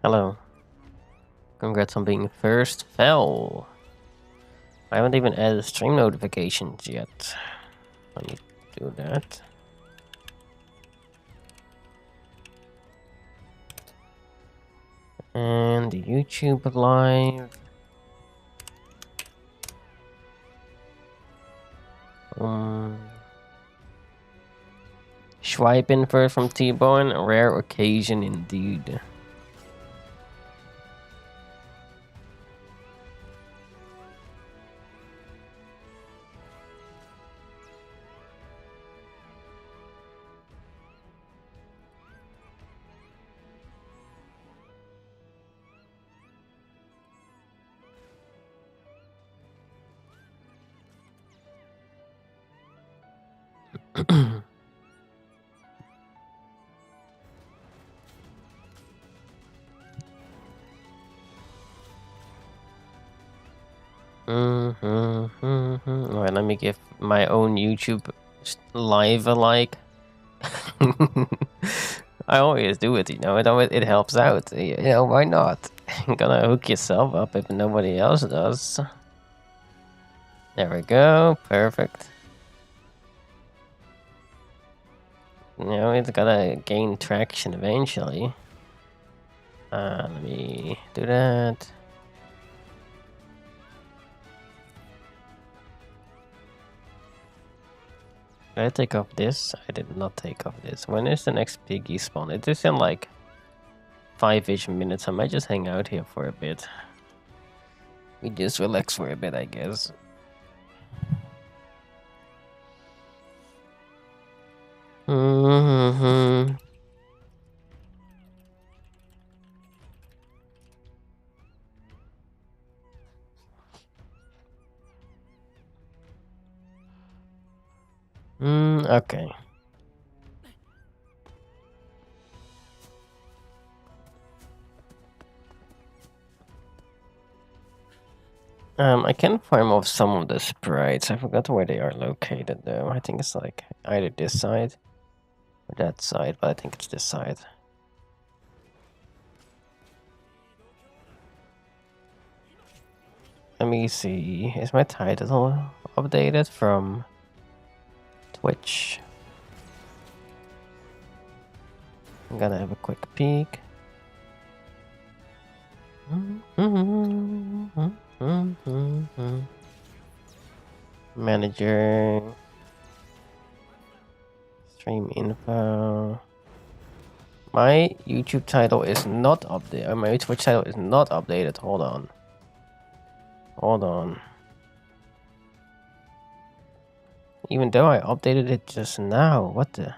Hello. Congrats on being first fell. I haven't even added stream notifications yet. I need to do that. And YouTube live. Swipe in first from T-Bone. A rare occasion indeed. Alright, let me give my own YouTube live a like. I always do it, you know. It helps out. You know, why not? You're gonna hook yourself up if nobody else does. There we go. Perfect. You know, it's gotta gain traction eventually. Let me do that. Did I take off this? I did not take off this. When is the next Piggy spawn? It is in like 5-ish minutes. I might just hang out here for a bit. We just relax for a bit, I guess. Okay. I can farm off some of the sprites. I forgot where they are located though. I think it's like either this side or that side, but I think it's this side. Let me see. Is my title updated from Twitch? I'm gonna have a quick peek. Manager. Stream info. My YouTube title is not updated. My Twitch title is not updated. Hold on. Hold on. Even though I updated it just now. What the?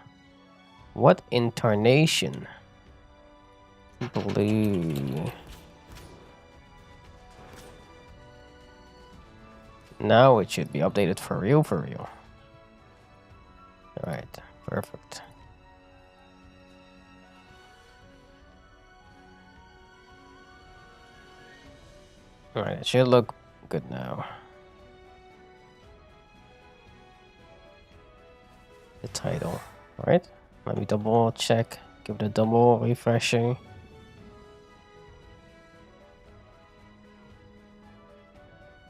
What incarnation? Blue. Now it should be updated for real, for real. Alright, perfect. Alright, it should look good now. The title. Alright, let me double check. Give it a double refreshing.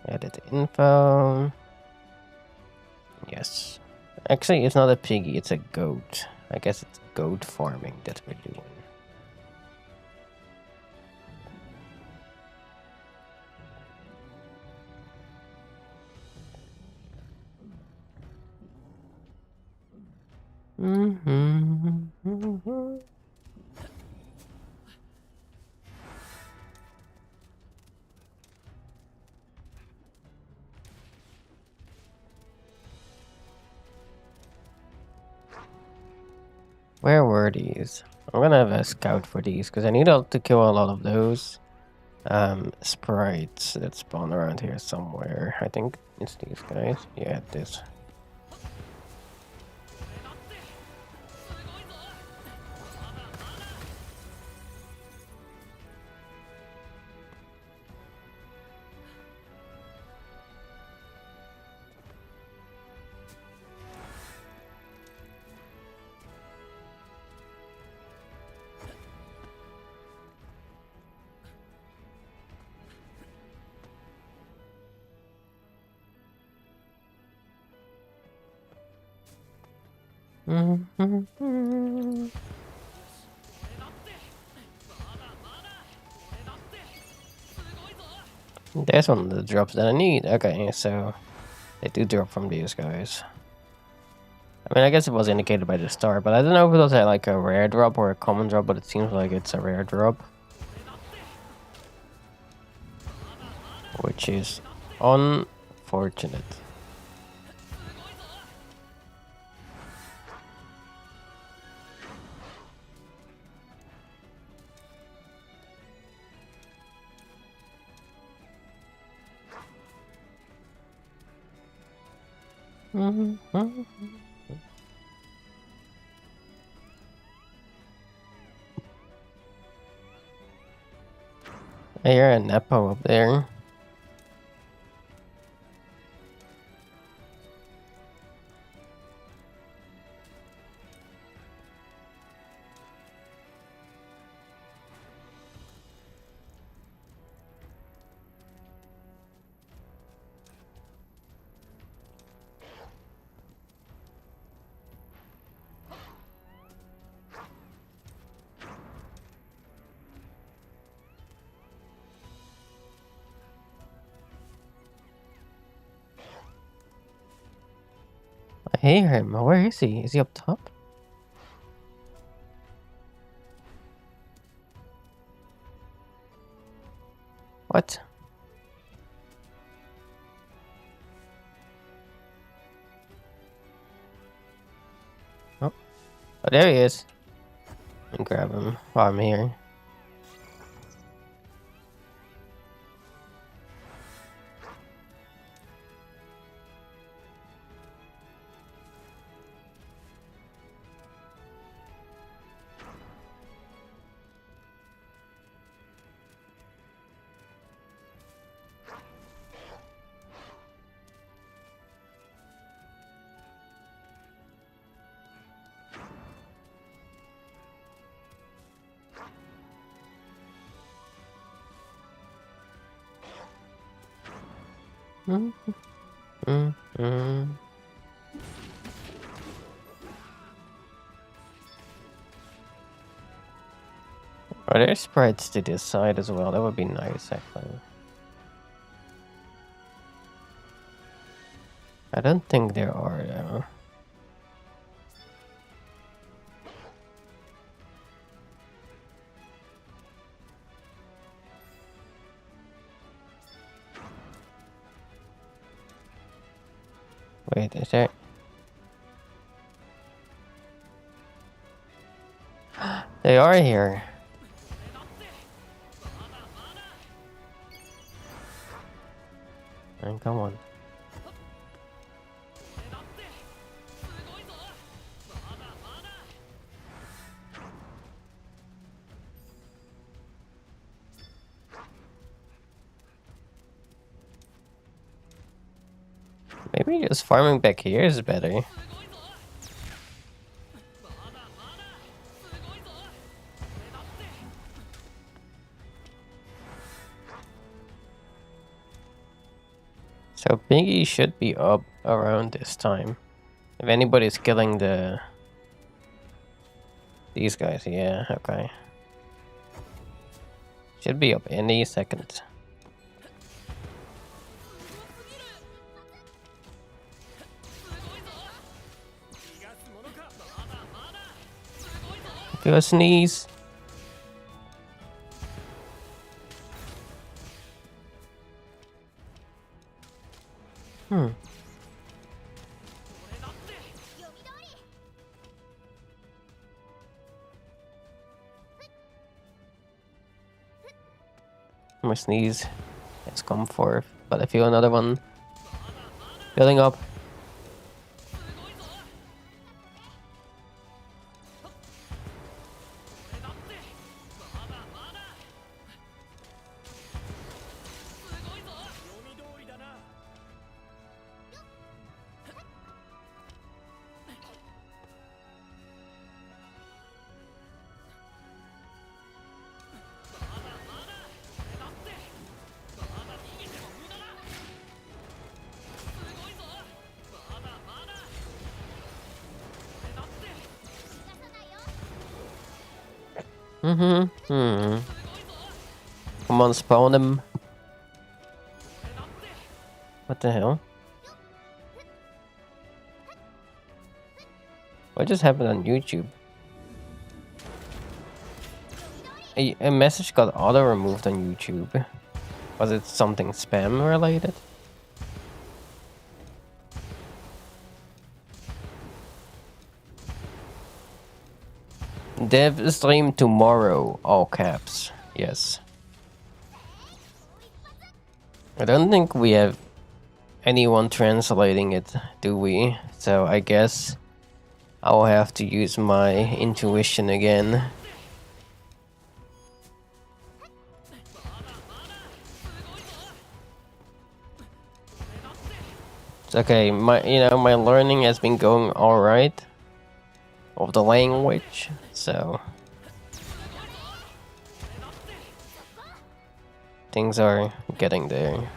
Edit info. Yes. Actually, it's not a piggy, it's a goat. I guess it's goat farming that we're doing. Where were these? I'm gonna have a scout for these because I need to kill a lot of those sprites that spawn around here somewhere. I think it's these guys. Yeah, this. There's one of the drops that I need. Okay, so they do drop from these guys. I mean, I guess it was indicated by the star, but I don't know if it was like a rare drop or a common drop, but it seems like it's a rare drop. Which is unfortunate. I hear a Nepo up there. I hear him. Where is he? Is he up top? What? Oh, there he is. Let me grab him while I'm here. Are there sprites to this side as well? That would be nice, actually. I don't think there are, though. Wait, is there? They are here. And come on. Maybe just farming back here is better. So Piggy should be up around this time. If anybody's killing these guys, yeah, okay. Should be up any second. Do a sneeze. My sneeze has come forth, but I feel another one building up. Hmm. Come on, spawn him. What the hell? What just happened on YouTube? A message got auto-removed on YouTube. Was it something spam related? Dev stream tomorrow, all caps. Yes. I don't think we have anyone translating it, do we? So I guess I'll have to use my intuition again. It's okay, my learning has been going alright of the language, so things are getting there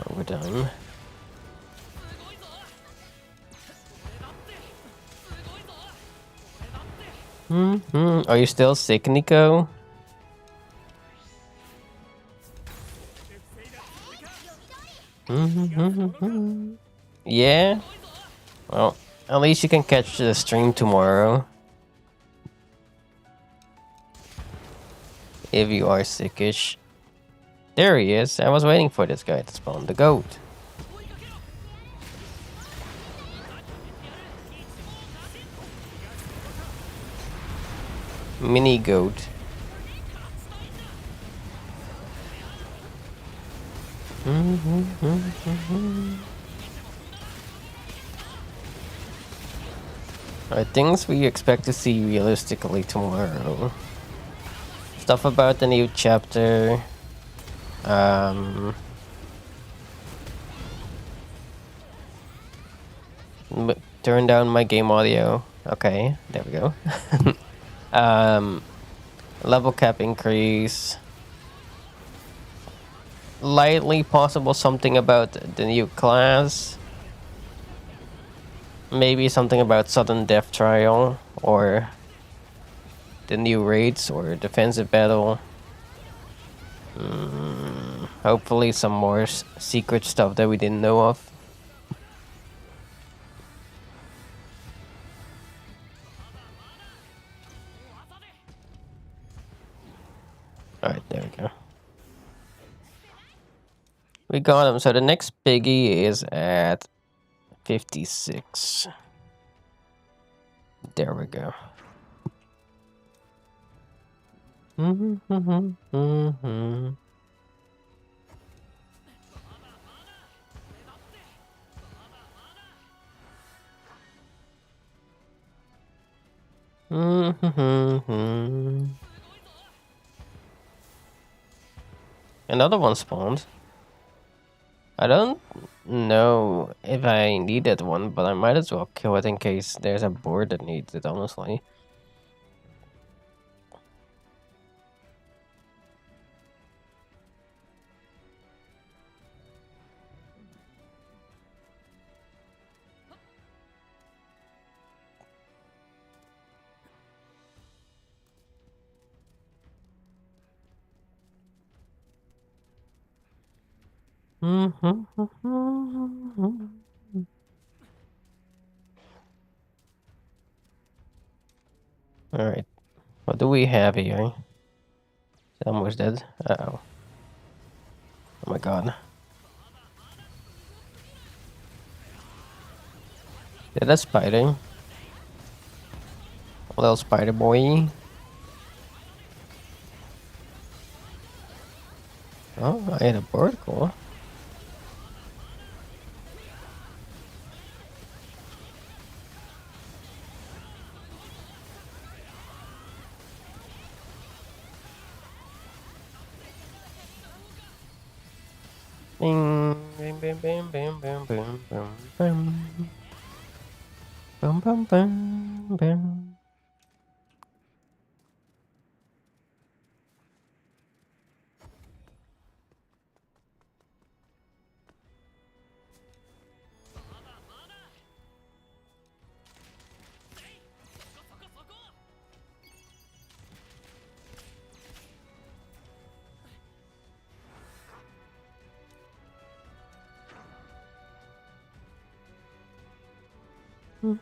over time. Are you still sick, Nico? Yeah? Well, at least you can catch the stream tomorrow. If you are sickish. There he is. I was waiting for this guy to spawn. The goat. Mini goat. Alright, things we expect to see realistically tomorrow. Stuff about the new chapter. Turn down my game audio. Okay, there we go. Level cap increase. Lightly possible something about the new class. Maybe something about sudden death trial or the new raids or defensive battle. Hopefully some more secret stuff that we didn't know of. Alright, there we go. We got him. So the next Piggy is at 56. There we go. Another one spawned. I don't know if I need that one, but I might as well kill it in case there's a board that needs it, honestly. Alright, what do we have here? Someone's dead. Uh-oh. Oh my god. Yeah, that's spider. Little spider boy. Oh, I had a bird, cool. Bing, bing, bing, bing, bing, bing, bing, bing, bing. Bum, bum, bum, bum. Okay.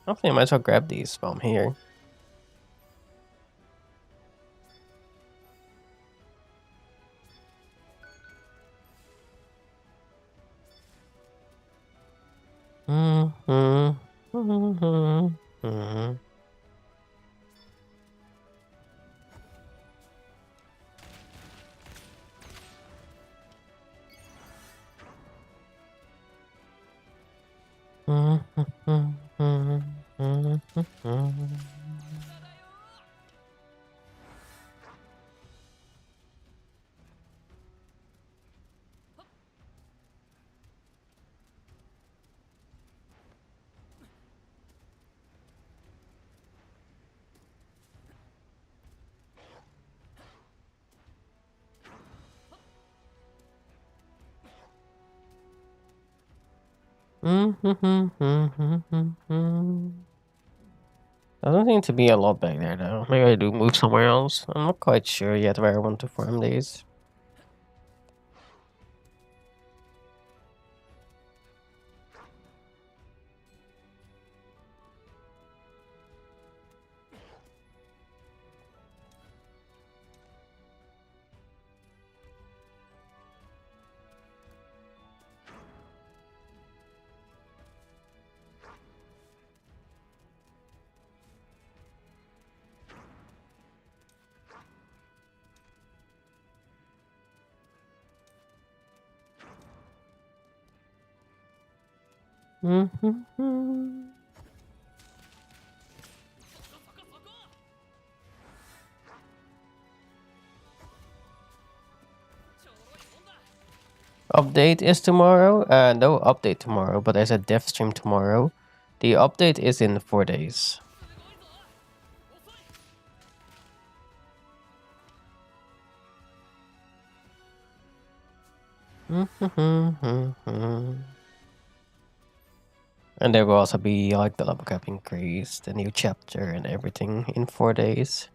I think I might as well grab these while I'm here. Doesn't seem to be a lot back there though. Maybe I do move somewhere else. I'm not quite sure yet where I want to farm these. Update is tomorrow? No update tomorrow, but there's a dev stream tomorrow. The update is in 4 days. And there will also be like the level cap increase, the new chapter and everything in 4 days.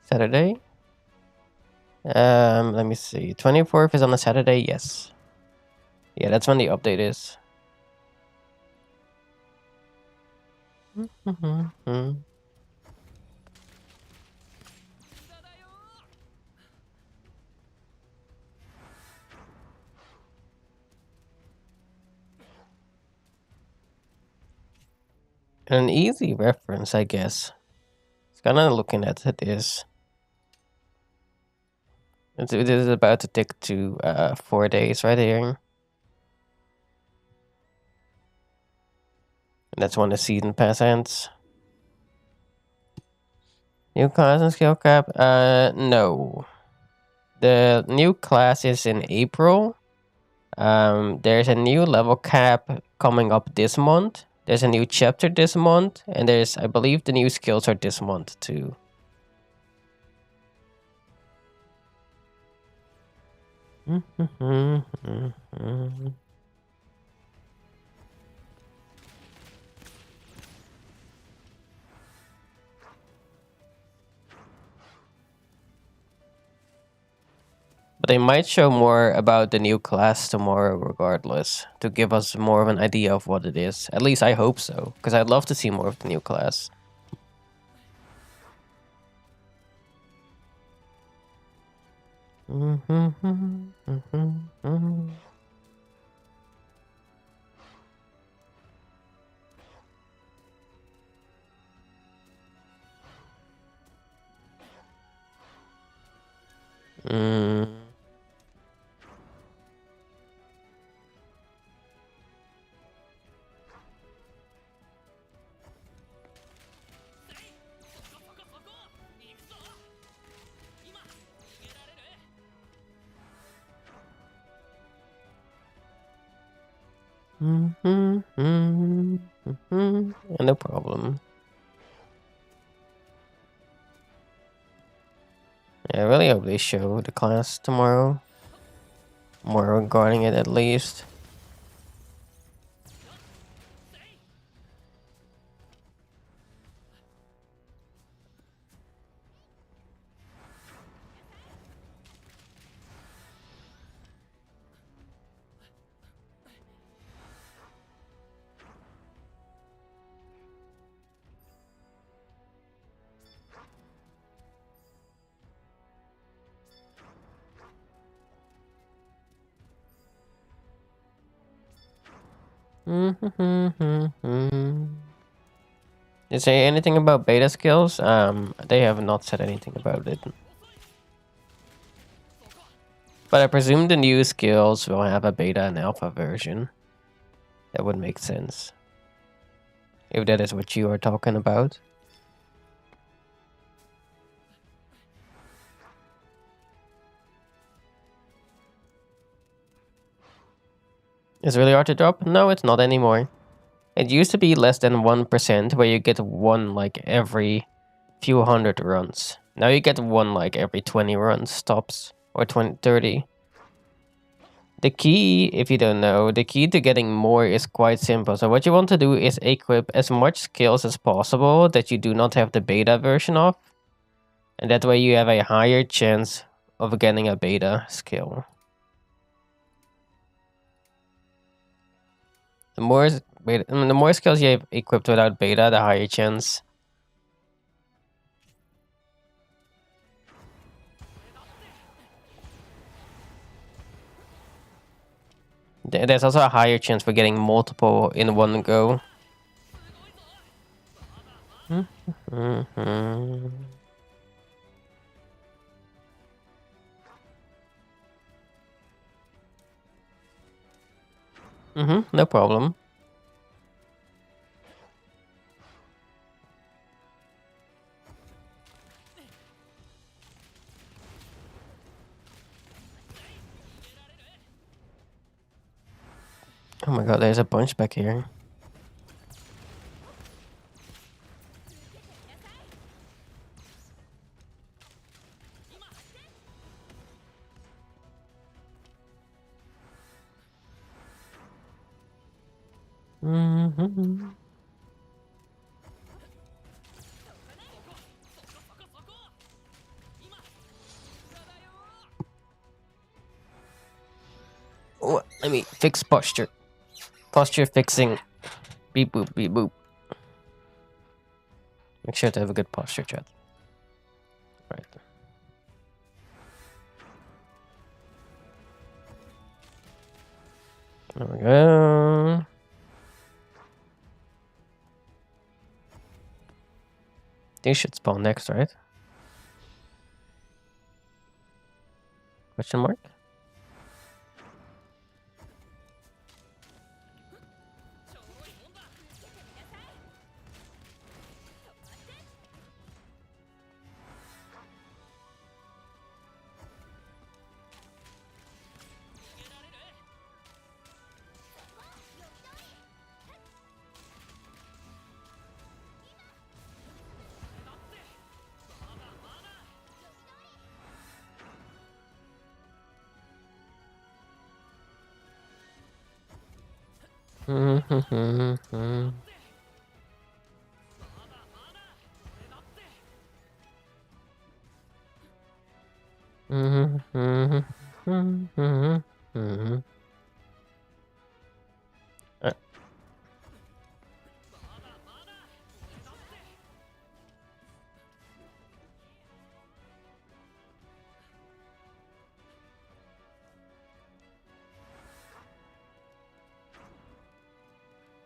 Saturday? Let me see. 24th is on a Saturday, yes. Yeah, that's when the update is. An easy reference, I guess. It's kind of looking at this. It is about to take to 4 days right here. And that's when the season pass ends. New class and skill cap? No. The new class is in April. There's a new level cap coming up this month. There's a new chapter this month. And there's, I believe, the new skills are this month too. But they might show more about the new class tomorrow regardless, to give us more of an idea of what it is. At least I hope so, because I'd love to see more of the new class. No problem. Yeah, I really hope they show the class tomorrow. More regarding it, at least. Is there anything about beta skills? They have not said anything about it. But I presume the new skills will have a beta and alpha version. That would make sense. If that is what you are talking about. It's really hard to drop? No, it's not anymore. It used to be less than 1%, where you get one like every few hundred runs. Now you get one like every 20 runs, stops, or 30. The key, if you don't know, the key to getting more is quite simple. So what you want to do is equip as much skills as possible that you do not have the beta version of. And that way you have a higher chance of getting a beta skill. The more skills you have equipped without beta, the higher chance. There's also a higher chance for getting multiple in one go. No problem. Oh my god, there's a bunch back here. Oh, let me fix posture. Posture fixing. Beep boop, beep boop. Make sure to have a good posture, chat. Right. There we go. These should spawn next, right? Question mark?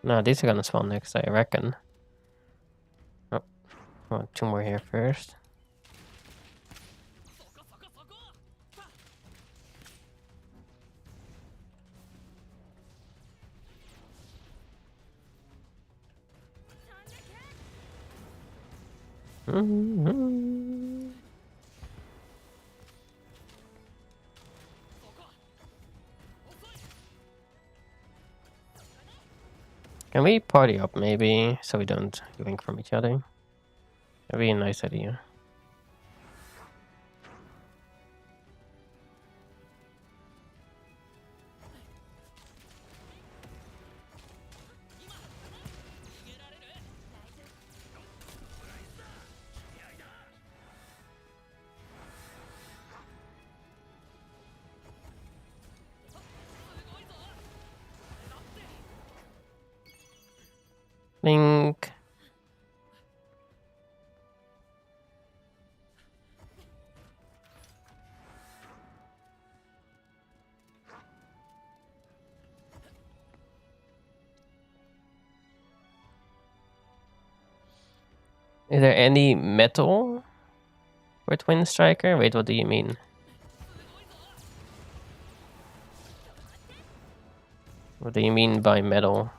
No, these are gonna spawn next, I reckon. Oh, well, 2 more here first. Mm-hmm. Can we party up maybe, so we don't link from each other? That'd be a nice idea. Link. Is there any metal for Twin Striker? Wait, what do you mean? What do you mean by metal?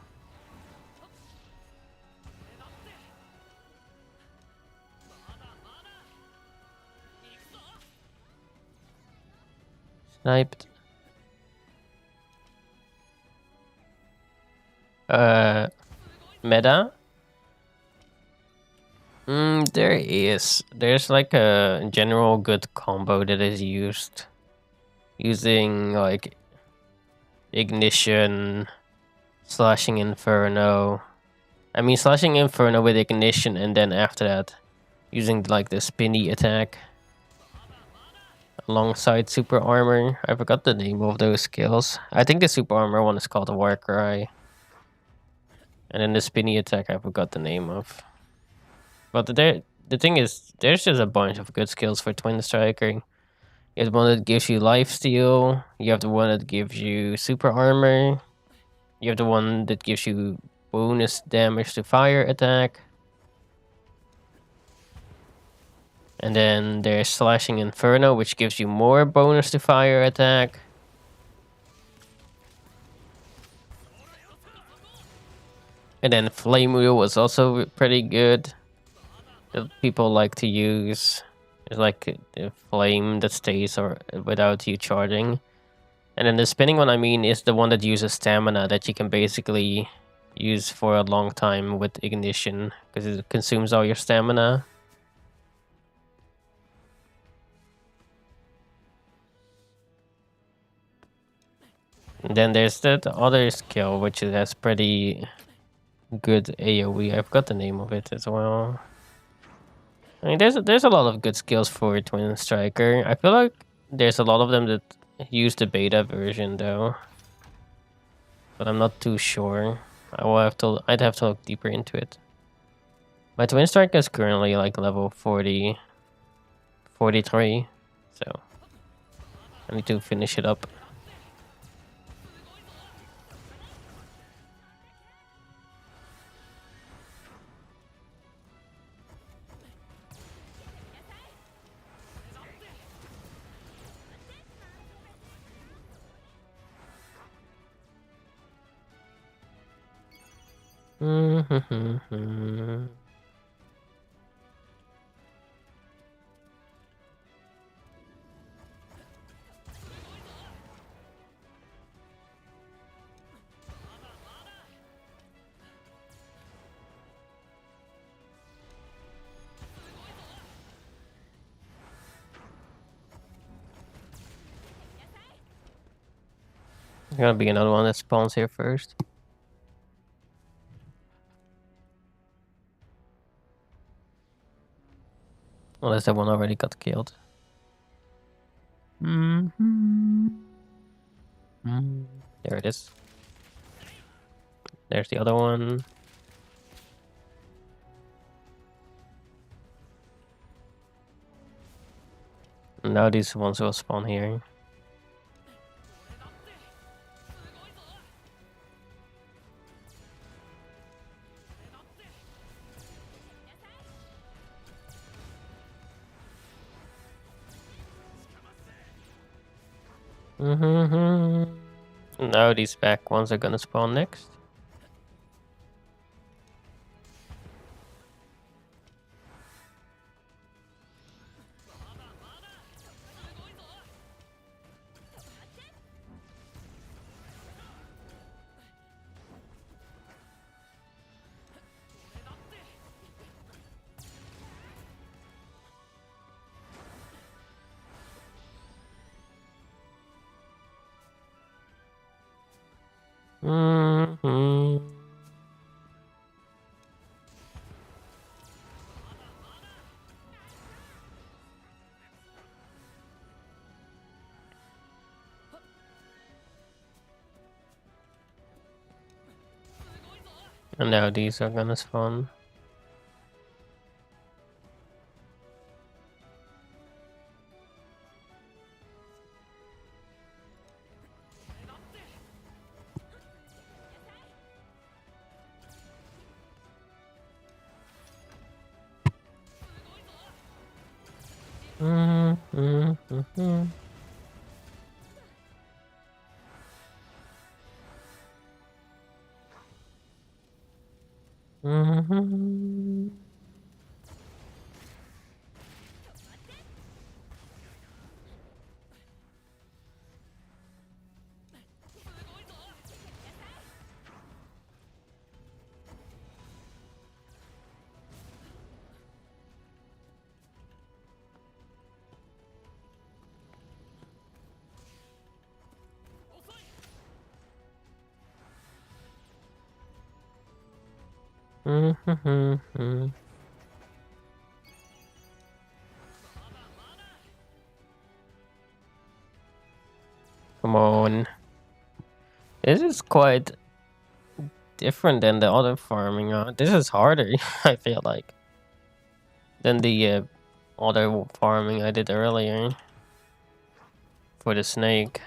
Sniped. Meta? There is. There's like a general good combo that is used. Using like Ignition, Slashing Inferno. I mean Slashing Inferno with Ignition, and then after that using like the spinny attack. Alongside Super Armor. I forgot the name of those skills. I think the Super Armor one is called Warcry. And then the spinny attack I forgot the name of. But the thing is, there's just a bunch of good skills for Twin Striker. You have the one that gives you lifesteal. You have the one that gives you super armor. You have the one that gives you bonus damage to fire attack. And then there's Slashing Inferno, which gives you more bonus to fire attack. And then Flame Wheel was also pretty good. That people like to use. It's like a flame that stays or without you charging. And then the spinning one, I mean, is the one that uses stamina that you can basically use for a long time with Ignition, because it consumes all your stamina. And then there's that other skill, which has pretty good AoE. I forgot the name of it as well. I mean, there's a lot of good skills for Twin Striker. I feel like there's a lot of them that use the beta version though, but I'm not too sure. I'd have to look deeper into it. My Twin Striker is currently like level 40, 43, so I need to finish it up. There's gonna be another one that spawns here first. Unless that one already got killed. There it is. There's the other one. Now these ones will spawn here. Now these back ones are gonna spawn next. And now these are gonna spawn. Come on. This is quite different than the other farming. This is harder, I feel like, than the other farming I did earlier for the snake.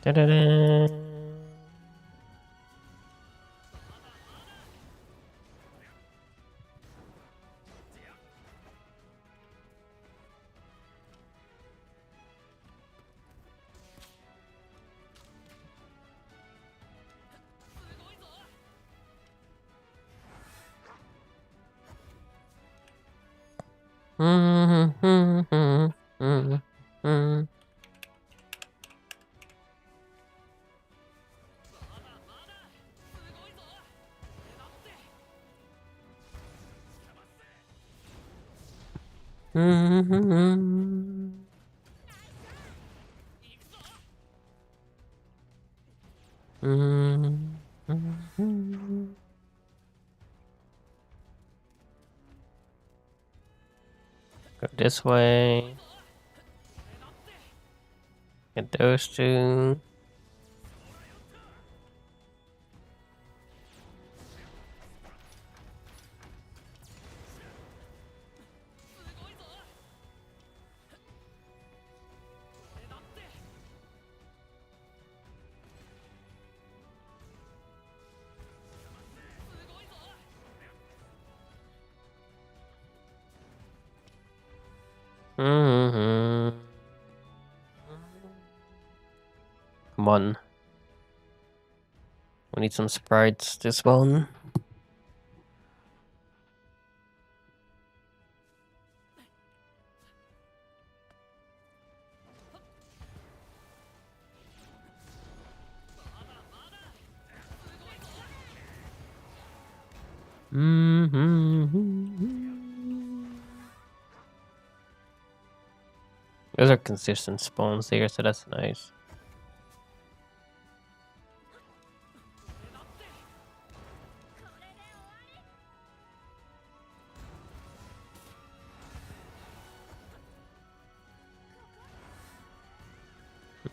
Da-da-da. Go this way. Get those two. Come on. We need some sprites to spawn. Those are consistent spawns here, so that's nice.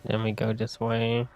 Then we go this way.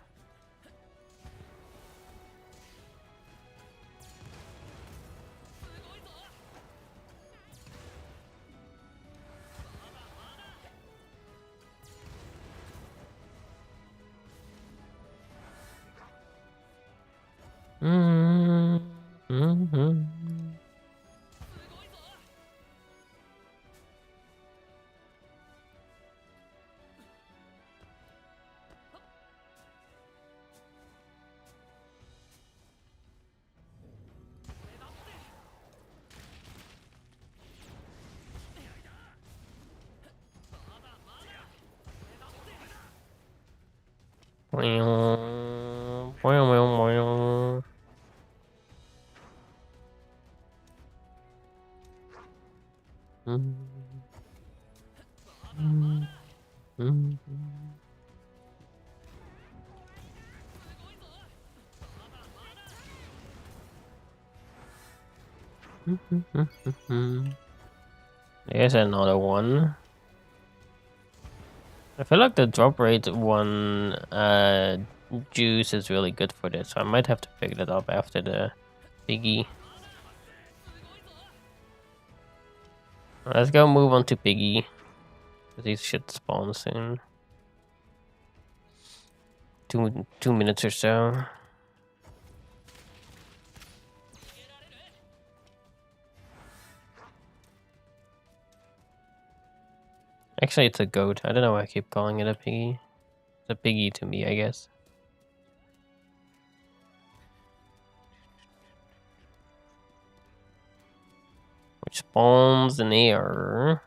Mm-hmm. There's another one. I feel like the drop rate one juice is really good for this, so I might have to pick that up after the Piggy. Let's go move on to Piggy. These should spawn soon. 2 minutes or so. Actually, it's a goat. I don't know why I keep calling it a piggy. It's a piggy to me, I guess. Which spawns in air.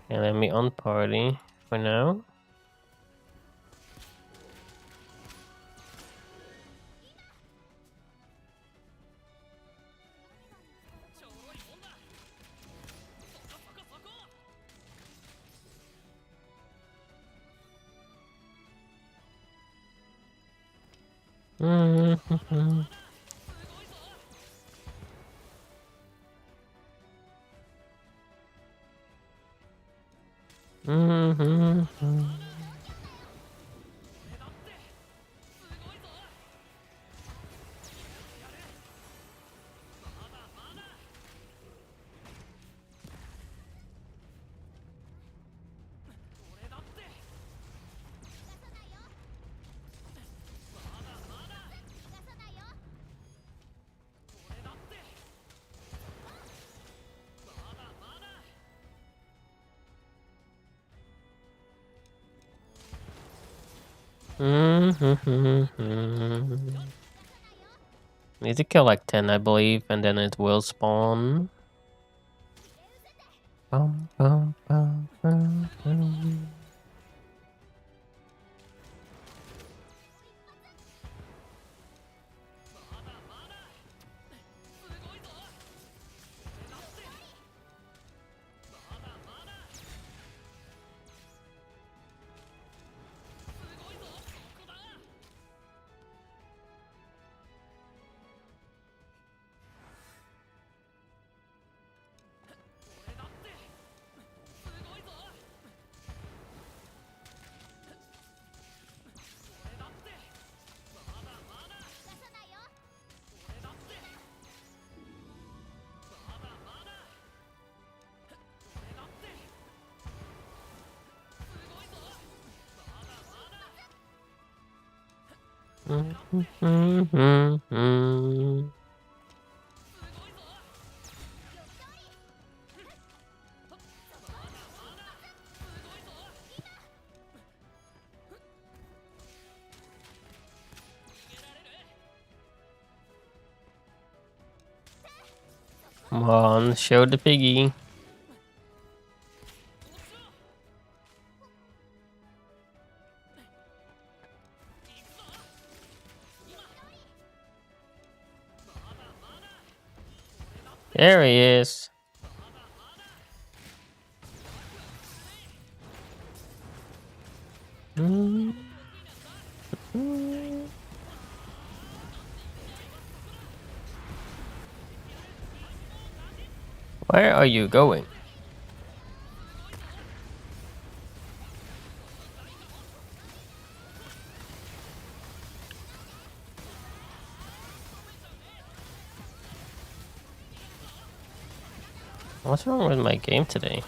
And let me unparty for now. Need to kill like 10, I believe, and then it will spawn. Bum, bum, bum, bum, bum. Come on, show the piggy. There he is. Where are you going? What's wrong with my game today?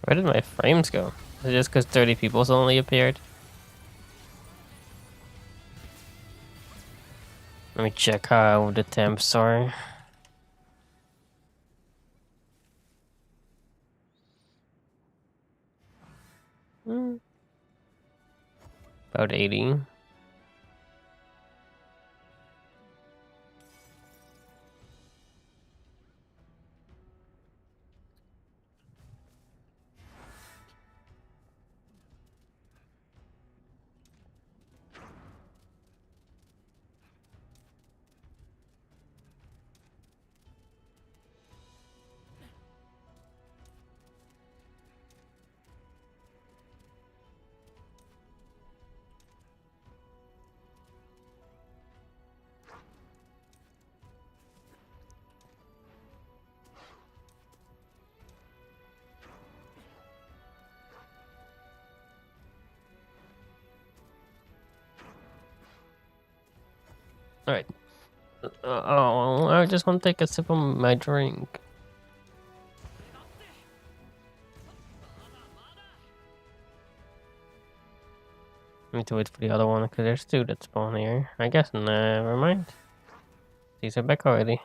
Where did my frames go? Is it just because 30 people suddenly appeared? Let me check how the temps are. About 80. Alright. Oh, I just want to take a sip of my drink. I need to wait for the other one because there's two that spawn here. I guess never mind. These are back already.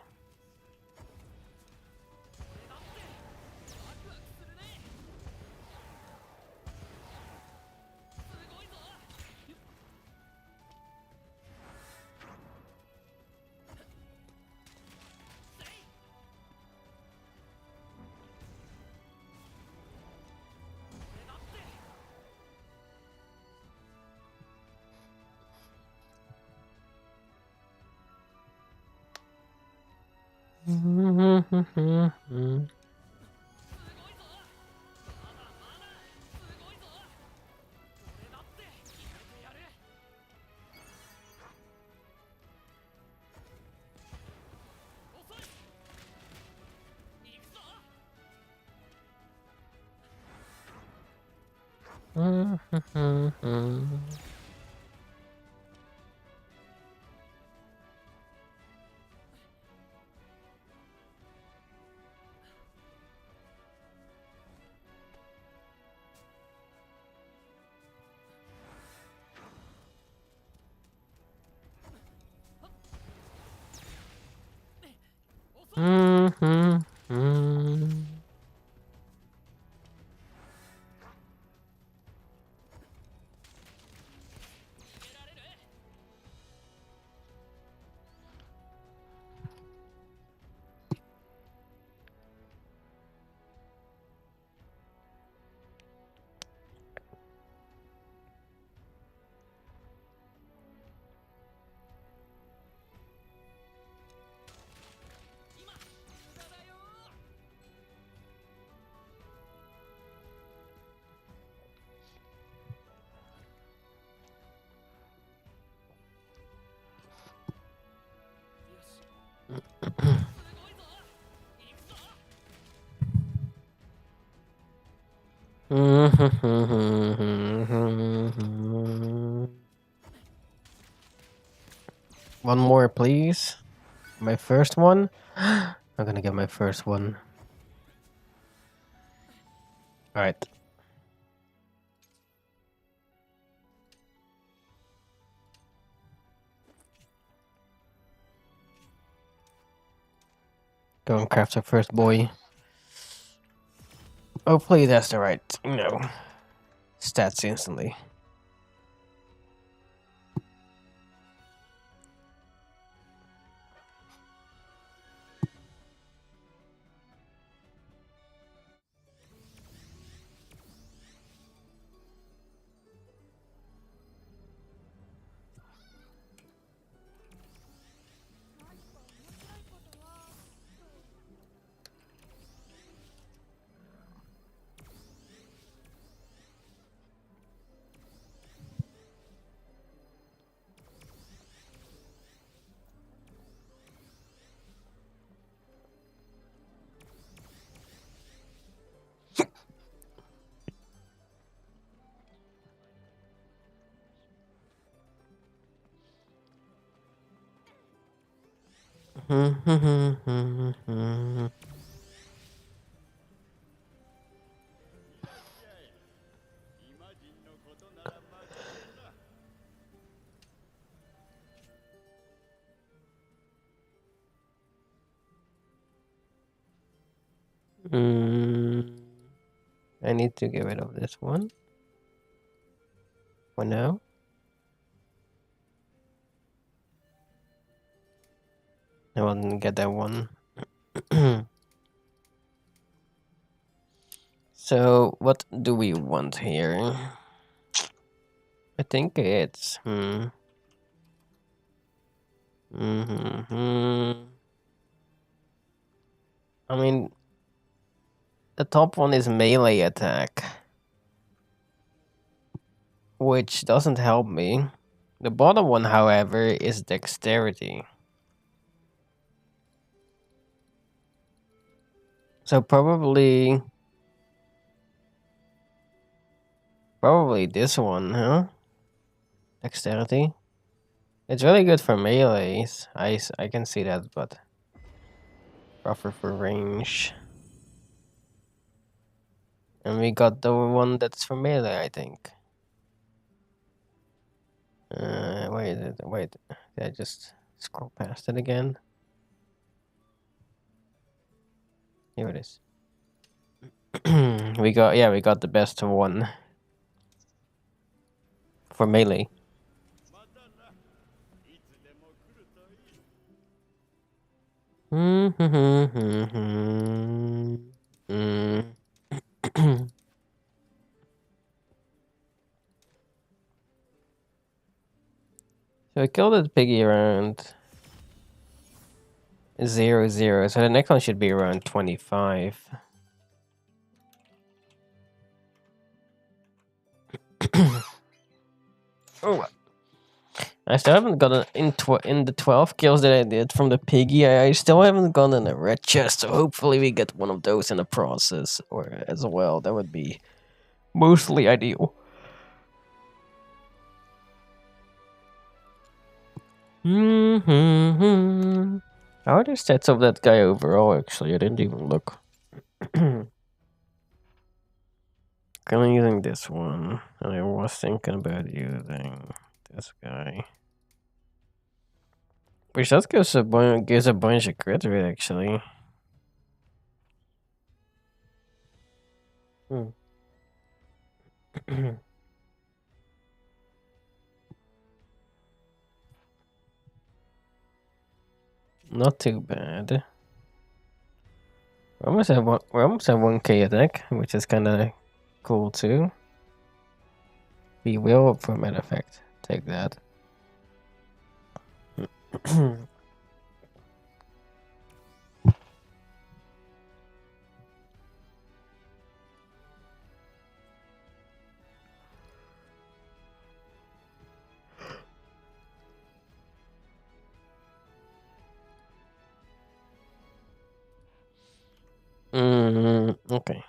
One more, please. My first one. I'm gonna get my first one. All right. Go and craft our first boy. Hopefully that's the right, stats instantly. I need to get rid of this one for now. I won't get that one. So what do we want here? I think it's I mean, the top one is melee attack, which doesn't help me. The bottom one, however, is dexterity. So probably this one, huh? Dexterity. It's really good for melees. I can see that, but rougher for range. And we got the one that's for melee, I think. Wait, wait. Did I just scroll past it again? Here it is. we got the best one for melee. So I killed that piggy around 0, 0. So the next one should be around 25. Oh, I still haven't gotten in the 12 kills that I did from the piggy. I still haven't gotten a red chest. So hopefully we get one of those in the process or as well. That would be mostly ideal. How are the stats of that guy overall? Actually, I didn't even look. Kind of using this one, and I was thinking about using this guy. Which does gives a bunch of crit rate, actually. Not too bad. We almost have 1k attack, which is kind of cool too. We will, for matter of fact, take that. Okay.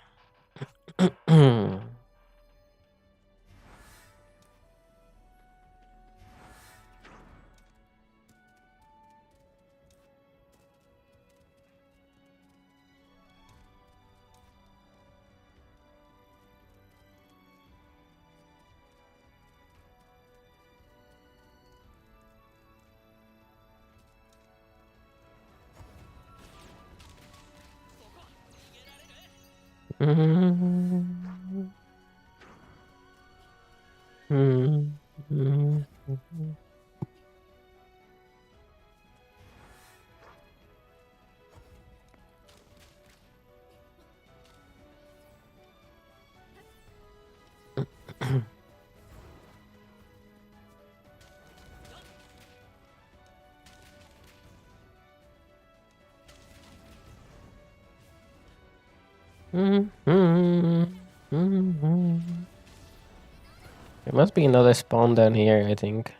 There must be another spawn down here, I think.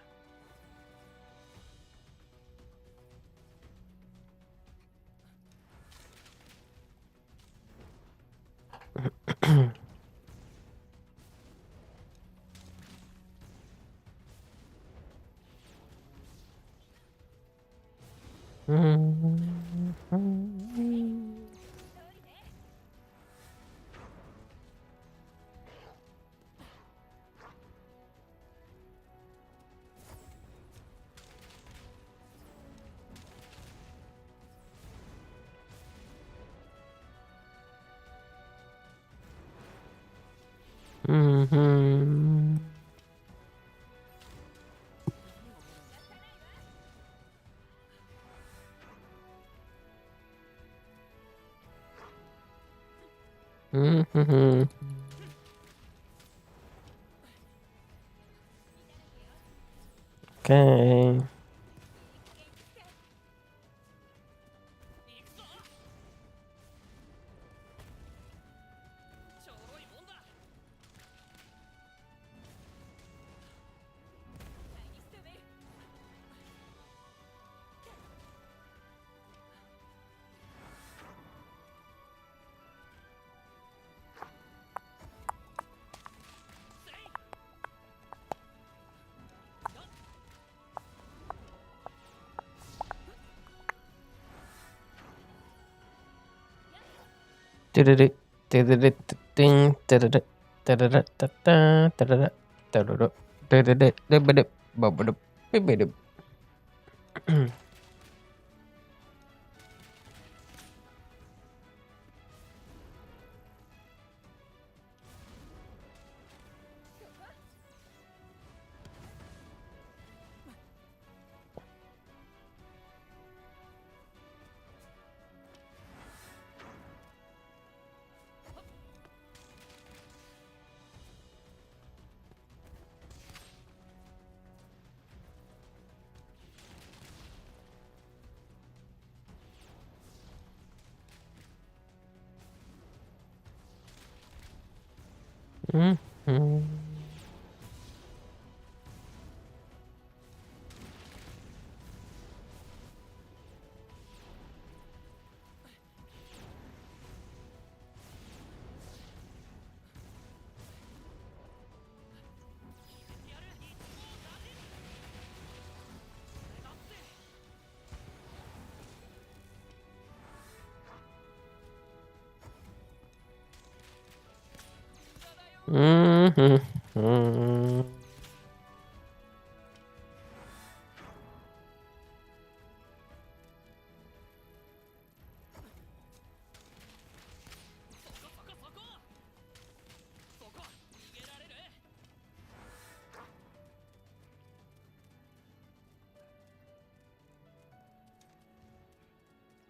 Okay.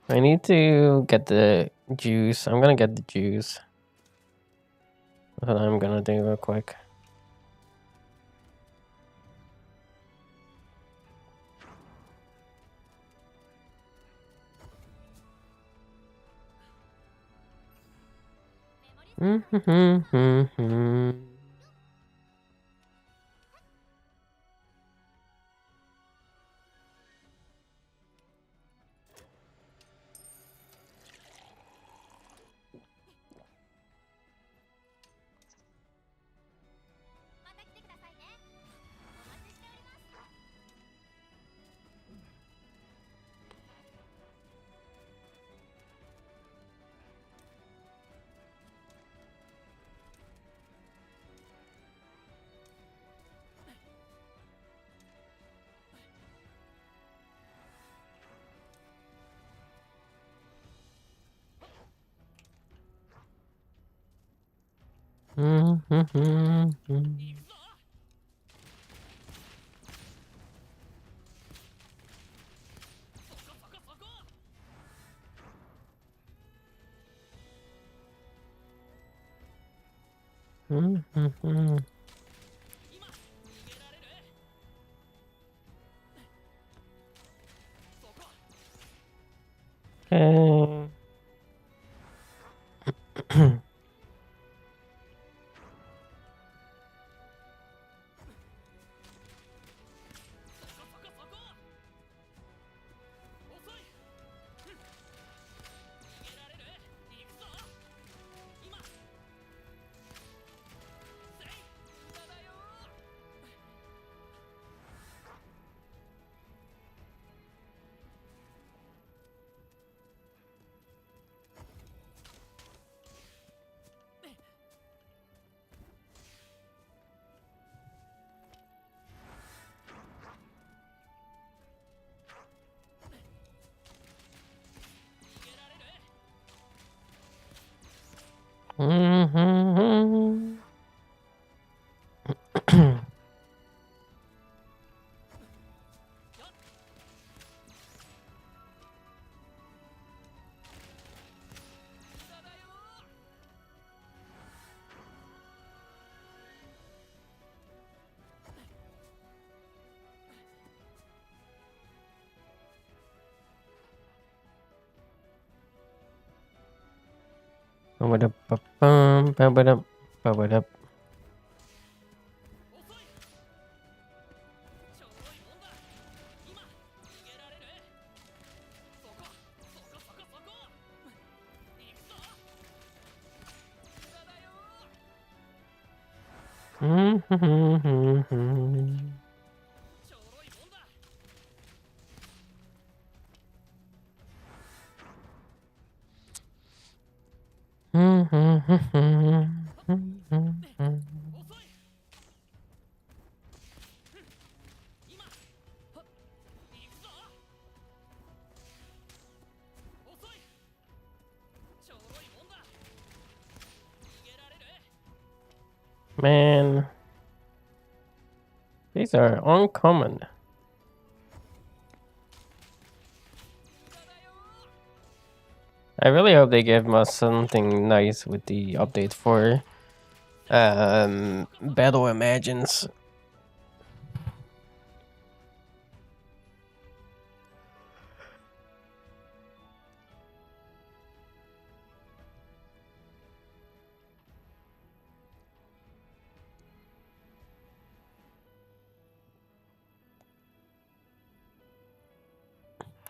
I need to get the juice. I'm gonna get the juice. That's what I'm gonna do real quick. Okay. Mm-hmm. Man, these are uncommon. I really hope they give us something nice with the update for Battle Imagines.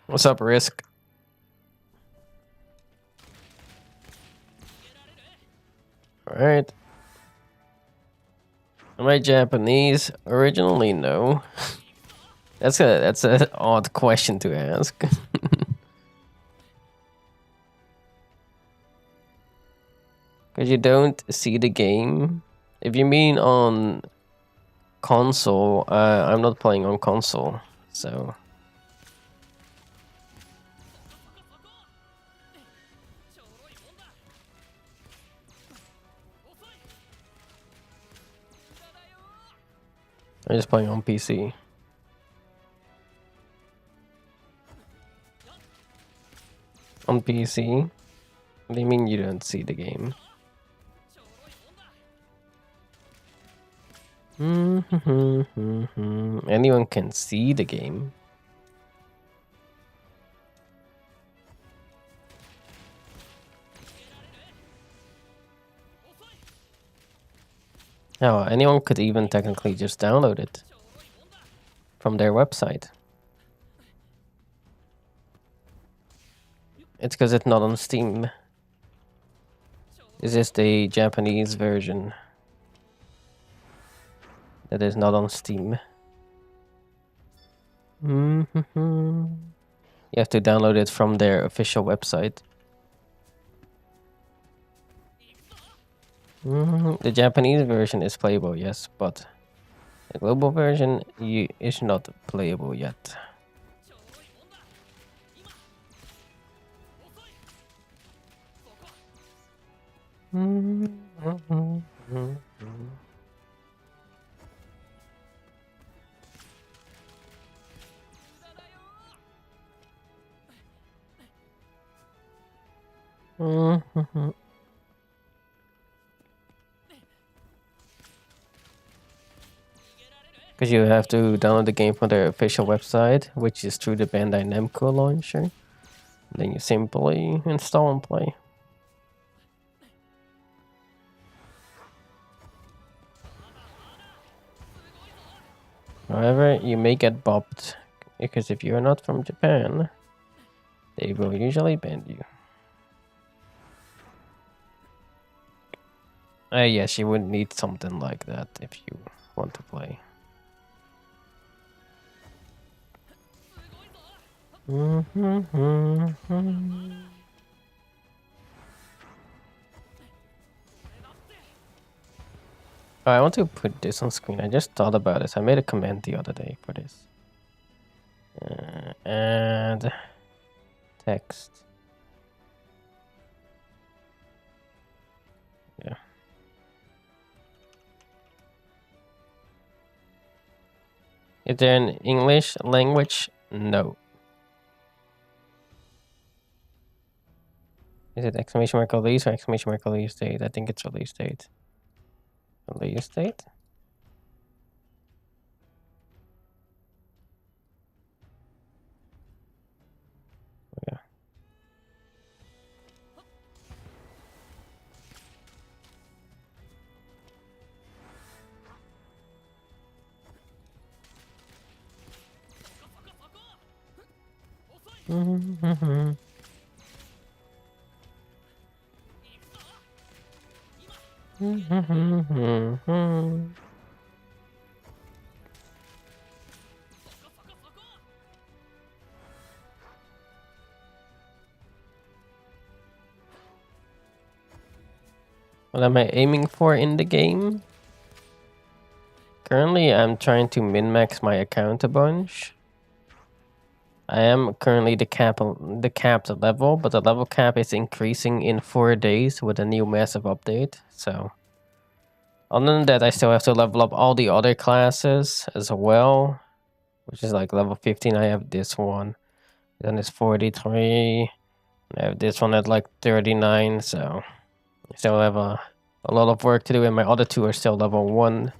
What's up, Risk? Alright. Am I Japanese? Originally, no. That's an odd question to ask. Because you don't see the game. If you mean on console, I'm not playing on console, so. I'm just playing on PC. On PC? What do you mean you don't see the game? Anyone can see the game. No, anyone could even technically just download it from their website. It's because it's not on Steam. This is the Japanese version that is not on Steam. You have to download it from their official website. The Japanese version is playable, yes, but the global version is not playable yet. Because you have to download the game from their official website, which is through the Bandai Namco launcher. Then you simply install and play. However, you may get bopped, because if you are not from Japan, they will usually ban you. Yes, you would need something like that if you want to play. I want to put this on screen. I just thought about this. I made a comment the other day for this. Add text. Is there an English language? No. Is it exclamation mark release or exclamation mark release date? I think it's release date. Release date? Yeah. What am I aiming for in the game? Currently, I'm trying to min-max my account a bunch. I am currently the capped level, but the level cap is increasing in 4 days with a new massive update. So, other than that, I still have to level up all the other classes as well, which is like level 15. I have this one, then it's 43. I have this one at like 39. So, I still have a lot of work to do, and my other two are still level 1.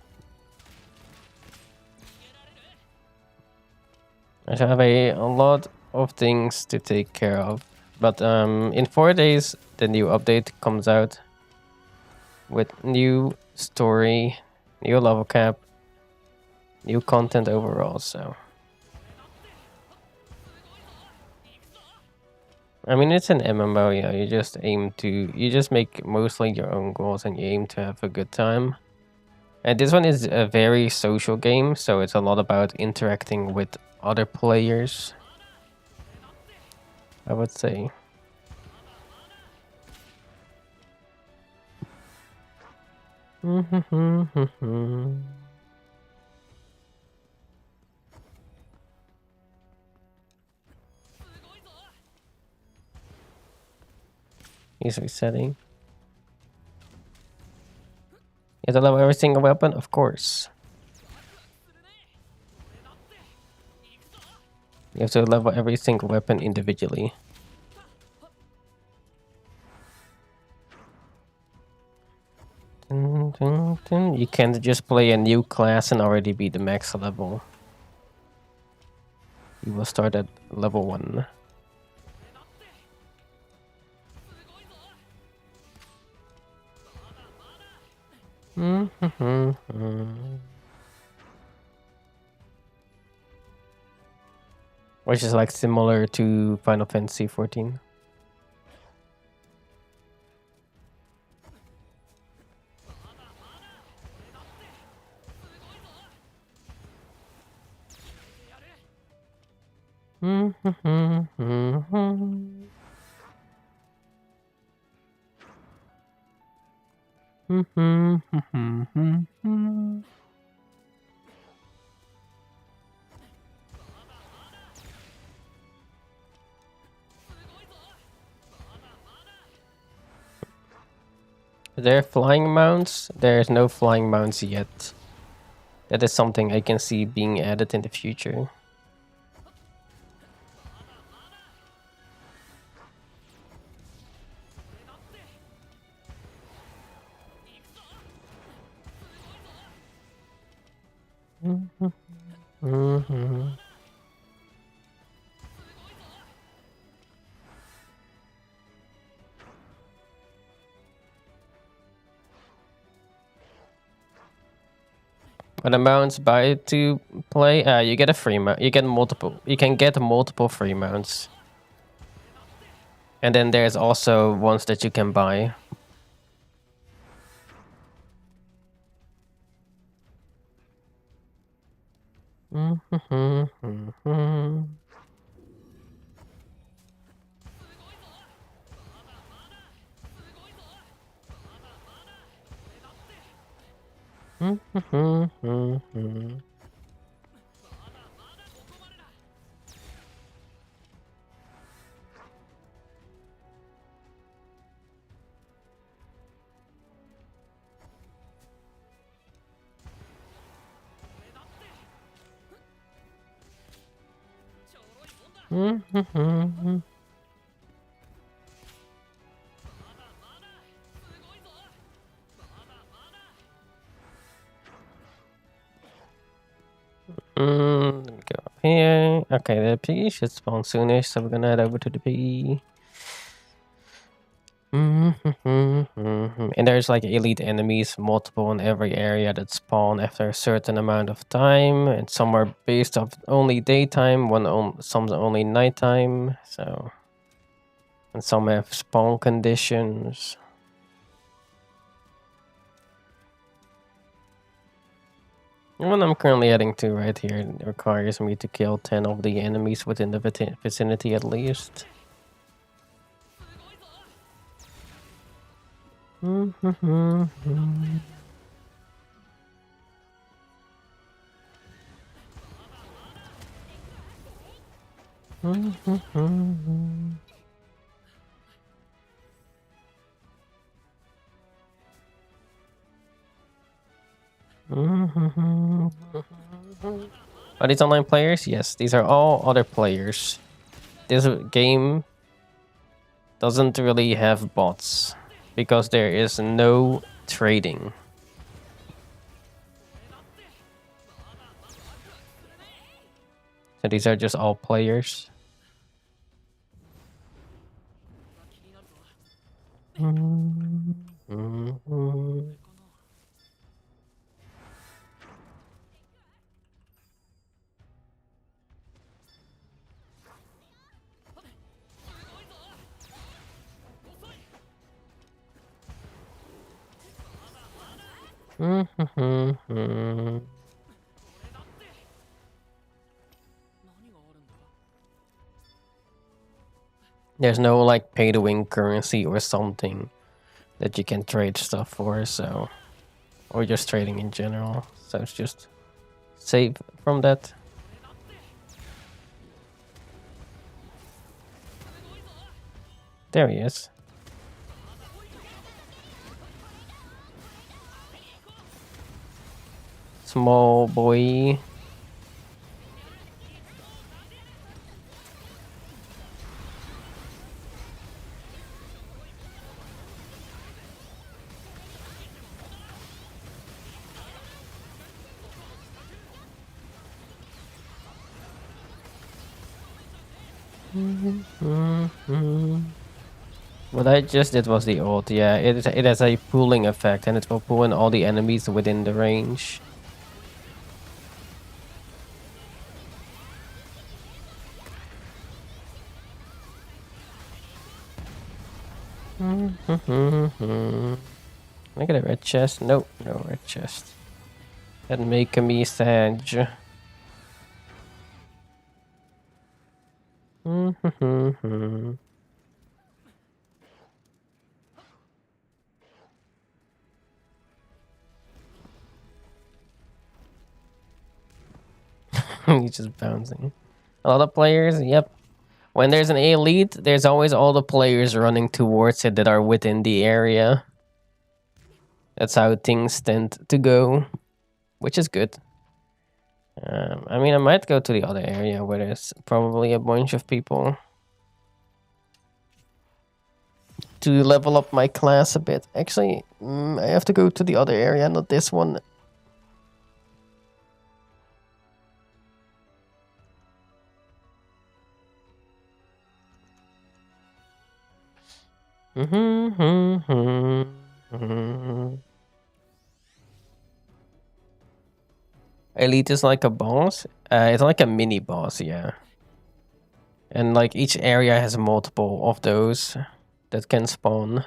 I have a lot of things to take care of. But in 4 days, the new update comes out with new story, new level cap, new content overall. So, I mean, it's an MMO. Yeah, you just make mostly your own goals and you aim to have a good time. And this one is a very social game, so it's a lot about interacting with other players, I would say. He's resetting. You have to level every single weapon? Of course. You have to level every single weapon individually. You can't just play a new class and already be the max level. You will start at level 1. Which is like similar to Final Fantasy 14. Are there flying mounts? There's no flying mounts yet. That is something I can see being added in the future. When a mount's buy to play, you get a free mount. You get multiple. You can get multiple free mounts. And then there's also ones that you can buy. Go up here. Okay, the Piggy should spawn soonish, so we're gonna head over to the Piggy. And there's like elite enemies, multiple in every area that spawn after a certain amount of time, and some are based off only daytime, some only nighttime. So, and some have spawn conditions. The one I'm currently heading to right here requires me to kill 10 of the enemies within the vicinity at least. Are these online players? Yes, these are all other players. This game doesn't really have bots because there is no trading. So these are just all players. There's no like pay to win currency or something that you can trade stuff for, so or just trading in general. So it's just save from that. There he is. Small boy. What I just did was the ult, yeah. It has a pooling effect, and it will pull in all the enemies within the range. Can I get a red chest? Nope, no red chest. That make me sad. He's just bouncing. A lot of players, yep. When there's an elite, there's always all the players running towards it that are within the area. That's how things tend to go, which is good. I mean, I might go to the other area where there's probably a bunch of people to level up my class a bit. Actually, I have to go to the other area, not this one. Elite is like a boss. It's like a mini boss, yeah. And like each area has multiple of those that can spawn.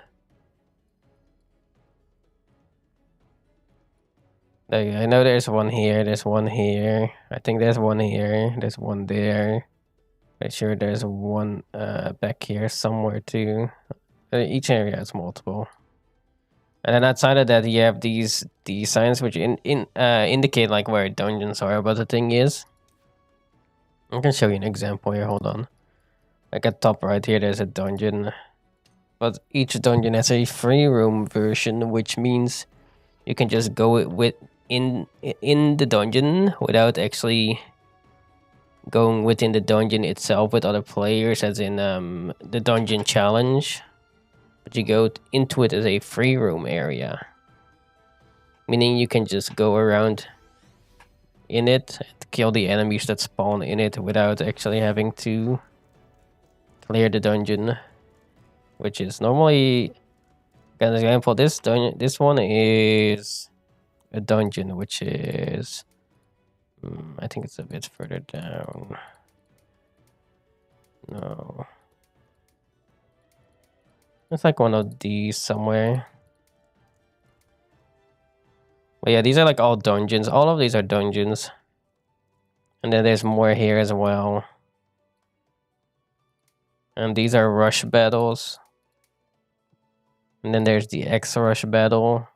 I know there's one here, there's one here. I think there's one here, there's one there. Pretty sure there's one back here somewhere too. Each area has multiple. And then outside of that, you have these signs which indicate like where dungeons are. But the thing is, I can show you an example here. Hold on. Like at top right here, there's a dungeon. But each dungeon has a free roam version, which means you can just go in the dungeon without actually going within the dungeon itself with other players, as in the dungeon challenge. But you go into it as a free roam area, meaning you can just go around in it and kill the enemies that spawn in it without actually having to clear the dungeon, which is normally, an example, this one is a dungeon which is I think it's a bit further down. No, it's like one of these somewhere. But yeah, these are like all dungeons. All of these are dungeons. And then there's more here as well. And these are rush battles. And then there's the X rush battle.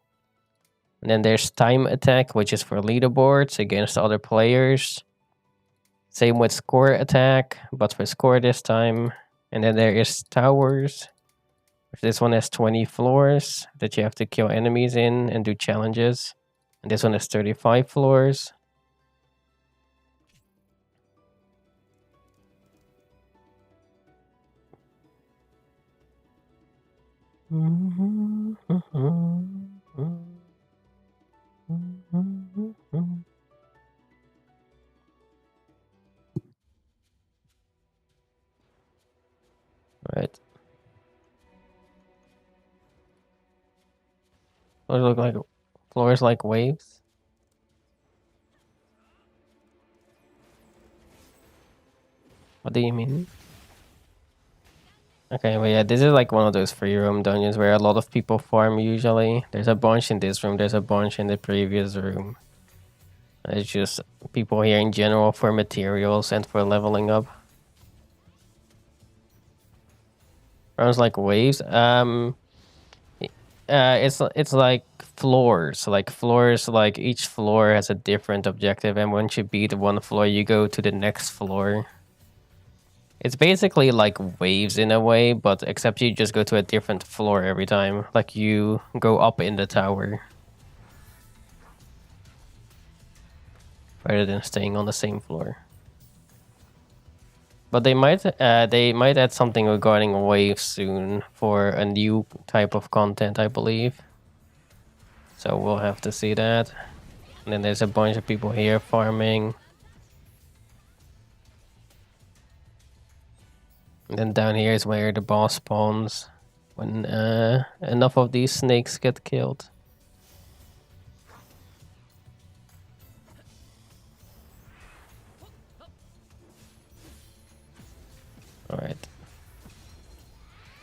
And then there's time attack, which is for leaderboards against other players. Same with score attack, but for score this time. And then there is towers. This one has 20 floors that you have to kill enemies in and do challenges. And this one has 35 floors. Right. Those look like floors like waves. What do you mean? Okay, well yeah, this is like one of those free roam dungeons where a lot of people farm usually. There's a bunch in this room, there's a bunch in the previous room. It's just people here in general for materials and for leveling up. Sounds like waves. It's like floors. Like each floor has a different objective, and once you beat one floor, you go to the next floor. It's basically like waves in a way, but except you just go to a different floor every time. Like you go up in the tower rather than staying on the same floor. But they might add something regarding waves soon for a new type of content, I believe. So we'll have to see that. And then there's a bunch of people here farming. And then down here is where the boss spawns when enough of these snakes get killed. Alright.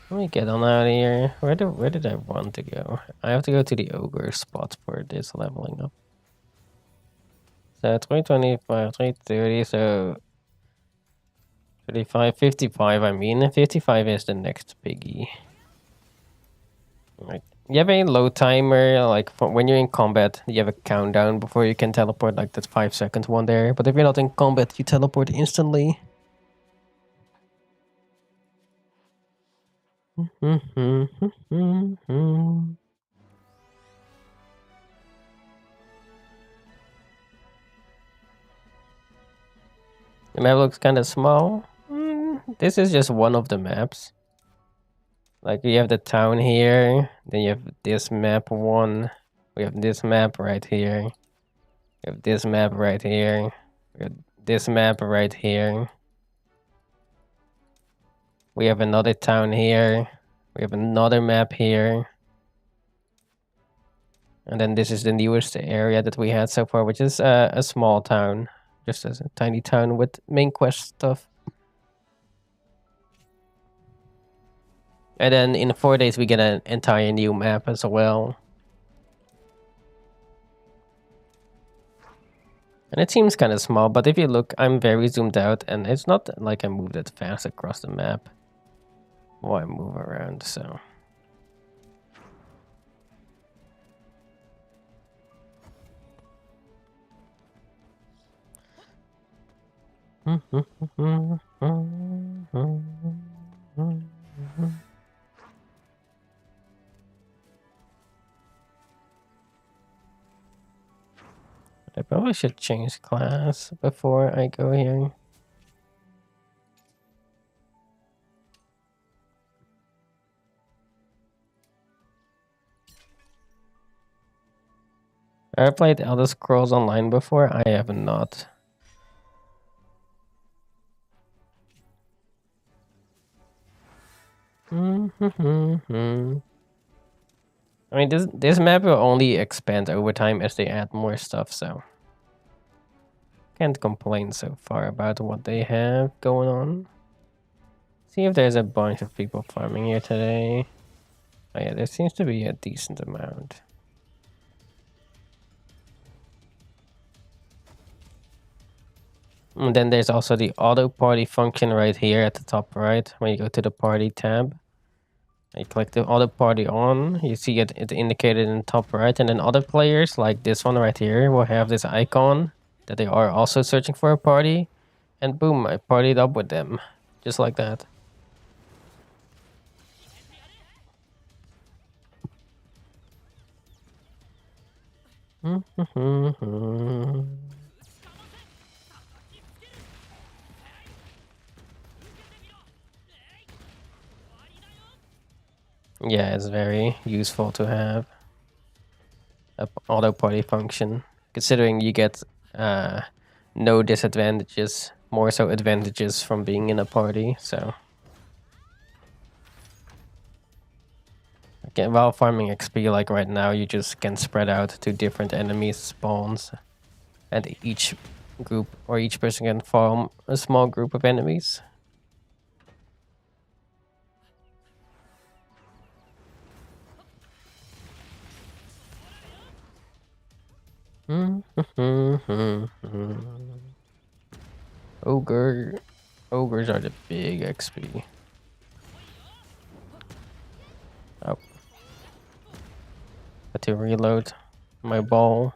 Let me get on out of here. Where did I want to go? I have to go to the ogre spot for this leveling up. So 2025, 2030, so 35, 55, I mean. 55 is the next Piggy. Right. You have a low timer, like for when you're in combat, you have a countdown before you can teleport, like that 5-second one there. But if you're not in combat, you teleport instantly. The map looks kind of small. This is just one of the maps. Like you have the town here, then you have this map one. We have this map right here. We have this map right here. We have this map right here. We have another town here. We have another map here. And then this is the newest area that we had so far, which is a small town. Just as a tiny town with main quest stuff. And then in 4 days, we get an entire new map as well. And it seems kind of small, but if you look, I'm very zoomed out, and it's not like I moved that fast across the map. Well, I move around, so... I probably should change class before I go here. I played Elder Scrolls Online before. I have not. I mean, this map will only expand over time as they add more stuff, so can't complain so far about what they have going on. See if there's a bunch of people farming here today. Oh yeah, there seems to be a decent amount. And then there's also the auto party function right here at the top right. When you go to the party tab, you click the auto party on, you see it indicated in the top right, and then other players like this one right here will have this icon that they are also searching for a party, and boom, I partied up with them, just like that. Yeah, it's very useful to have a auto party function, considering you get no disadvantages, more so advantages from being in a party. So again, while farming XP like right now, you just can spread out to different enemy spawns, and each group or each person can farm a small group of enemies. Ogres are the big XP. Oh, had to reload my ball.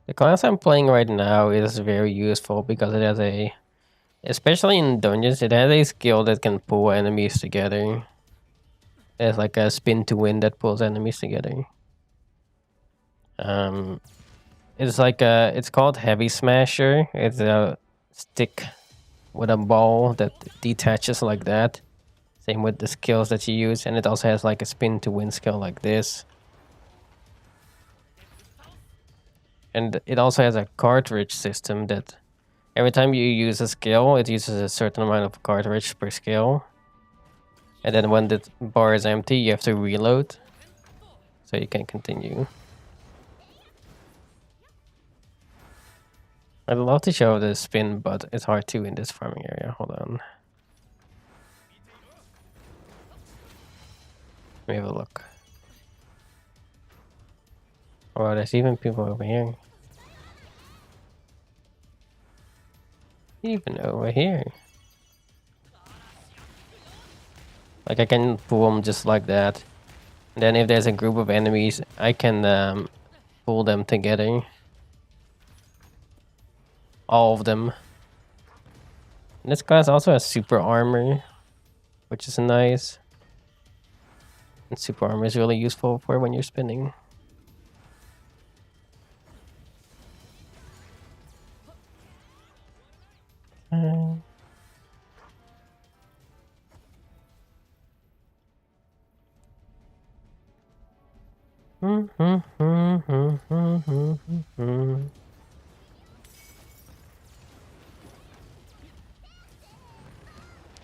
The class I'm playing right now is very useful because it has a, especially in dungeons, it has a skill that can pull enemies together. There's like a spin to win that pulls enemies together. It's like it's called Heavy Smasher. It's a stick with a ball that detaches like that. Same with the skills that you use, and it also has like a spin to win skill like this. And it also has a cartridge system that every time you use a skill, it uses a certain amount of cartridge per skill. And then when the bar is empty, you have to reload, so you can continue. I'd love to show the spin, but it's hard to in this farming area. Hold on. Let me have a look. Oh, there's even people over here. Even over here. Like I can pull them just like that. And then if there's a group of enemies, I can pull them together. All of them. And this class also has super armor, which is nice. And super armor is really useful for when you're spinning.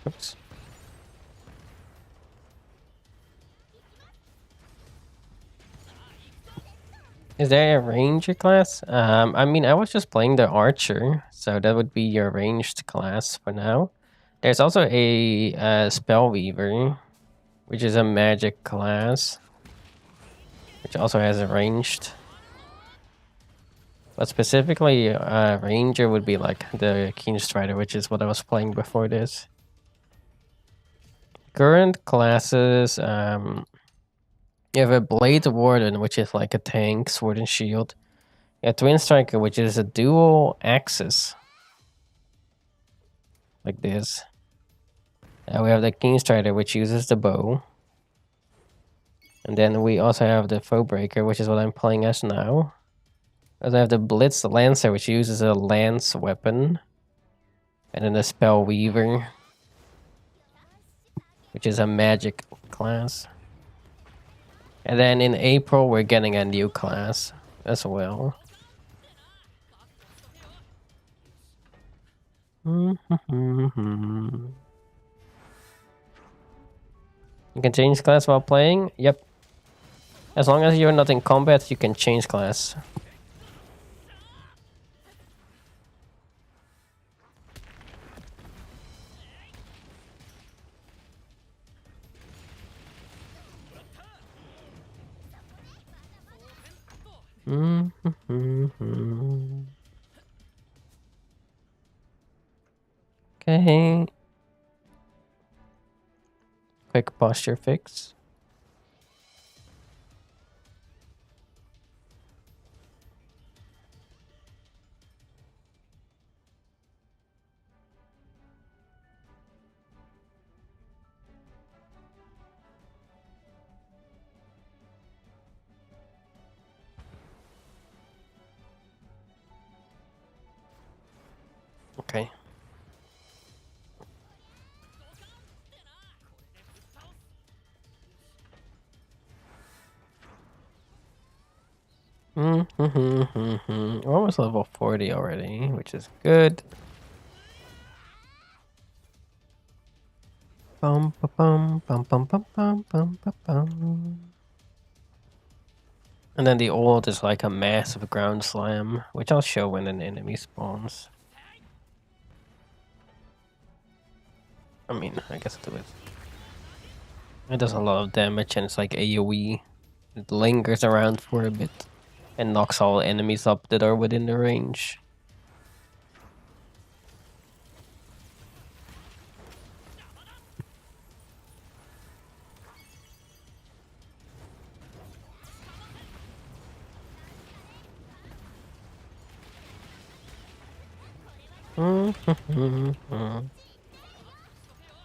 Oops. Is there a ranger class? I mean, I was just playing the archer, so that would be your ranged class for now. There's also a spell weaver, which is a magic class, which also has a ranged. But specifically, ranger would be like the keen strider, which is what I was playing before this. current classes, you have a Blade Warden, which is like a tank, sword and shield. A Twin Striker, which is a dual axis. Like this. We have the Keen Strider, which uses the bow. And then we also have the Foe Breaker, which is what I'm playing as now. I have the Blitz Lancer, which uses a lance weapon. And then the Spell Weaver, which is a magic class. And then in April, we're getting a new class as well. You can change class while playing? Yep. As long as you're not in combat, you can change class. Okay. Quick posture fix. Okay. Almost level 40 already, which is good. Bum ba bum bum bum bum bum bum bum bum. And then the ult is like a massive ground slam, which I'll show when an enemy spawns. I mean, I guess I'll do it. It does a lot of damage and it's like AoE. It lingers around for a bit and knocks all enemies up that are within the range.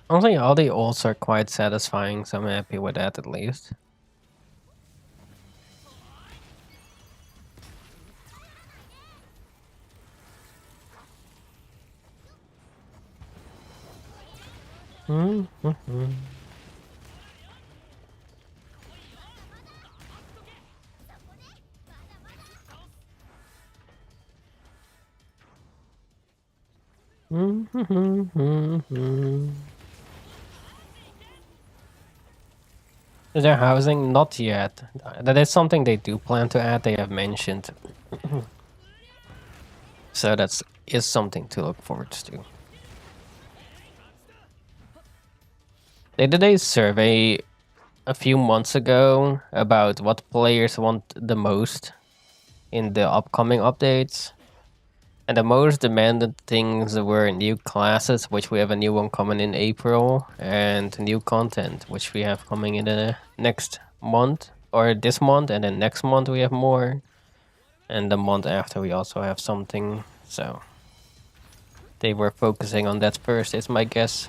Honestly, all the ults are quite satisfying, so I'm happy with that at least. Is there housing? Not yet. That is something they do plan to add, they have mentioned. So that's is something to look forward to. They did a survey a few months ago about what players want the most in the upcoming updates. And the most demanded things were new classes, which we have a new one coming in April, and new content, which we have coming in the next month, or this month, and then next month we have more. And the month after we also have something, so they were focusing on that first, is my guess.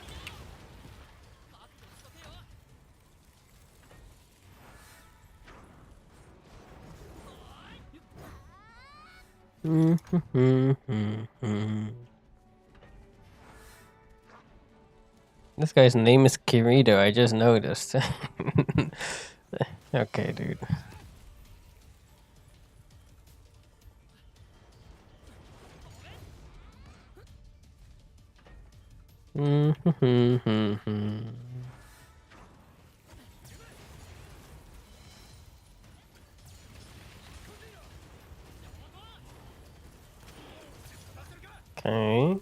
This guy's name is Kirito, I just noticed. Okay, dude. Okay.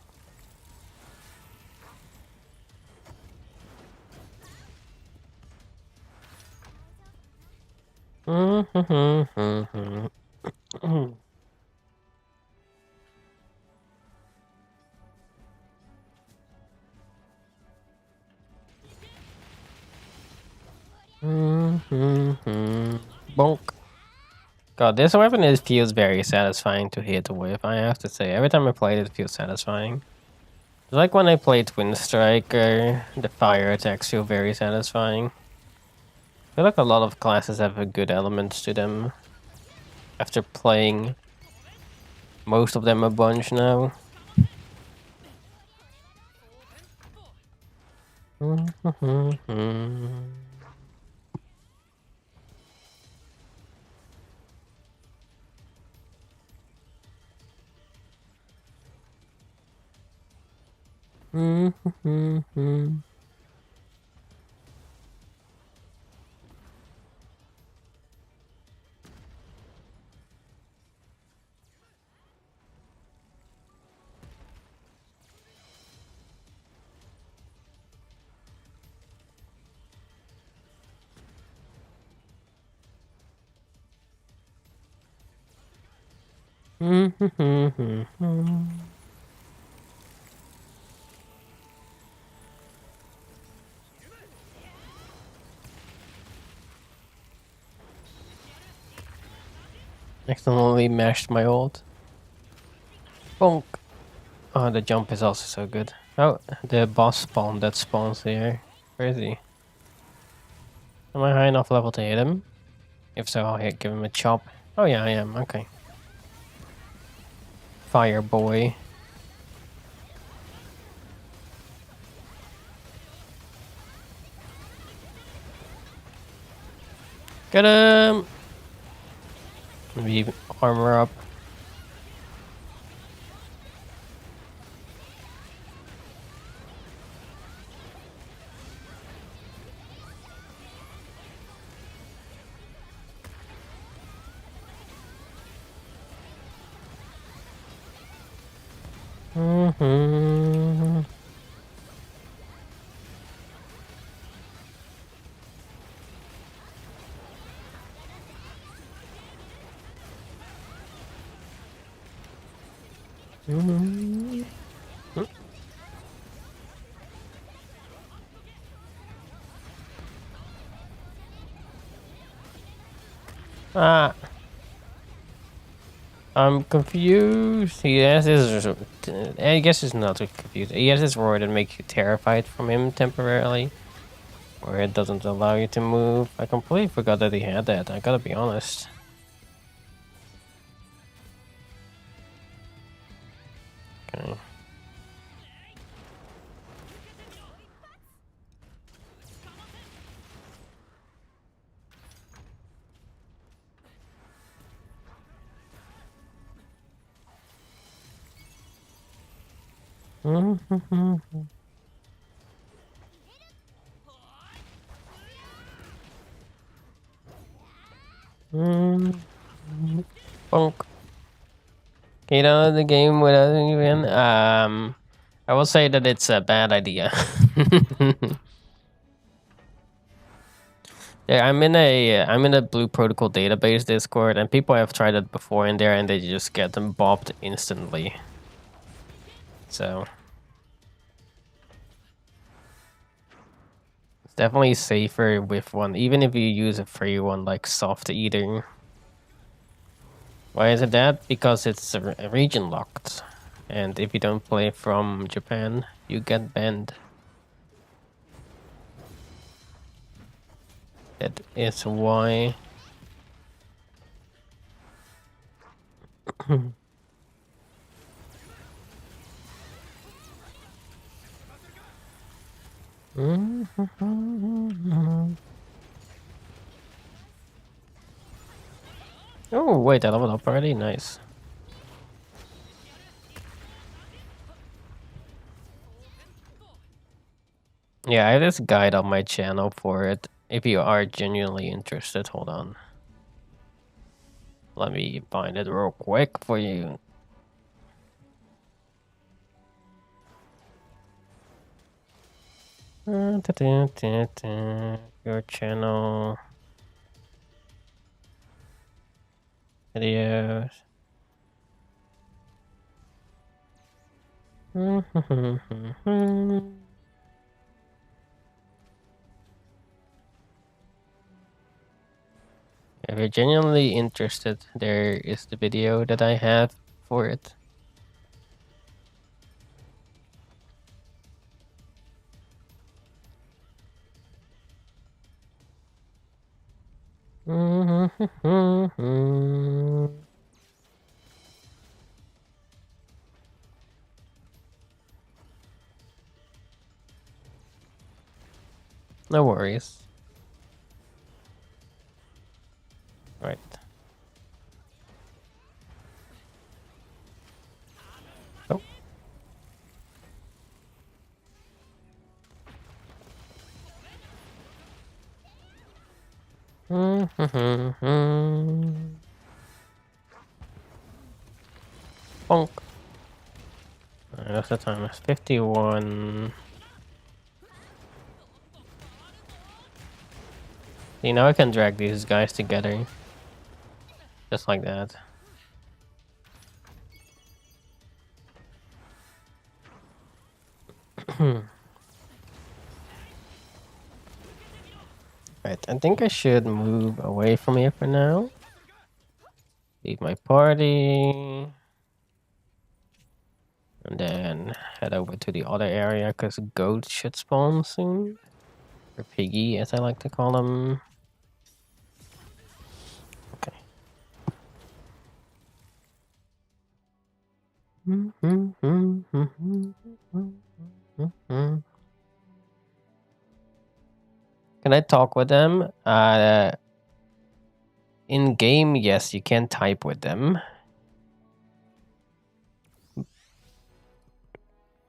Bonk. God, this weapon feels very satisfying to hit with, I have to say. Every time I play it, it feels satisfying. It's like when I play Twin Striker, the fire attacks feel very satisfying. I feel like a lot of classes have a good elements to them. After playing most of them a bunch now. Accidentally mashed my ult. Bonk. Oh, the jump is also so good. Oh, the boss spawn that spawns here. Where is he? Am I high enough level to hit him? If so, I'll give him a chop. Oh yeah, I am. Okay. Fire boy. Get him! Maybe armor up. Ah, I'm confused. He has his. I guess it's not too confused. He has his roar that makes you terrified from him temporarily, or it doesn't allow you to move. I completely forgot that he had that. I gotta be honest. Okay. Bonk. You know the game without even. I will say that it's a bad idea. Yeah, I'm in a Blue Protocol database Discord, and people have tried it before in there, and they just get them bopped instantly. So it's definitely safer with one, even if you use a free one like Soft Eating. Why is it that? Because it's region locked, and if you don't play from Japan, you get banned. That is why. Oh, wait, I leveled up already? Nice. Yeah, I have this guide on my channel for it. If you are genuinely interested, hold on. Let me find it real quick for you. Your channel. Videos. If you're genuinely interested, there is the video that I have for it. No worries. Right. Oh. Bonk. That's the time. It's 51. See, now I can drag these guys together. Just like that. Right, I think I should move away from here for now. Leave my party. And then head over to the other area because goats should spawn soon. Or Piggy, as I like to call them. Okay. Can I talk with them? In game, yes, you can type with them.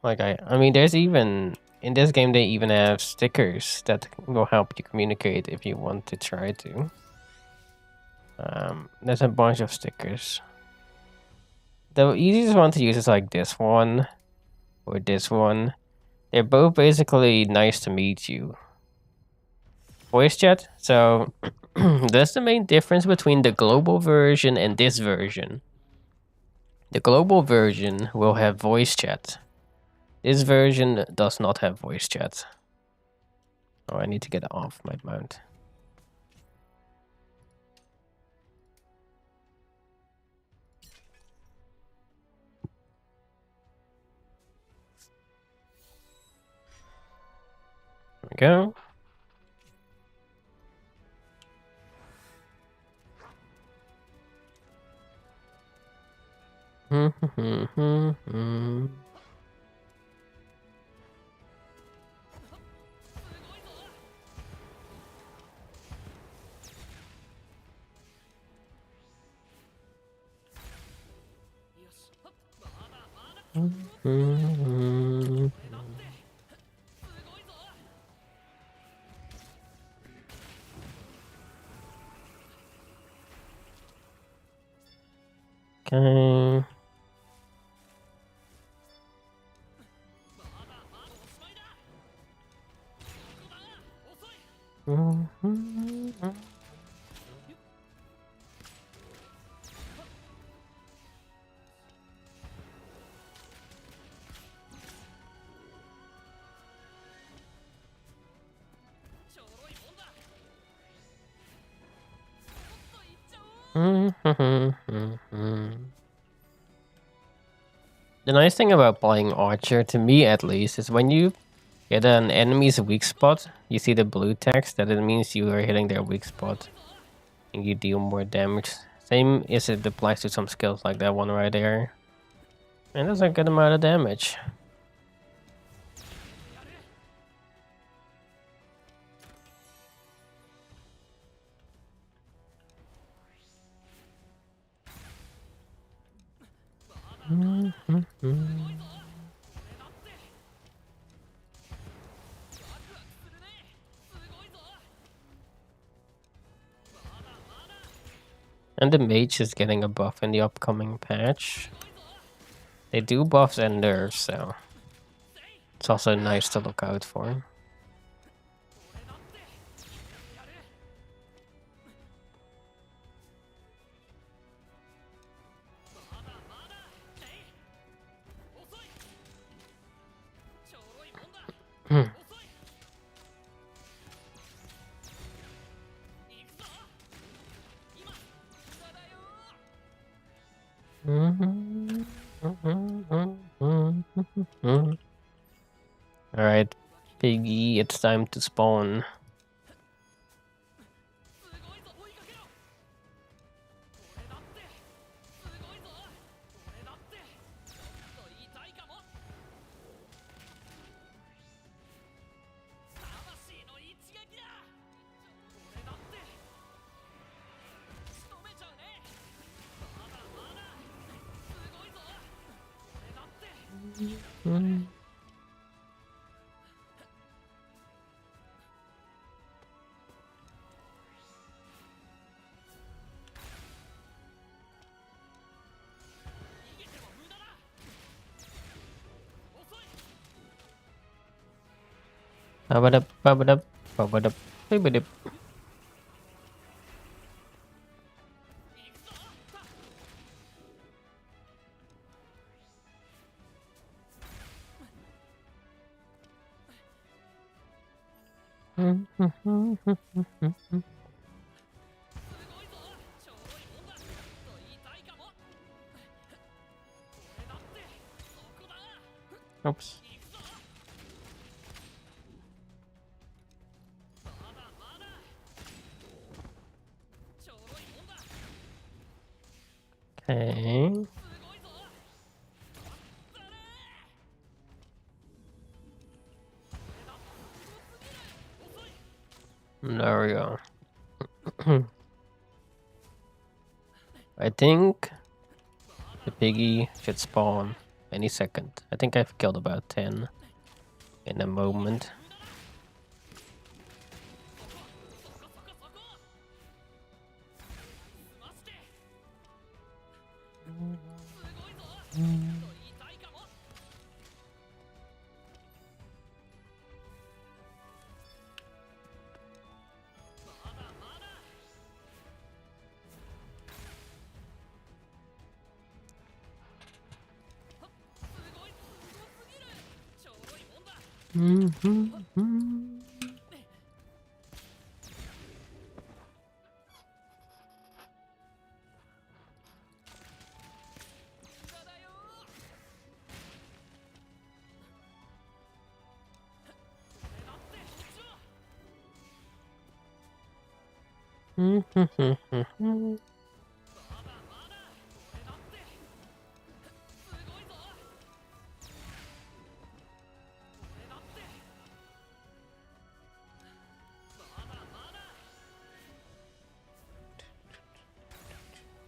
Like I mean, there's even in this game they even have stickers that will help you communicate if you want to try to. There's a bunch of stickers. The easiest one to use is like this one or this one. They're both basically nice to meet you. Voice chat. So that's the main difference between the global version and this version. The global version will have voice chat. This version does not have voice chat. Oh, I need to get off my mount. There we go. Okay. The nice thing about playing Archer, to me at least, is when you get an enemy's weak spot, you see the blue text, that it means you are hitting their weak spot. And you deal more damage. Same as it applies to some skills like that one right there. And that's a good amount of damage. And the mage is getting a buff in the upcoming patch. They do buffs and nerfs, so it's also nice to look out for. Alright, Piggy, it's time to spawn. Babadap, babadap, babadap, babadap. Oops. Okay. There we go. I think the Piggy should spawn any second. I think I've killed about 10 in a moment.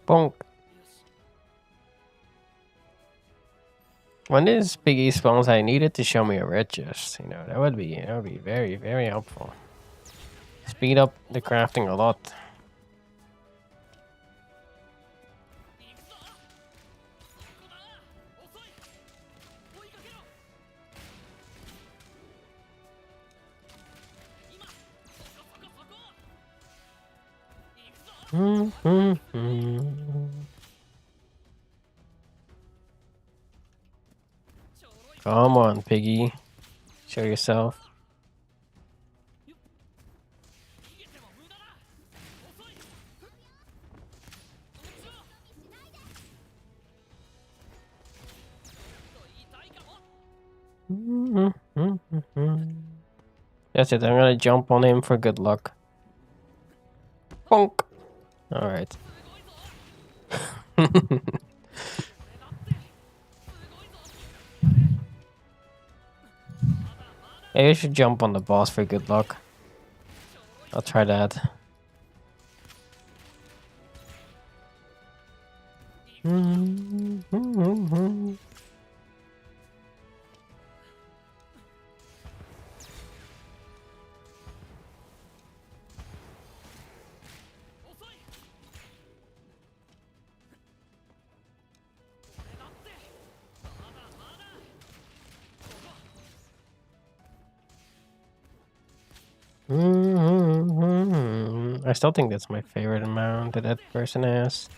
Bonk. When this Piggy spawns, I needed to show me a red chest. You know, that would be very, very helpful. Speed up the crafting a lot. Come on, Piggy. Show yourself. That's it. I'm gonna jump on him for good luck. Bonk. Alright. Maybe I should jump on the boss for good luck. I'll try that. I still think that's my favorite amount that person has.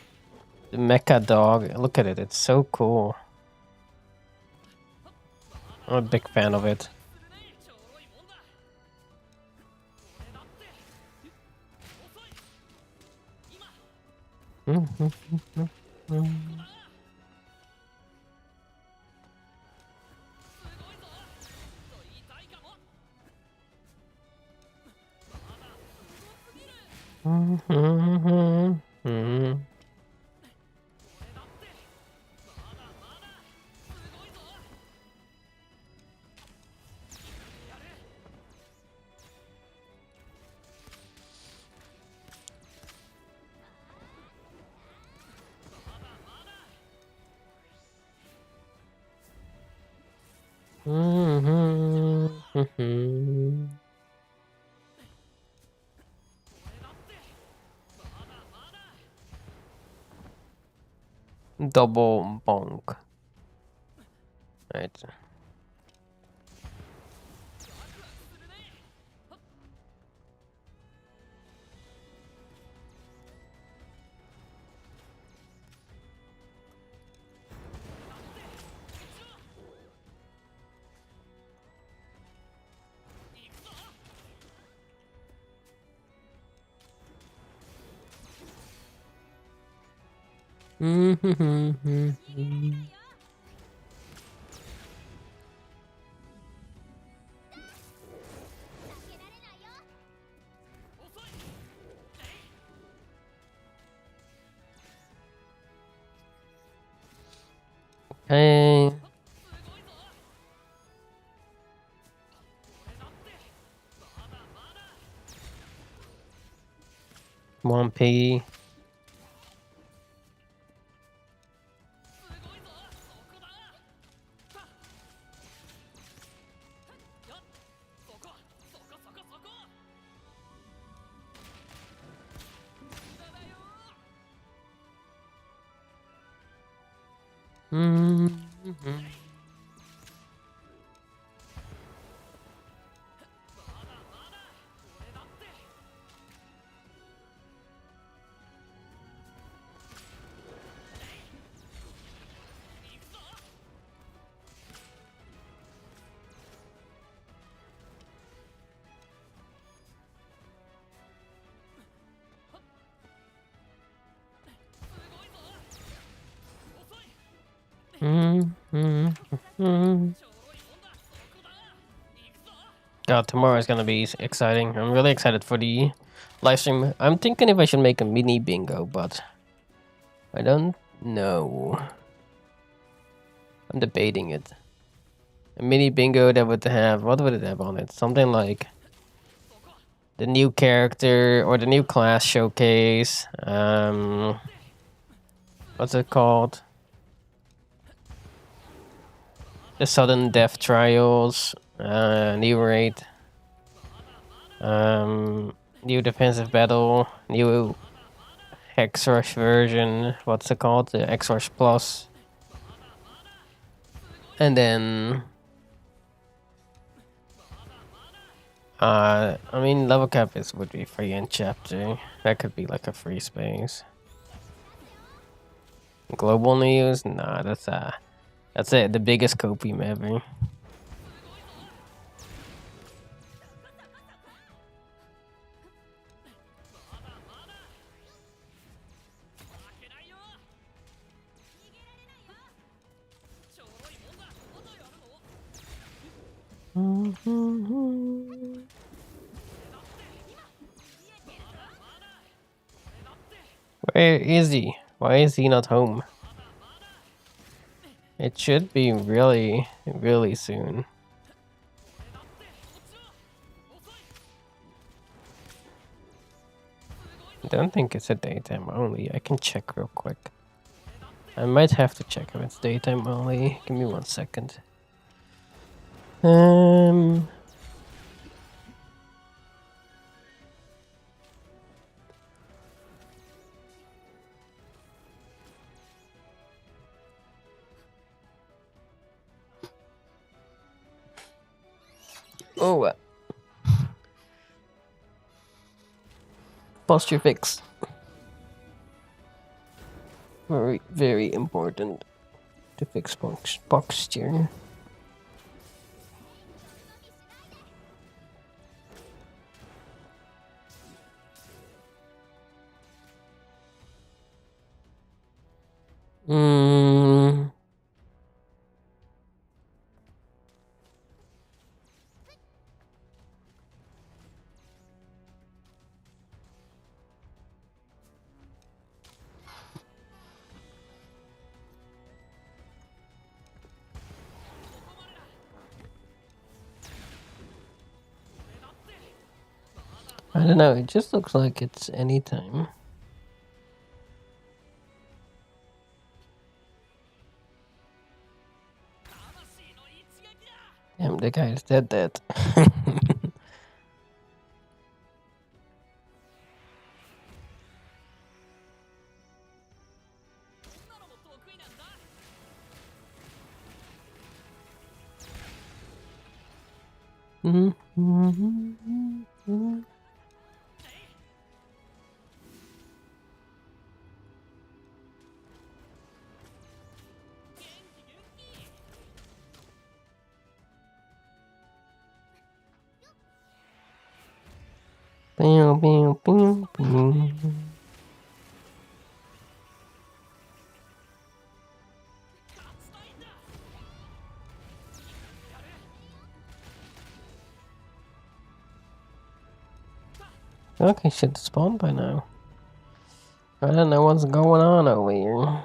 The mecha dog. Look at it. It's so cool. I'm a big fan of it. Double bonk. Right. Hey. Come on, Piggy. God, tomorrow is gonna be exciting. I'm really excited for the live stream. I'm thinking if I should make a mini bingo, but I don't know. I'm debating it. A mini bingo that would have, what would it have on it? Something like the new character or the new class showcase. What's it called? The sudden death trials. New raid. New defensive battle. New Hex Rush version. What's it called? The X Rush Plus. And then I mean, level cap would be free in chapter. That could be like a free space. Global news? Nah, that's it. The biggest copium ever. Where is he? Why is he not home? It should be really, really soon. I don't think it's a daytime only. I can check real quick. I might have to check if it's daytime only. Give me 1 second. Oh, posture fix. Very, very important to fix posture. I don't know, it just looks like it's anytime. Damn, the guy is dead. Pew, pew, pew, pew. Okay, should spawn by now. I don't know what's going on over here.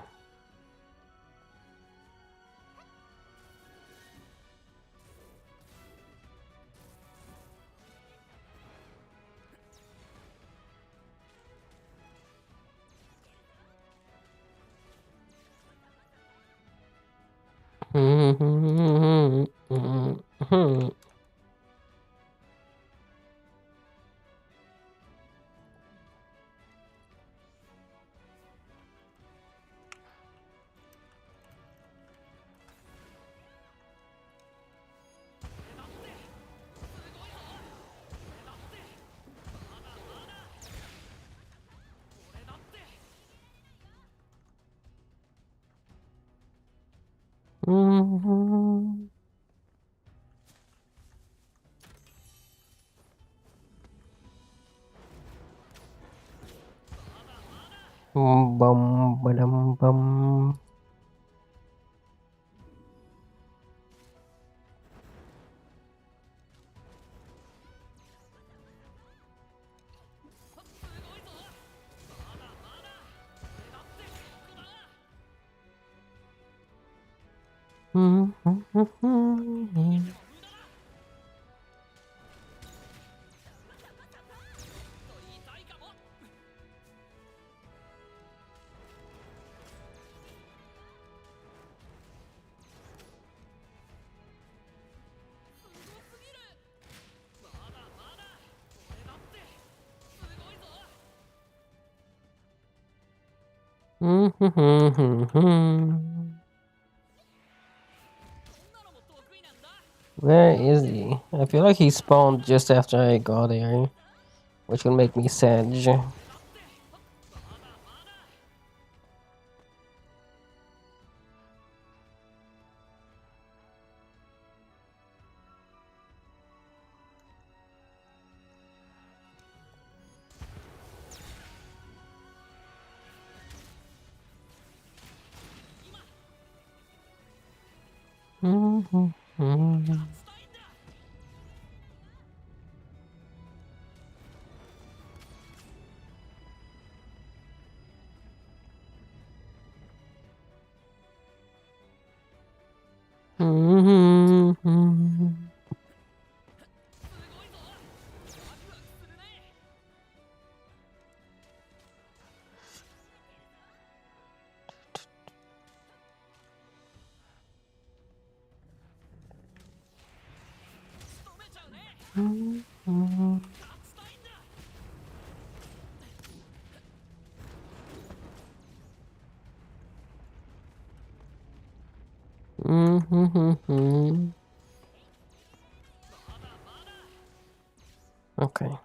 Bum, ba-dum, bum. Where is he? I feel like he spawned just after I got here, which will make me sad. Okay.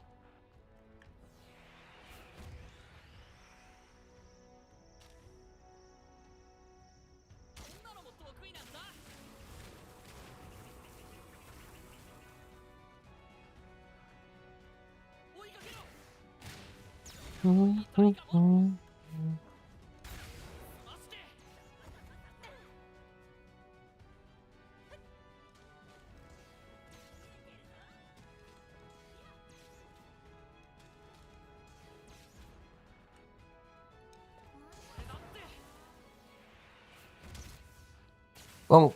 Bonk.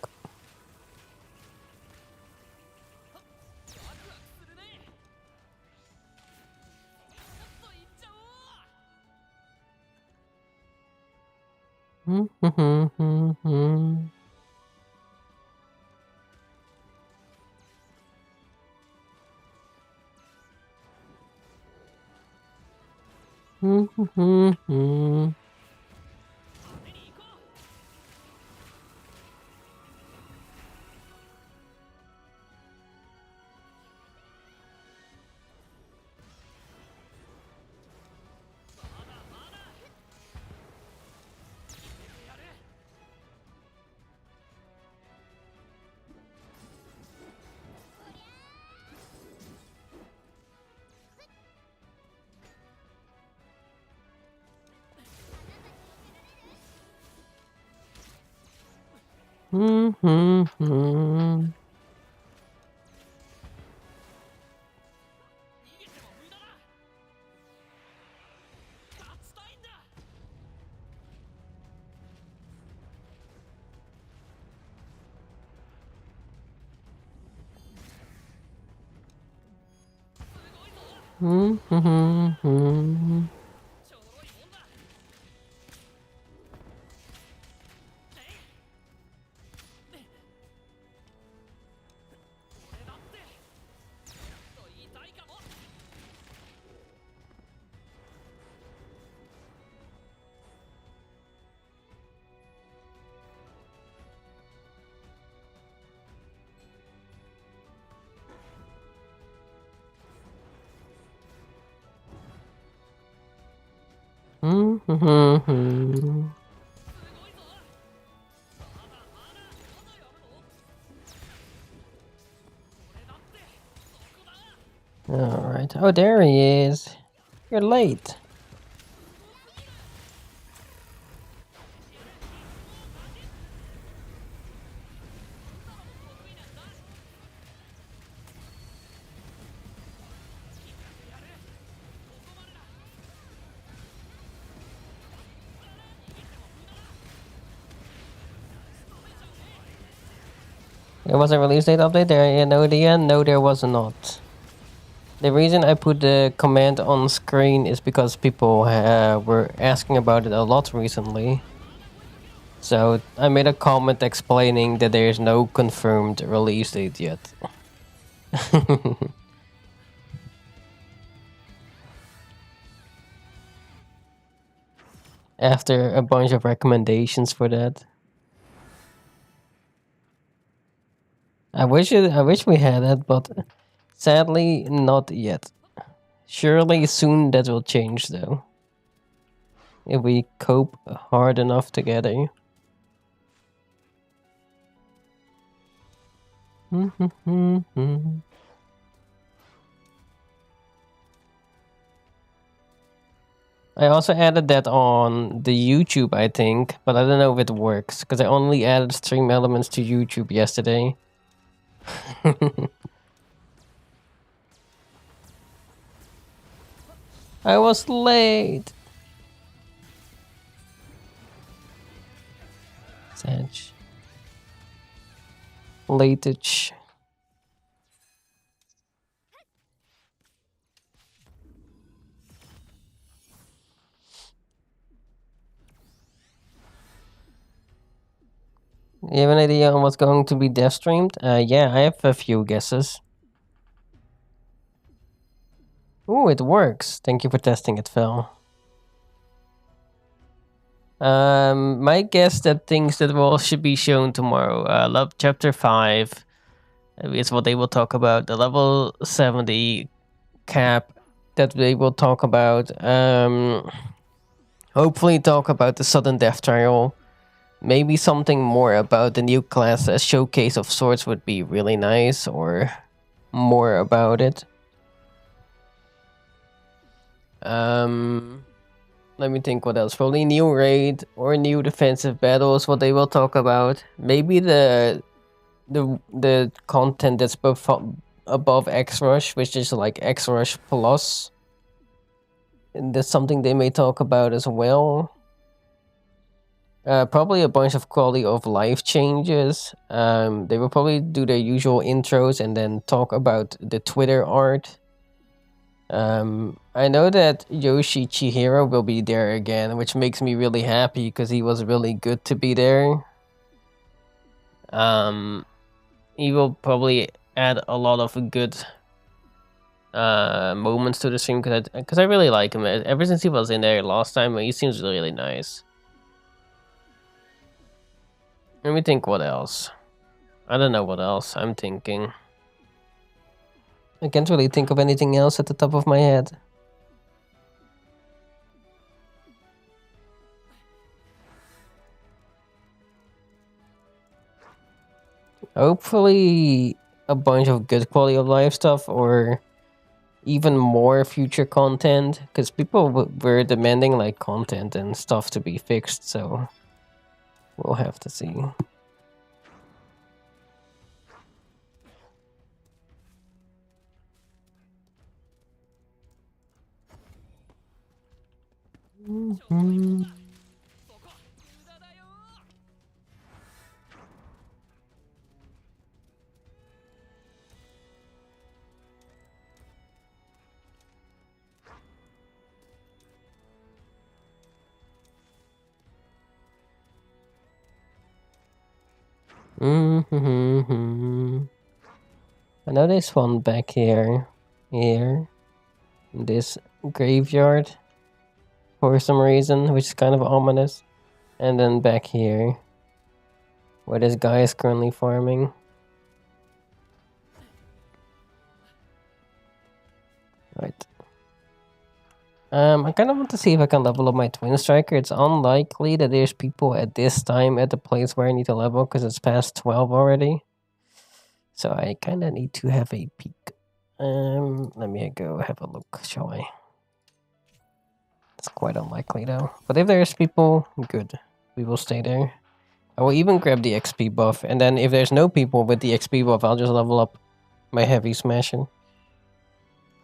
Alright. Oh, there he is. You're late. There was a release date update there, yeah, no, the end? No, there was not. The reason I put the command on screen is because people were asking about it a lot recently. So I made a comment explaining that there is no confirmed release date yet. After a bunch of recommendations for that. I wish we had it, but sadly not yet. Surely soon that will change though. If we cope hard enough together. I also added that on the YouTube, I think, but I don't know if it works, because I only added stream elements to YouTube yesterday. I was late. Sag. Lateage. You have an idea on what's going to be dev streamed? Yeah, I have a few guesses. Ooh, it works. Thank you for testing it, Phil. My guess that things that should be shown tomorrow. Love Chapter 5 is what they will talk about. The level 70 cap that they will talk about. Hopefully talk about the sudden death trial. Maybe something more about the new class. A showcase of sorts would be really nice, or more about it. Let me think what else. Probably new raid or new defensive battles, what they will talk about. Maybe the content that's above X-Rush, which is like X-Rush Plus. And that's something they may talk about as well. Probably a bunch of quality of life changes. They will probably do their usual intros and then talk about the Twitter art. I know that Yoshi Chihiro will be there again, which makes me really happy because he was really good to be there. He will probably add a lot of good moments to the stream because I really like him. Ever since he was in there last time, he seems really nice. Let me think what else. I don't know what else I'm thinking. I can't really think of anything else at the top of my head. Hopefully a bunch of good quality of life stuff or even more future content because people were demanding like content and stuff to be fixed, so we'll have to see. Mm-hmm. Mm-hmm. I know there's one back here, in this graveyard for some reason, which is kind of ominous. And then back here, where this guy is currently farming. Right. I kind of want to see if I can level up my Twin Striker. It's unlikely that there's people at this time at the place where I need to level because it's past 12 already. So I kind of need to have a peek. Let me go have a look, shall I? It's quite unlikely though. But if there's people, good. We will stay there. I will even grab the XP buff, and then if there's no people with the XP buff, I'll just level up my heavy smasher.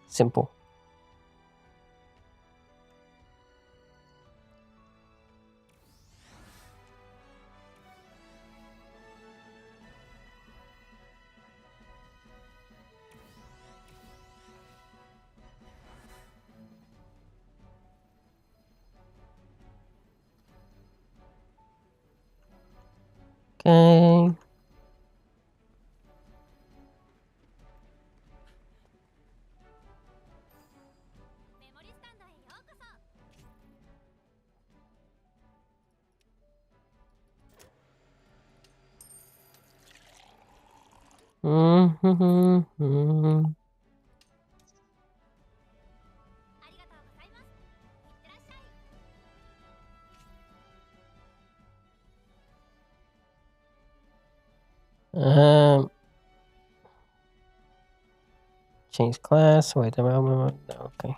Simple. Okay. Mm-hmm. Change class. Wait a moment. No, okay.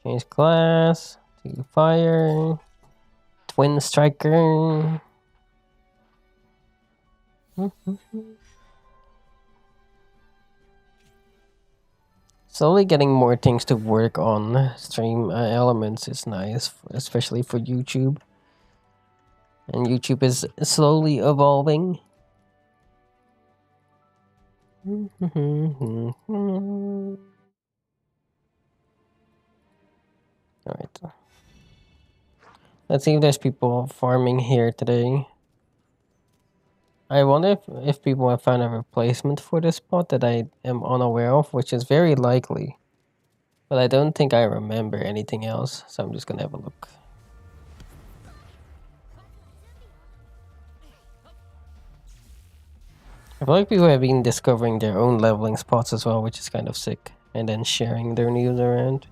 Change class to fire. Twin Striker. Slowly getting more things to work on. Stream elements is nice, especially for YouTube. And YouTube is slowly evolving. Alright. Let's see if there's people farming here today. I wonder if people have found a replacement for this spot that I am unaware of, which is very likely. But I don't think I remember anything else, so I'm just gonna have a look. I feel like people have been discovering their own leveling spots as well, which is kind of sick. And then sharing their news around.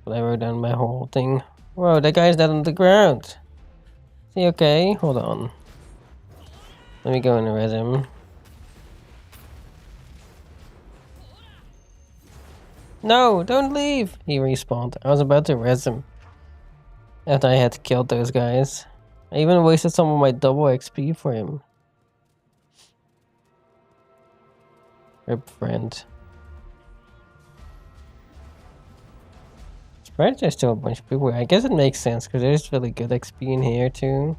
But I wrote down my whole thing. Whoa, that guy's dead on the ground. Is he okay? Hold on. Let me go and res him. No, don't leave! He respawned. I was about to res him. After I had killed those guys. I even wasted some of my double XP for him. Rip friend. Surprised there's still a bunch of people. I guess it makes sense because there's really good XP in here too.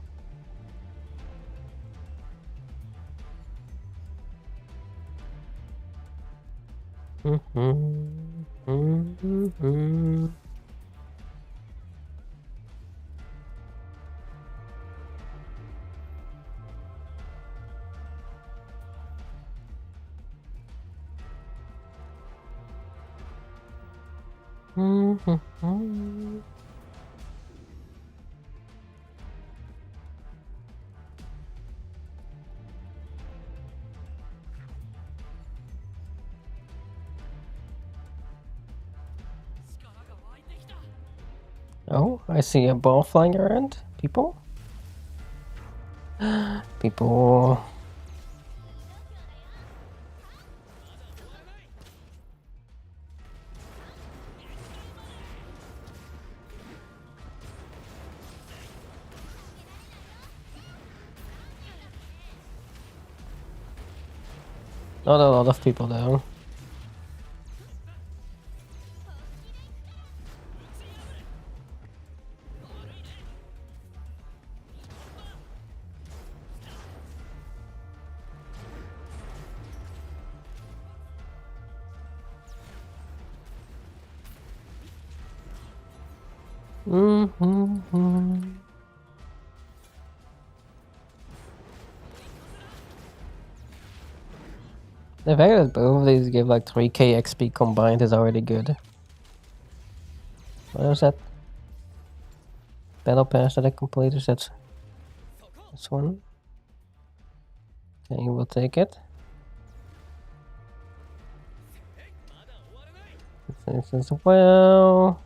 Oh, I see a ball flying around. People? People. Not a lot of people though. The fact that both of these give like 3k XP combined is already good. What was that? Battle pass that I completed? That's this one. Okay, we'll take it. This as well.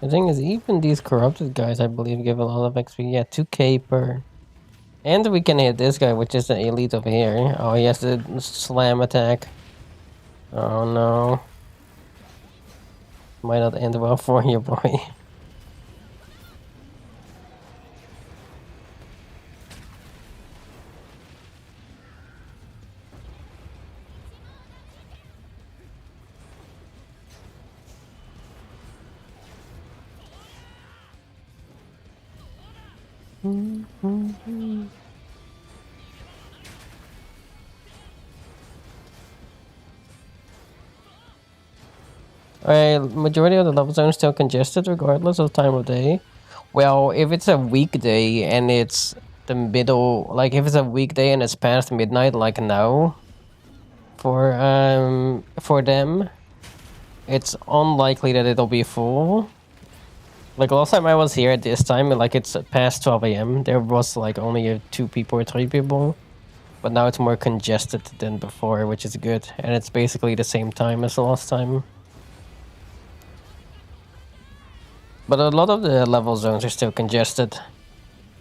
The thing is, even these corrupted guys, I believe, give a lot of XP. Yeah, 2k per. And we can hit this guy, which is an elite over here. Oh, he has the slam attack. Oh no. Might not end well for you, boy. Alright, majority of the level zones still congested regardless of time of day. Well, if it's a weekday and it's the middle, like if it's a weekday and it's past midnight, like now, for them, it's unlikely that it'll be full. Like last time I was here at this time, like it's past 12 a.m. There was like only 2 people or 3 people. But now it's more congested than before, which is good. And it's basically the same time as the last time. But a lot of the level zones are still congested.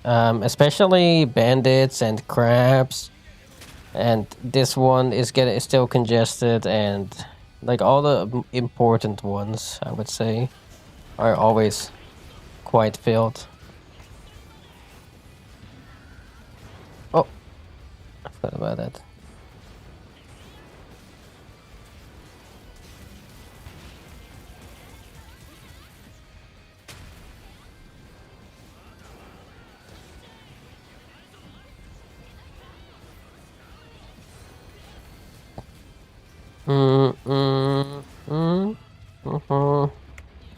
Especially bandits and crabs. And this one is still congested, and Like all the important ones, I would say, are always quite filled. Oh, I forgot about that.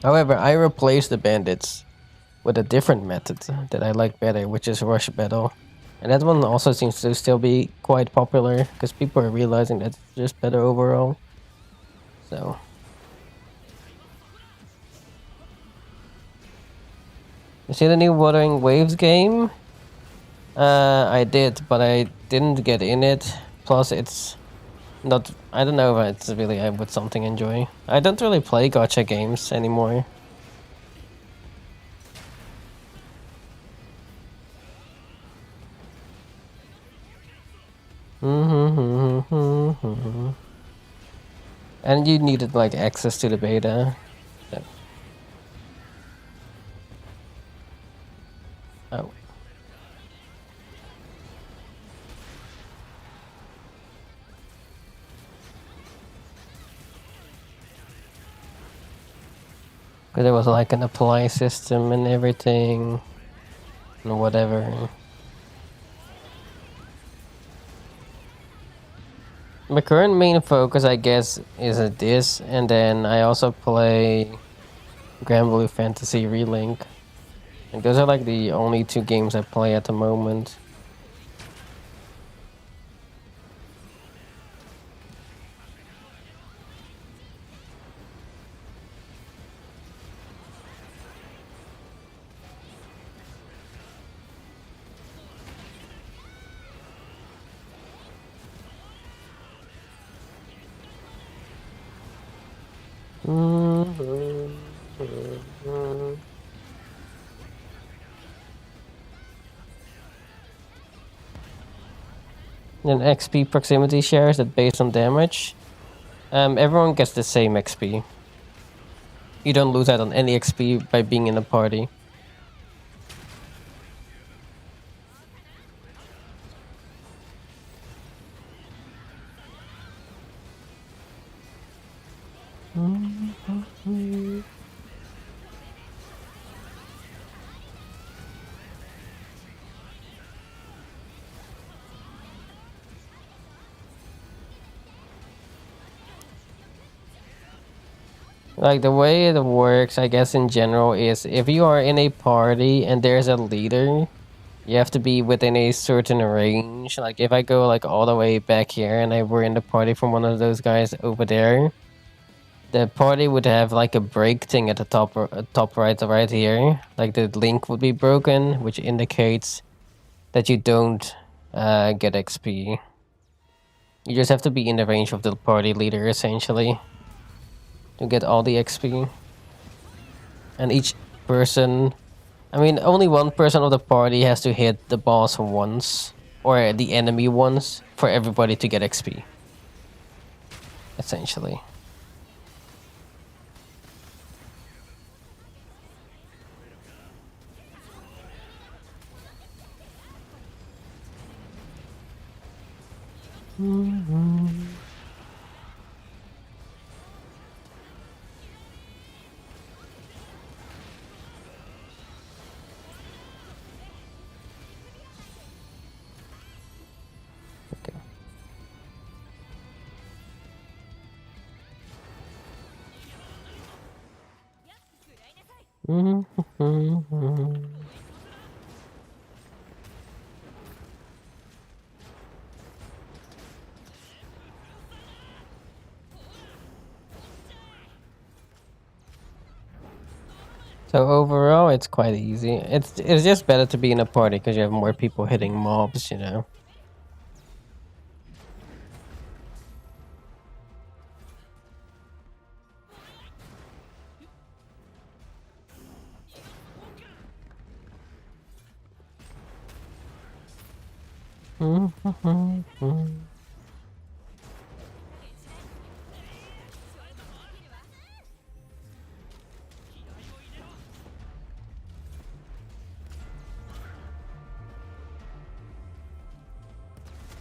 However, I replaced the bandits with a different method that I like better, which is rush battle. And that one also seems to still be quite popular because people are realizing that it's just better overall. So, you see the new Wuthering Waves game? I did, but I didn't get in it. Plus, it's not. I don't know if it's really I would something enjoy. I don't really play gacha games anymore. And you needed like access to the beta. So. Oh. Because there was like an apply system and everything. And whatever. My current main focus, I guess, is this. And then I also play Grand Blue Fantasy Relink. And those are like the only two games I play at the moment. And XP proximity shares that based on damage. Everyone gets the same XP. You don't lose out on any XP by being in a party. Like the way it works, I guess in general, is if you are in a party and there's a leader, you have to be within a certain range. Like if I go like all the way back here and I were in the party from one of those guys over there, the party would have like a break thing at the top right here. Like the link would be broken, which indicates that you don't get XP. You just have to be in the range of the party leader essentially to get all the XP. And each person, I mean, only one person of the party has to hit the boss once, or the enemy once, for everybody to get XP. Essentially. Okay. So overall, it's quite easy. It's just better to be in a party because you have more people hitting mobs, you know.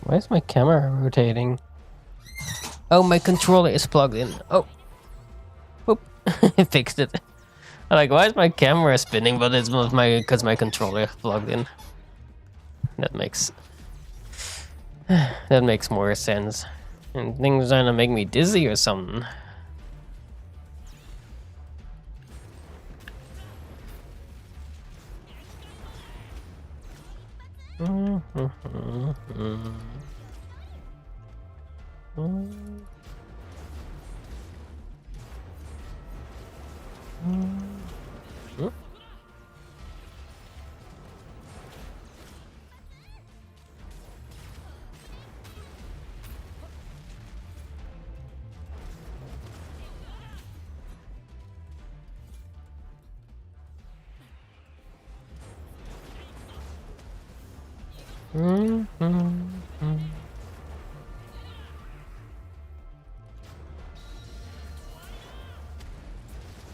Why is my camera rotating? Oh, my controller is plugged in. Oh. Oop. It fixed it. I'm like, why is my camera spinning? But it's because my controller is plugged in. That makes more sense. And things trying to make me dizzy or something.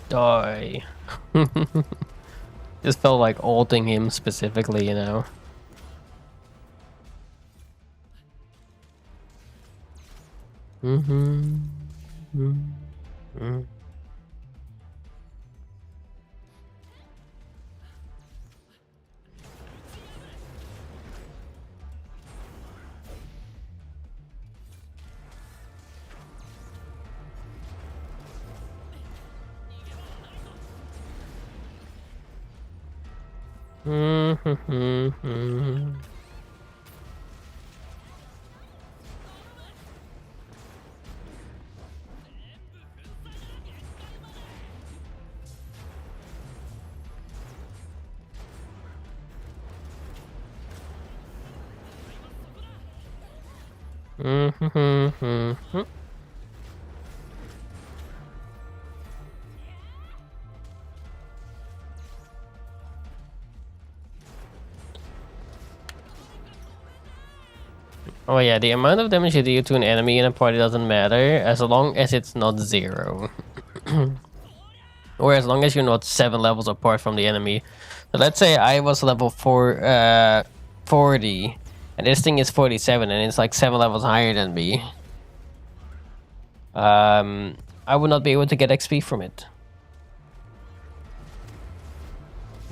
Die. Just felt like ulting him specifically, you know. Oh yeah, the amount of damage you deal to an enemy in a party doesn't matter as long as it's not 0. Or as long as you're not 7 levels apart from the enemy. So let's say I was level 40 and this thing is 47 and it's like 7 levels higher than me. I would not be able to get XP from it.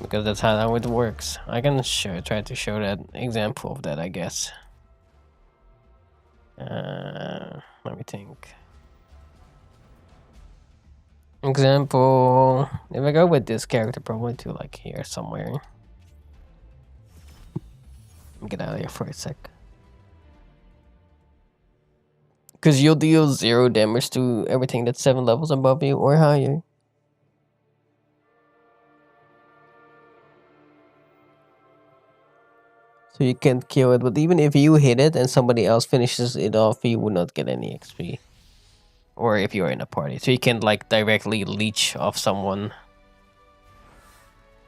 Because that's how it works. I can try to show that example of that, I guess. Let me think. Example, if I go with this character, probably to like here somewhere. Get out of here for a sec. Because you'll deal 0 damage to everything that's 7 levels above you or higher. So you can't kill it, but even if you hit it and somebody else finishes it off, you would not get any XP. Or if you're in a party. So you can't like directly leech off someone.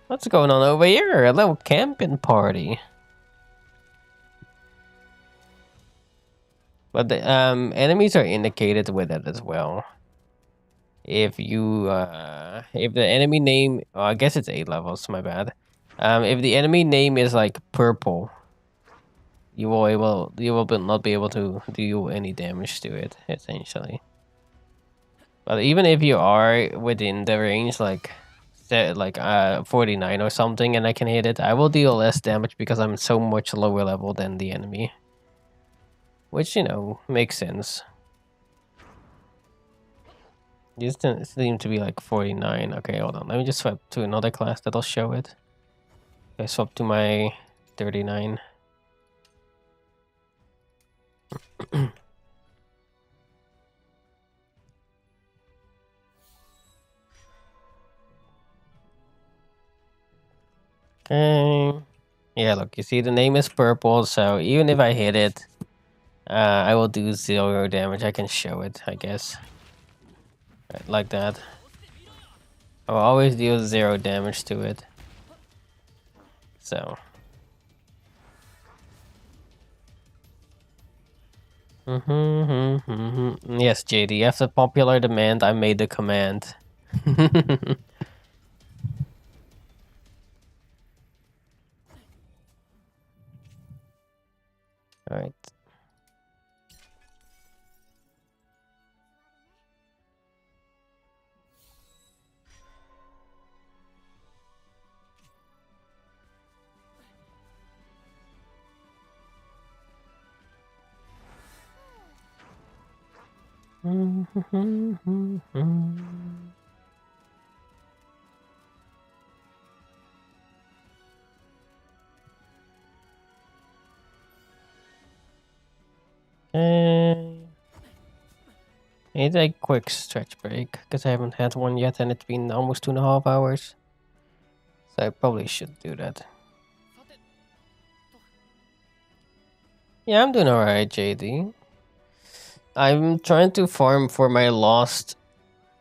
What's going on over here? A little camping party. But the enemies are indicated with it as well. If you if the enemy name, oh, I guess it's 8 levels, my bad. If the enemy name is like purple, you will not be able to do any damage to it, essentially. But even if you are within the range, like 49 or something, and I can hit it, I will deal less damage because I'm so much lower level than the enemy. Which, you know, makes sense. These seem to be like 49. Okay, hold on. Let me just swap to another class that'll show it. I swap to my 39. Okay. Yeah, look, you see the name is purple, so even if I hit it, I will do 0 damage. I can show it, I guess. Right, like that. I will always deal 0 damage to it. So. Yes, JD, after popular demand, I made the command. Alright. Okay. Need a quick stretch break because I haven't had one yet, and it's been almost 2.5 hours. So I probably should do that. Yeah, I'm doing alright, JD. I'm trying to farm for my lost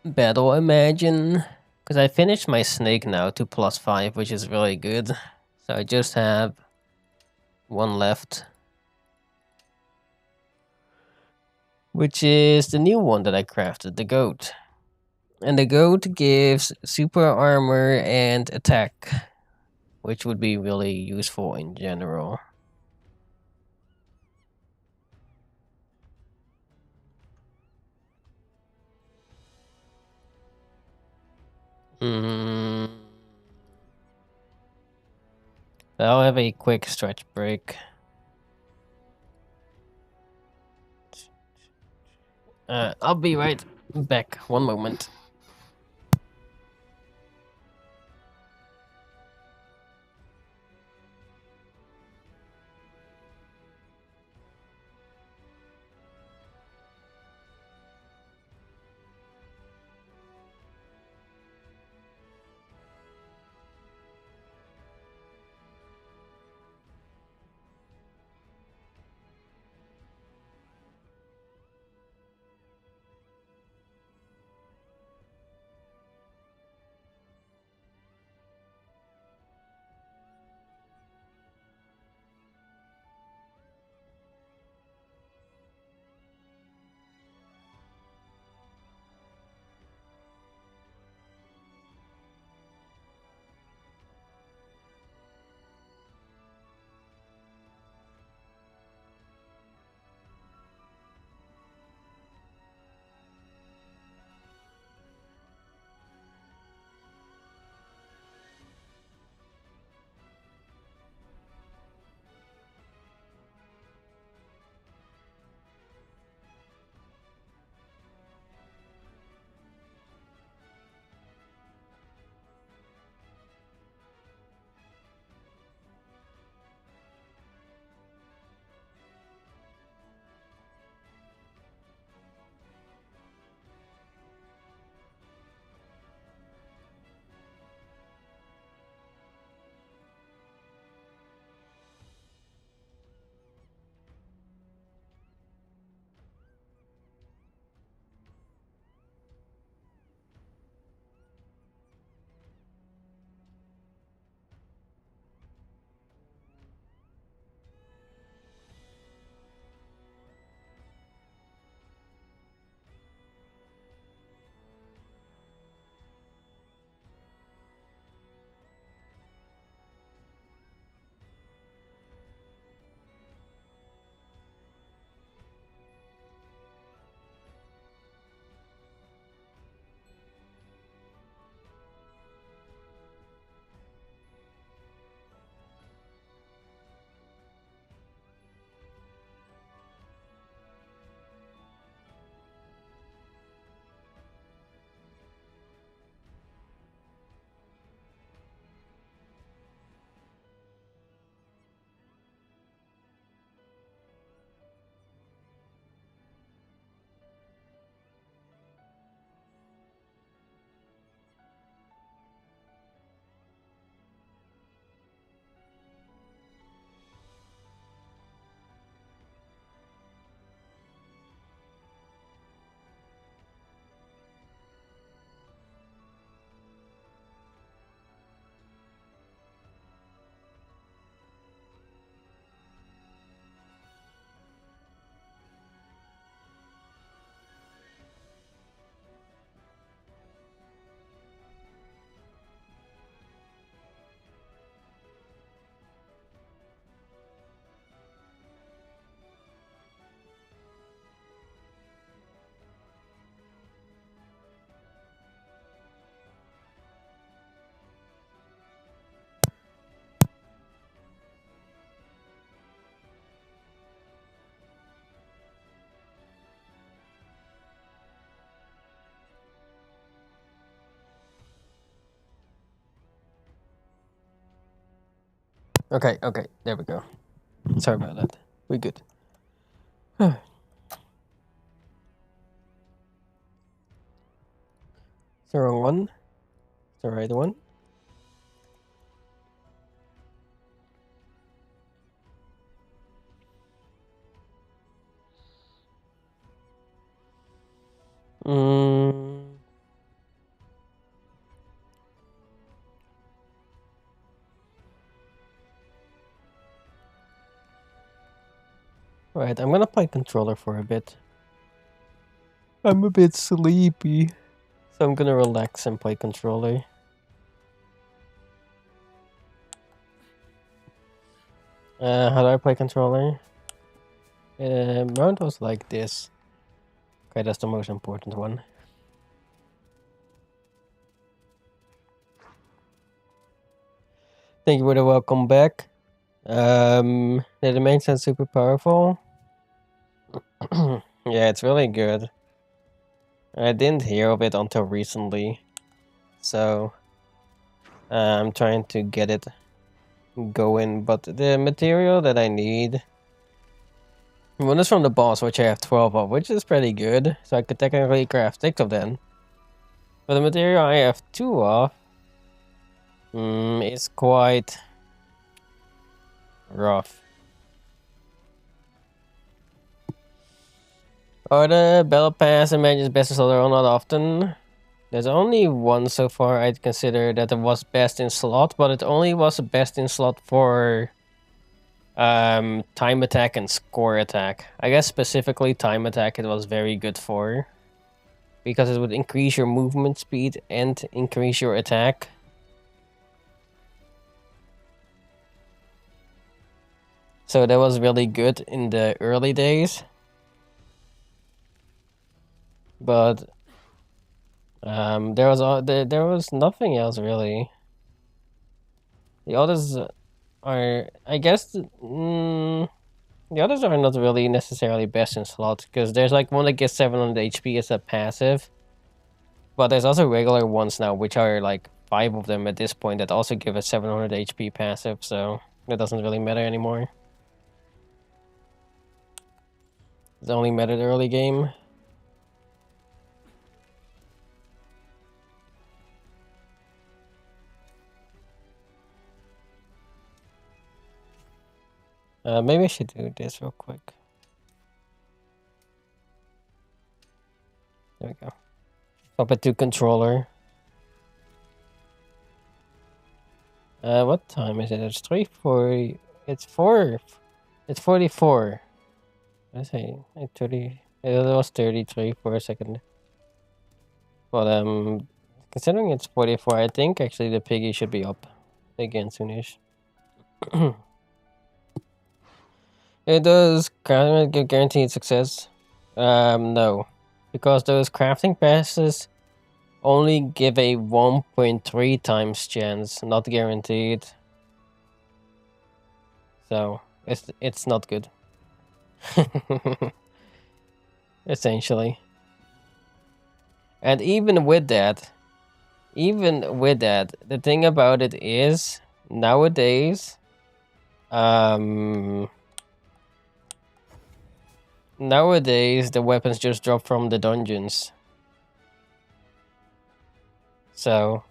battle, imagine. Because I finished my snake now to +5, which is really good. So I just have one left. Which is the new one that I crafted, the goat. And the goat gives super armor and attack, which would be really useful in general. Mm. I'll have a quick stretch break. I'll be right back. One moment. Okay, there we go. Sorry about that. We good. It's the wrong one. It's the right one. Right, I'm gonna play controller for a bit. I'm a bit sleepy, so I'm gonna relax and play controller. How do I play controller? Mount was like this. Okay, that's the most important one. Thank you for the welcome back. The domain sounds super powerful. Yeah, it's really good. I didn't hear of it until recently, so I'm trying to get it going. But the material that I need, one is from the boss, which I have 12 of, which is pretty good. So I could technically craft 6 of them. But the material I have 2 of, is quite rough. Are the battle pass and matches best in slot are not often? There's only one so far I'd consider that it was best in slot, but it only was best in slot for time attack and score attack. I guess specifically time attack it was very good for, because it would increase your movement speed and increase your attack. So that was really good in the early days. But there was nothing else really. The others are, I guess, the others are not really necessarily best in slot, because there's like one that gets 700 HP as a passive, but there's also regular ones now, which are like 5 of them at this point that also give a 700 HP passive, so that doesn't really matter anymore. It only mattered early game. Maybe I should do this real quick. There we go. Up it to controller. What time is it? It's 3:40. It's 4. It's 44. I say 30. It was 33 for a second. But considering it's 44, I think actually the Piggy should be up again soonish. It does kind of guaranteed success. No, because those crafting passes only give a 1.3 times chance, not guaranteed. So it's not good. Essentially. And even with that, the thing about it is nowadays, the weapons just drop from the dungeons. So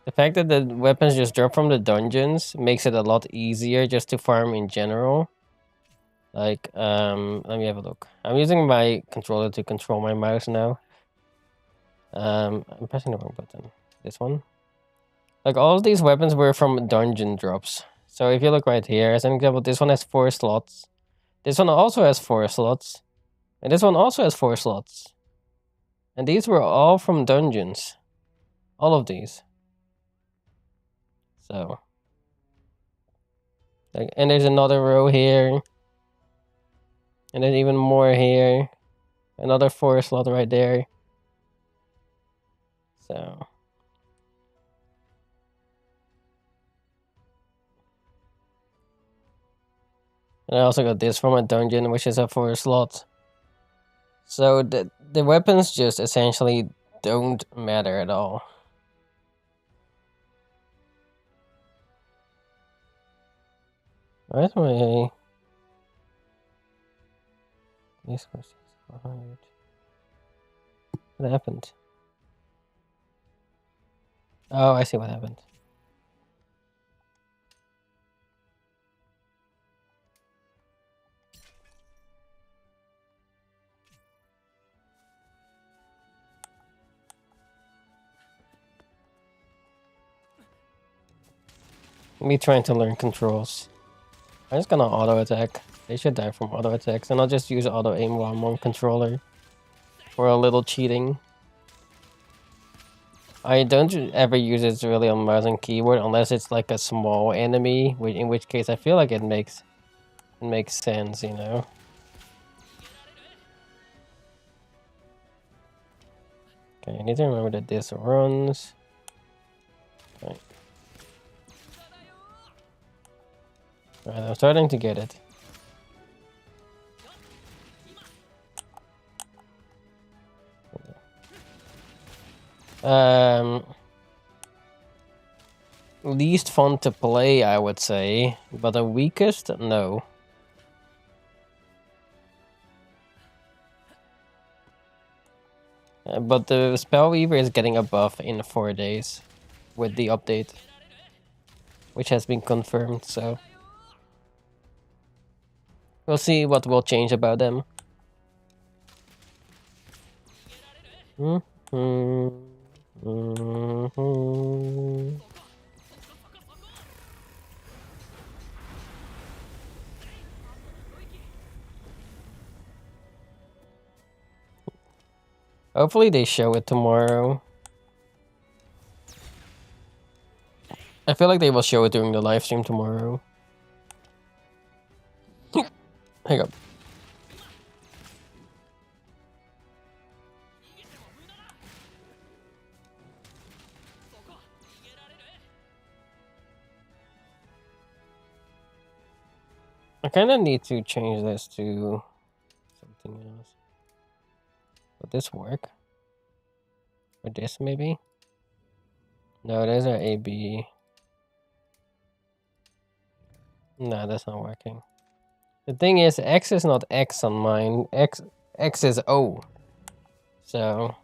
the fact that the weapons just drop from the dungeons makes it a lot easier just to farm in general. Like, let me have a look. I'm using my controller to control my mouse now. I'm pressing the wrong button. This one. Like, all of these weapons were from dungeon drops. So if you look right here, as an example, this one has 4 slots. This one also has 4 slots. And this one also has 4 slots. And these were all from dungeons. All of these. So. Like, and there's another row here. And then even more here. Another 4 slot right there. So. And I also got this from a dungeon, which is a 4 slot. So the weapons just essentially don't matter at all. Where's my... This was 400. What happened? Oh, I see what happened. Me trying to learn controls. I'm just gonna auto attack. They should die from auto attacks, and I'll just use auto aim while I'm on controller for a little cheating. I don't ever use it really on mouse and keyboard unless it's like a small enemy, in which case I feel like it makes sense, you know. Okay, I need to remember that this runs. Right. Alright, I'm starting to get it. Least fun to play, I would say, but the weakest, no. But the Spell Weaver is getting a buff in 4 days with the update, which has been confirmed, so we'll see what will change about them. Hopefully they show it tomorrow. I feel like they will show it during the live stream tomorrow. Hang up. I kind of need to change this to something else. Would this work? Or this maybe? No, those are AB. No, that's not working. The thing is, X is not X on mine. X is O. So...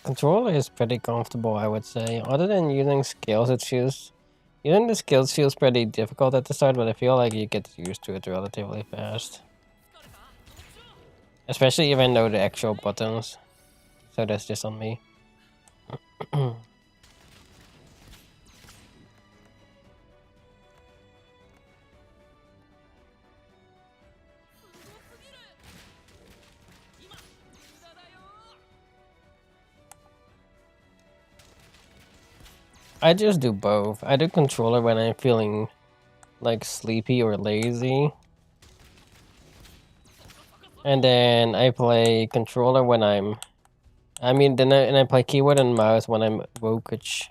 Controller is pretty comfortable, I would say. Other than using skills, using the skills feels pretty difficult at the start, but I feel like you get used to it relatively fast. Especially if I know the actual buttons. So that's just on me. I just do both. I do controller when I'm feeling like sleepy or lazy. And then I play controller when I'm... then I play keyboard and mouse when I'm wokage.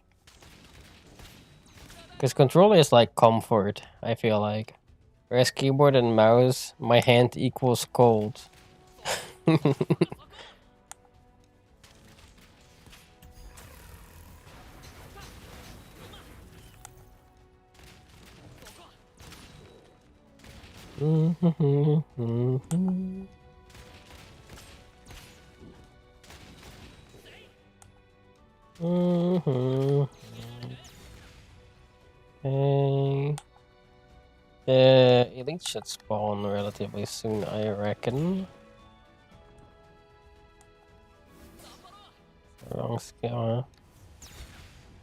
Because controller is like comfort, I feel like. Whereas keyboard and mouse, my hand equals cold. Okay. The elite should spawn relatively soon, I reckon. Wrong skill.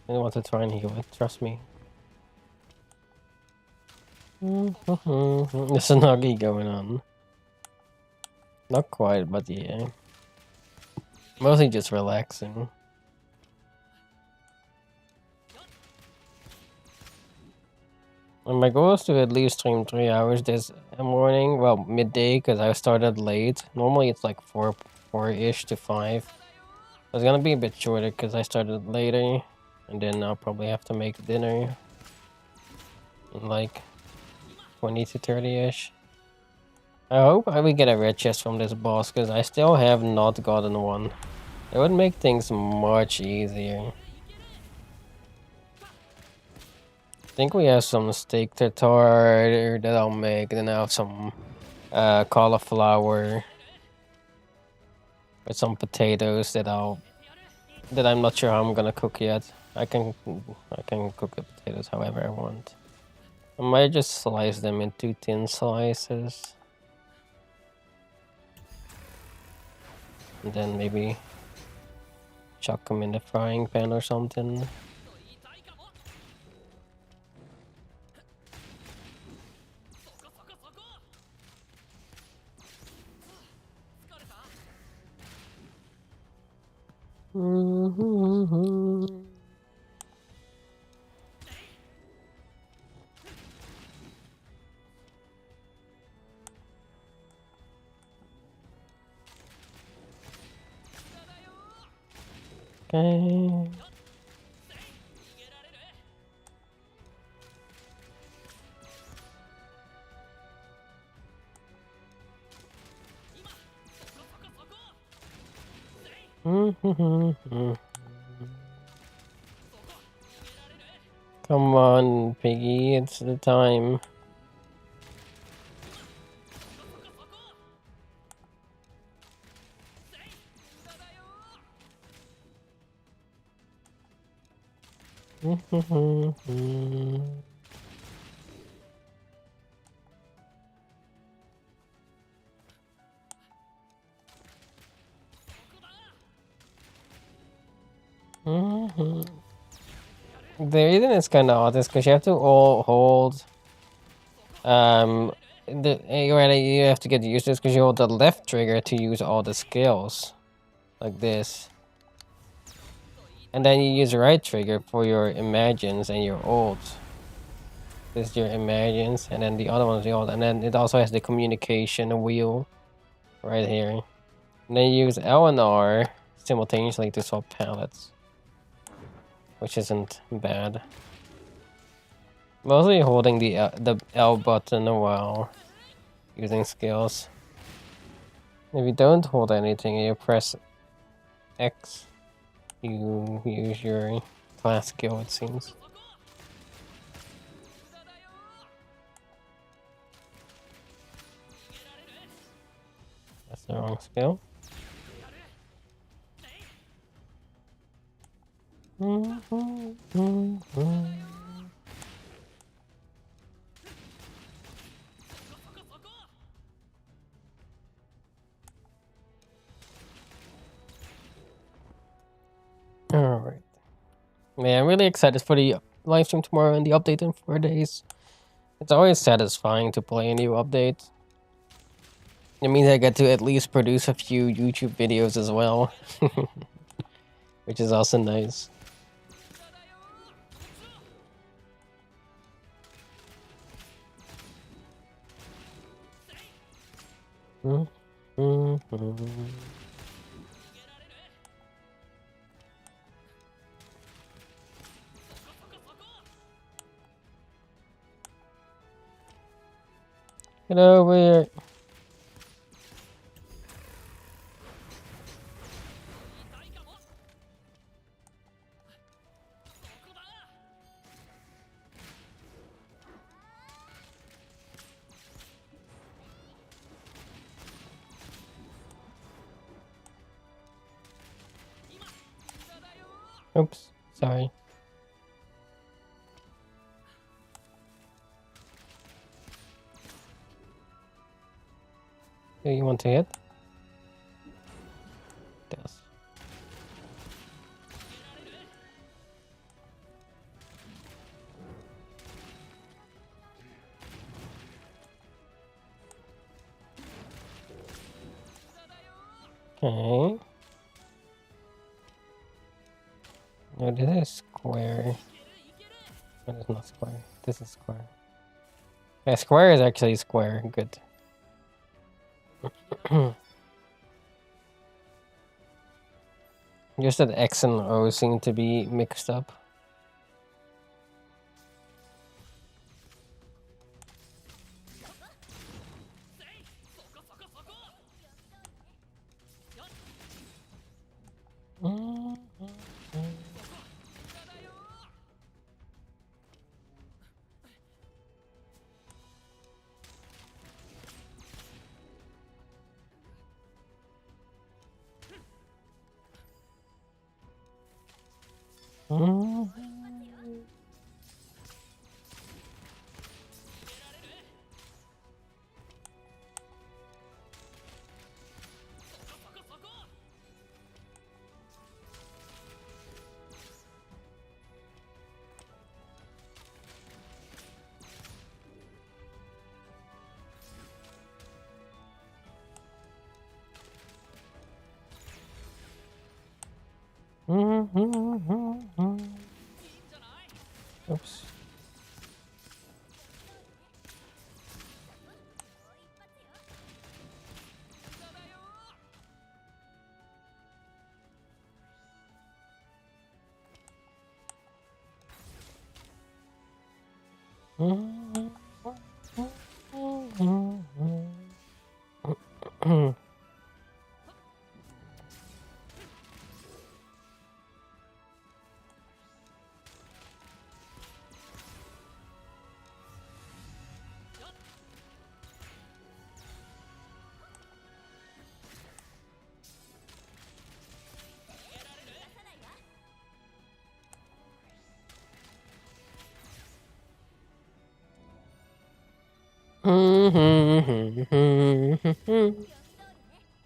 I don't want to try and heal it, trust me. There's a nuggy going on. Not quite, but yeah. Mostly just relaxing. And my goal is to at least stream 3 hours this morning. Well, midday, because I started late. Normally it's like 4-ish to 5. It's gonna be a bit shorter because I started later. And then I'll probably have to make dinner in like 20 to 30-ish. I hope I will get a red chest from this boss, because I still have not gotten one. It would make things much easier. I think we have some steak tartare that I'll make, and then I have some cauliflower with some potatoes that I'm not sure how I'm gonna cook yet. I can cook the potatoes however I want. I might just slice them into thin slices. And then maybe chuck them in the frying pan or something. Okay. Come on, Piggy, it's the time. The reason it's kind of odd is because you have to all hold you have to get used to this because you hold the left trigger to use all the skills like this, and then you use the right trigger for your imagines and your ults. This is your imagines, and then the other one's the ult, and then it also has the communication wheel right here. And then you use L and R simultaneously to swap palettes, which isn't bad. Mostly holding the L button while using skills. If you don't hold anything and you press X, you use your class skill, it seems. That's the wrong skill. Alright. Man, I'm really excited for the live stream tomorrow and the update in 4 days. It's always satisfying to play a new update. It means I get to at least produce a few YouTube videos as well. Which is also nice. Get over here. Oops, sorry. Do you want to hit? Yes. Okay. No, this is square. No, it's not square. This is square. Yeah, square is actually square. Good. Just that X and O seem to be mixed up. Oops.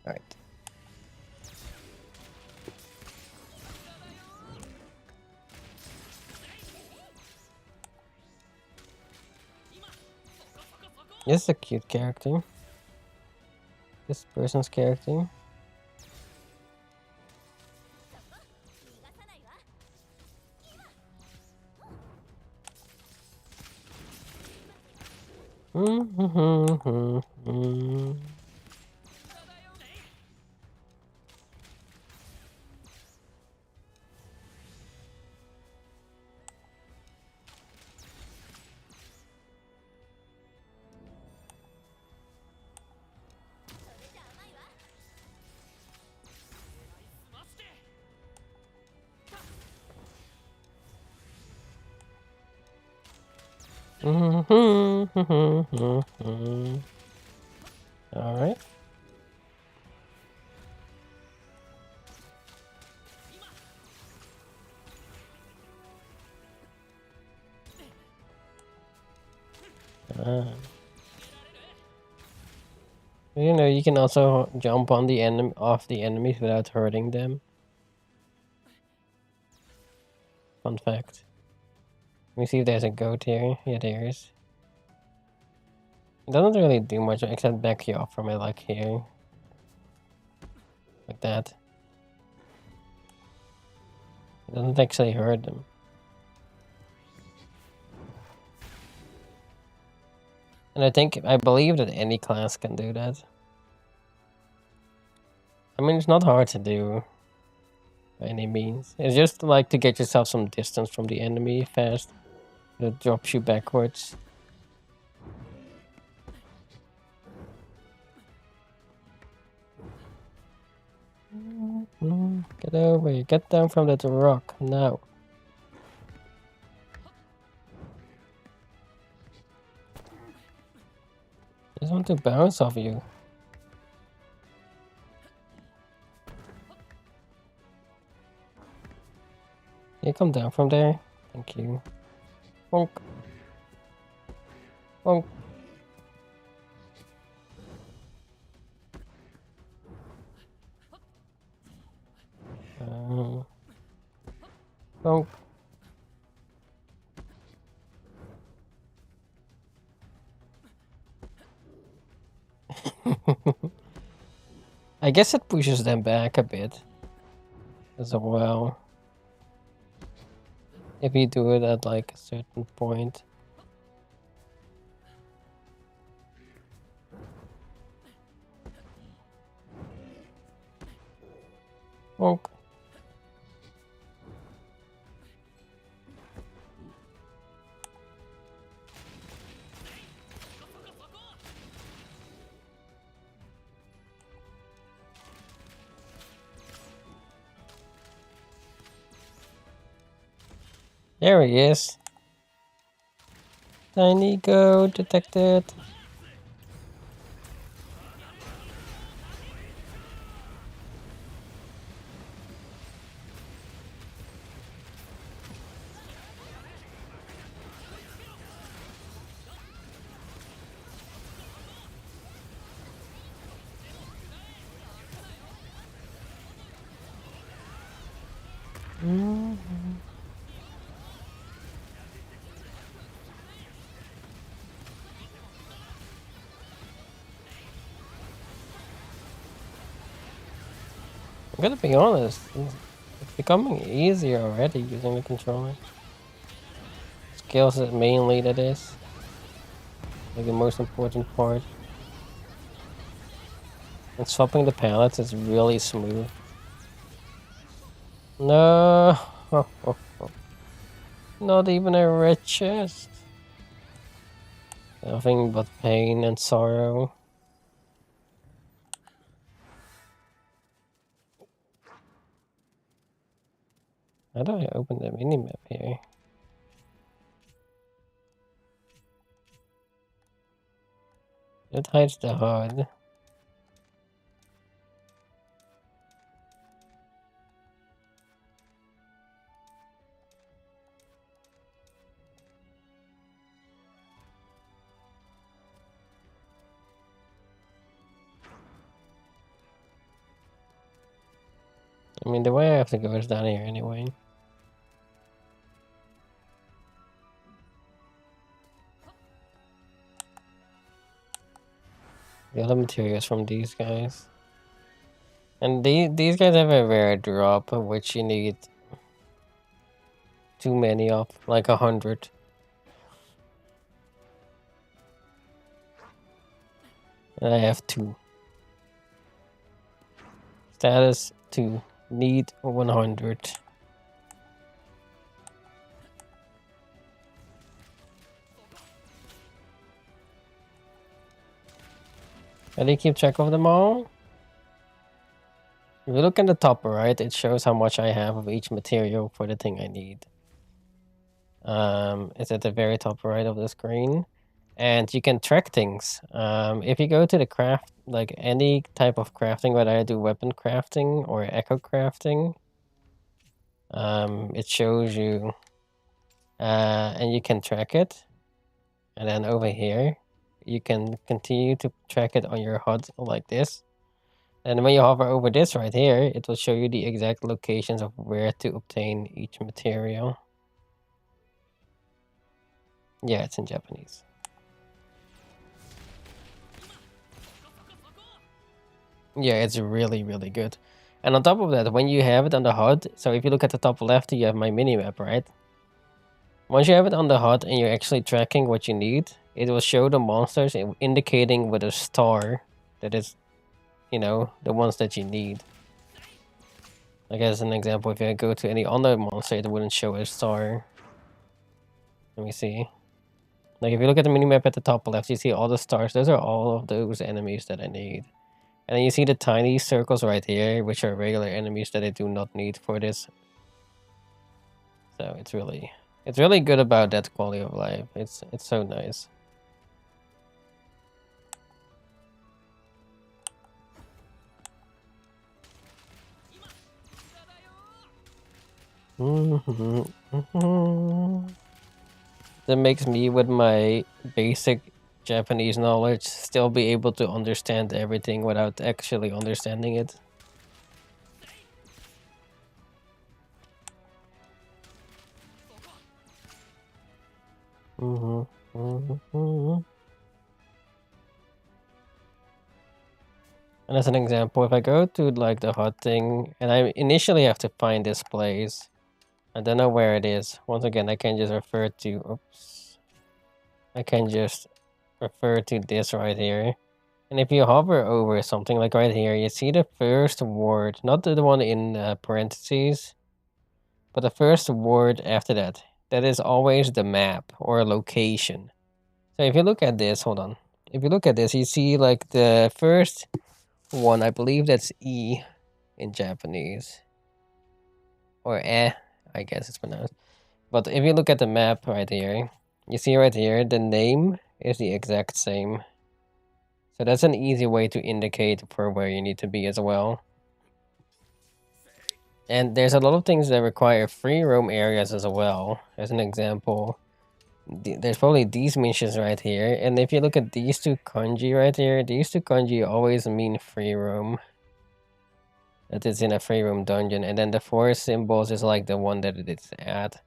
Alright. This is a cute character. This person's character. Alright. You know, you can also jump on the off the enemies without hurting them. Fun fact. Let me see if there's a goat here. Yeah, there is. It doesn't really do much except back you off from it, like here. Like that. It doesn't actually hurt them. And I believe that any class can do that. I mean, it's not hard to do by any means. It's just like to get yourself some distance from the enemy fast. It drops you backwards. Get over here. Get down from that rock now. I just want to bounce off you. Yeah, come down from there. Thank you. Bonk. Bonk. Bonk. I guess it pushes them back a bit as well. If you do it at like a certain point. Bonk. There he is. Tiny goat detected. I'm gonna be honest, Becoming easier already using the controller. Skills is mainly that is. Like the most important part. And swapping the pallets is really smooth. No! Not even a red chest. Nothing but pain and sorrow. How do I open the minimap here? It hides the HUD. I mean, the way I have to go is down here anyway. The other materials from these guys. And these guys have a rare drop, which you need too many of, like 100. And I have 2. Status 2. Need 100. How do you keep track of them all? If you look at the top right, it shows how much I have of each material for the thing I need. It's at the very top right of the screen. And you can track things. If you go to the craft, like any type of crafting, whether I do weapon crafting or echo crafting, it shows you, and you can track it. And then over here, you can continue to track it on your HUD like this. And when you hover over this right here, it will show you the exact locations of where to obtain each material. Yeah, it's in Japanese. Yeah, it's really, really good. And on top of that, when you have it on the HUD, so if you look at the top left, you have my minimap, right? Once you have it on the HUD and you're actually tracking what you need, it will show the monsters indicating with a star that is, you know, the ones that you need. Like as an example, if I go to any other monster, it wouldn't show a star. Let me see. Like if you look at the minimap at the top left, you see all the stars. Those are all of those enemies that I need. And then you see the tiny circles right here, which are regular enemies that I do not need for this. So it's really good about that quality of life. It's so nice. That makes me, with my basic Japanese knowledge, still be able to understand everything without actually understanding it. And as an example, if I go to like the HUD thing, and I initially have to find this place, I don't know where it is. Once again, I can just refer to, oops. I can just refer to this right here. And if you hover over something like right here, you see the first word, not the one in parentheses, but the first word after that. That is always the map or location. So if you look at this, hold on. If you look at this, you see like the first one, I believe that's E in Japanese. Or I guess it's pronounced. But if you look at the map right here, you see right here, the name is the exact same. So that's an easy way to indicate for where you need to be as well. And there's a lot of things that require free roam areas as well. As an example, there's probably these missions right here. And if you look at these two kanji right here, these two kanji always mean free roam. That is in a free roam dungeon. And then the 4 symbols is like the one that it's at.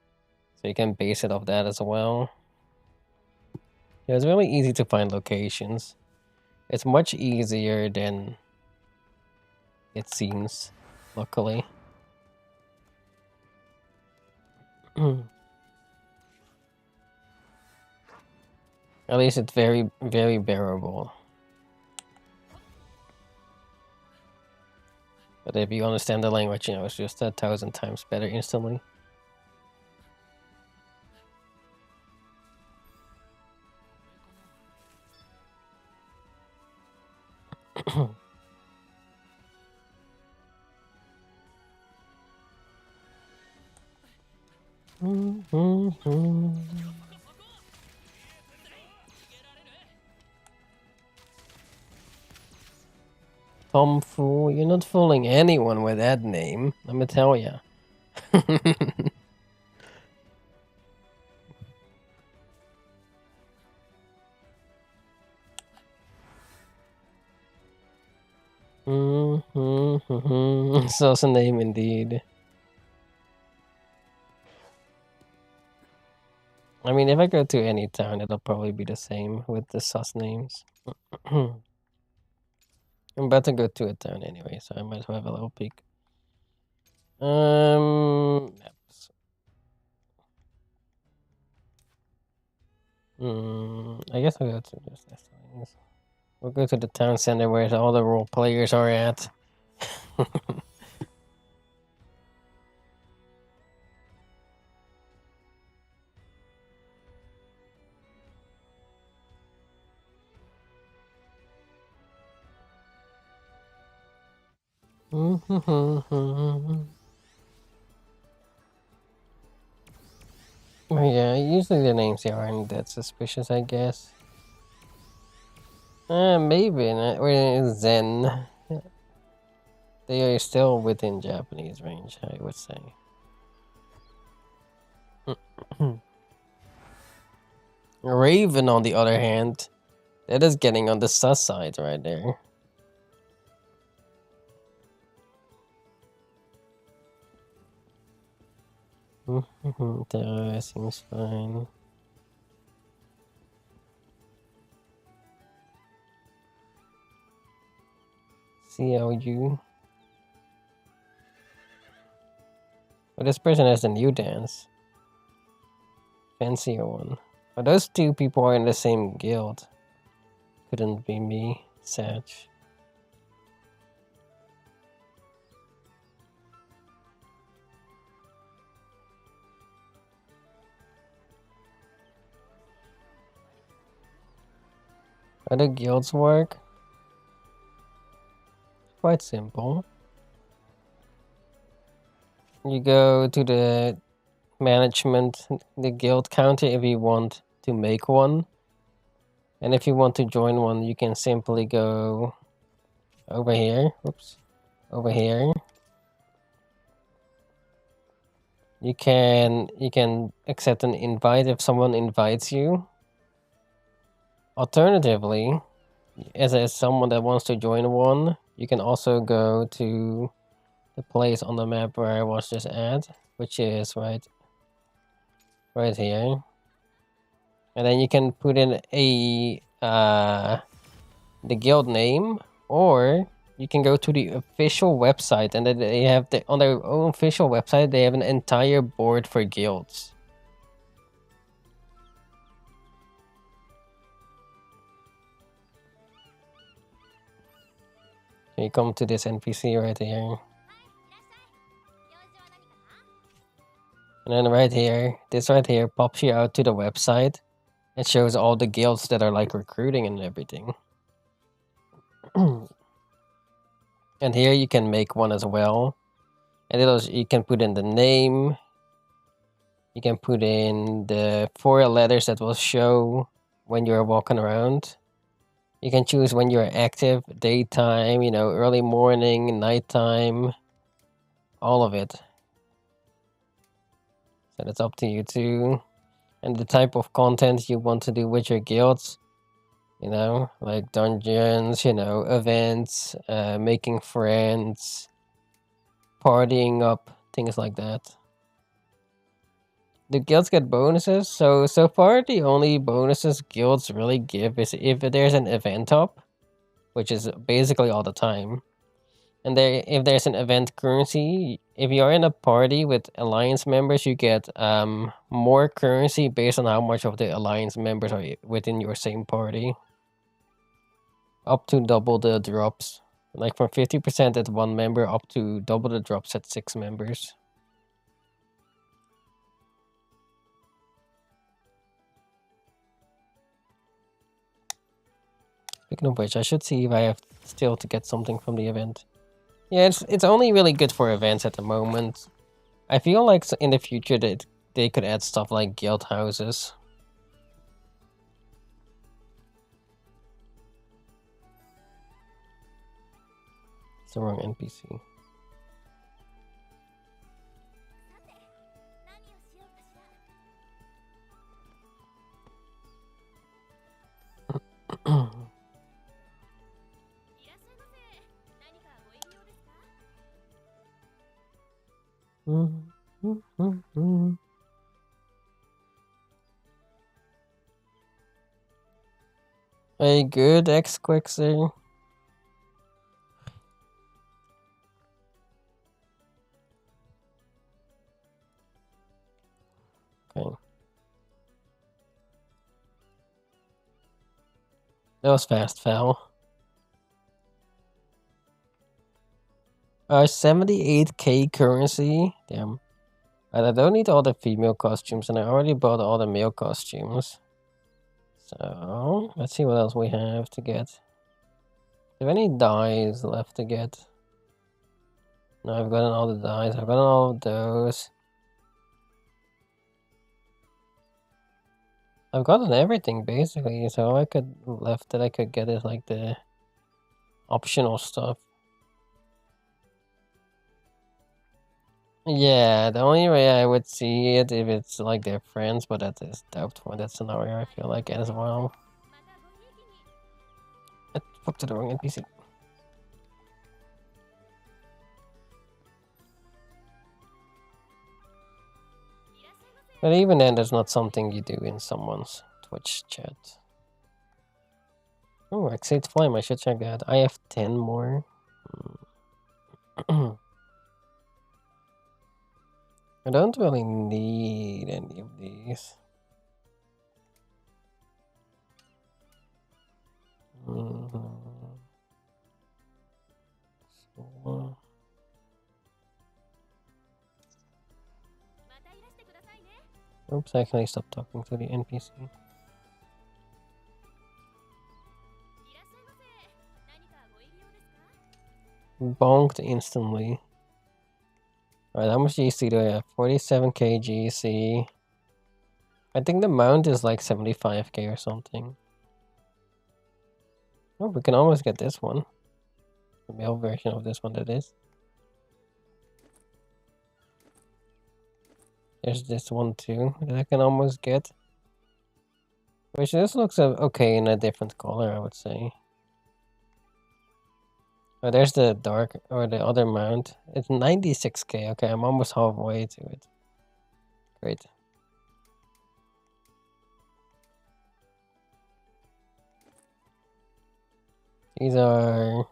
So you can base it off that as well. Yeah, it's really easy to find locations. It's much easier than it seems, luckily. At least it's very, very bearable. But if you understand the language, you know, it's just 1,000 times better instantly. Tom Fool, you're not fooling anyone with that name, let me tell ya. Such a name indeed. I mean, if I go to any town, it'll probably be the same with the sus names. I'm about to go to a town anyway, so I might as well have a little peek. Maps. I guess I'll go to this. We'll go to the town center where all the role players are at. Yeah, usually the names here aren't that suspicious, I guess. Maybe not. Or Zen. They are still within Japanese range, I would say. Raven, on the other hand, that is getting on the sus side right there. That seems fine. CLU. But this person has a new dance. Fancier one. But those two people are in the same guild. Couldn't be me, Satch. How do guilds work? Quite simple. You go to the management, the guild counter if you want to make one. And if you want to join one, you can simply go over here. Oops. Over here. You can accept an invite if someone invites you. Alternatively, as someone that wants to join one, you can also go to the place on the map where I was just at, which is right here. And then you can put in the guild name, or you can go to the official website, and then they have on their own official website they have an entire board for guilds. You come to this NPC right here. And then right here, this right here pops you out to the website. It shows all the guilds that are like recruiting and everything. And here you can make one as well. And you can put in the name. You can put in the 4 letters that will show when you're walking around. You can choose when you're active, daytime, you know, early morning, nighttime, all of it. So that's up to you too. And the type of content you want to do with your guilds, you know, like dungeons, you know, events, making friends, partying up, things like that. The guilds get bonuses, so far the only bonuses guilds really give is if there's an event up, which is basically all the time. And if there's an event currency, if you're in a party with alliance members, you get more currency based on how much of the alliance members are within your same party. Up to double the drops. Like from 50% at one member up to double the drops at 6 members. Speaking of which, I should see if I have still to get something from the event. Yeah, it's only really good for events at the moment. I feel like in the future that they could add stuff like guild houses. It's the wrong NPC. Hey, good X-Quixer. Okay. That was fast, Foul. 78k currency. Damn. And I don't need all the female costumes, and I already bought all the male costumes. So, let's see what else we have to get. Do any dyes left to get? No, I've gotten all the dyes. I've gotten all of those. I've gotten everything, basically, so I could left that I could get is like the optional stuff. Yeah, the only way I would see it if it's like their friends, but that is doubtful in that scenario, I feel like, as well. I spoke to the wrong NPC. But even then, there's not something you do in someone's Twitch chat. Oh, Exceed Flame, I should check that. I have 10 more. I don't really need any of these. So, oops, I actually stopped talking to the NPC. Bonked instantly. Alright, how much GC do I have? 47k GC. I think the mount is like 75k or something. Oh, we can almost get this one. The male version of this one, that is. There's this one too that I can almost get. Which this looks okay in a different color, I would say. Oh, there's the dark, or the other mount. It's 96k. Okay, I'm almost halfway to it. Great. These are...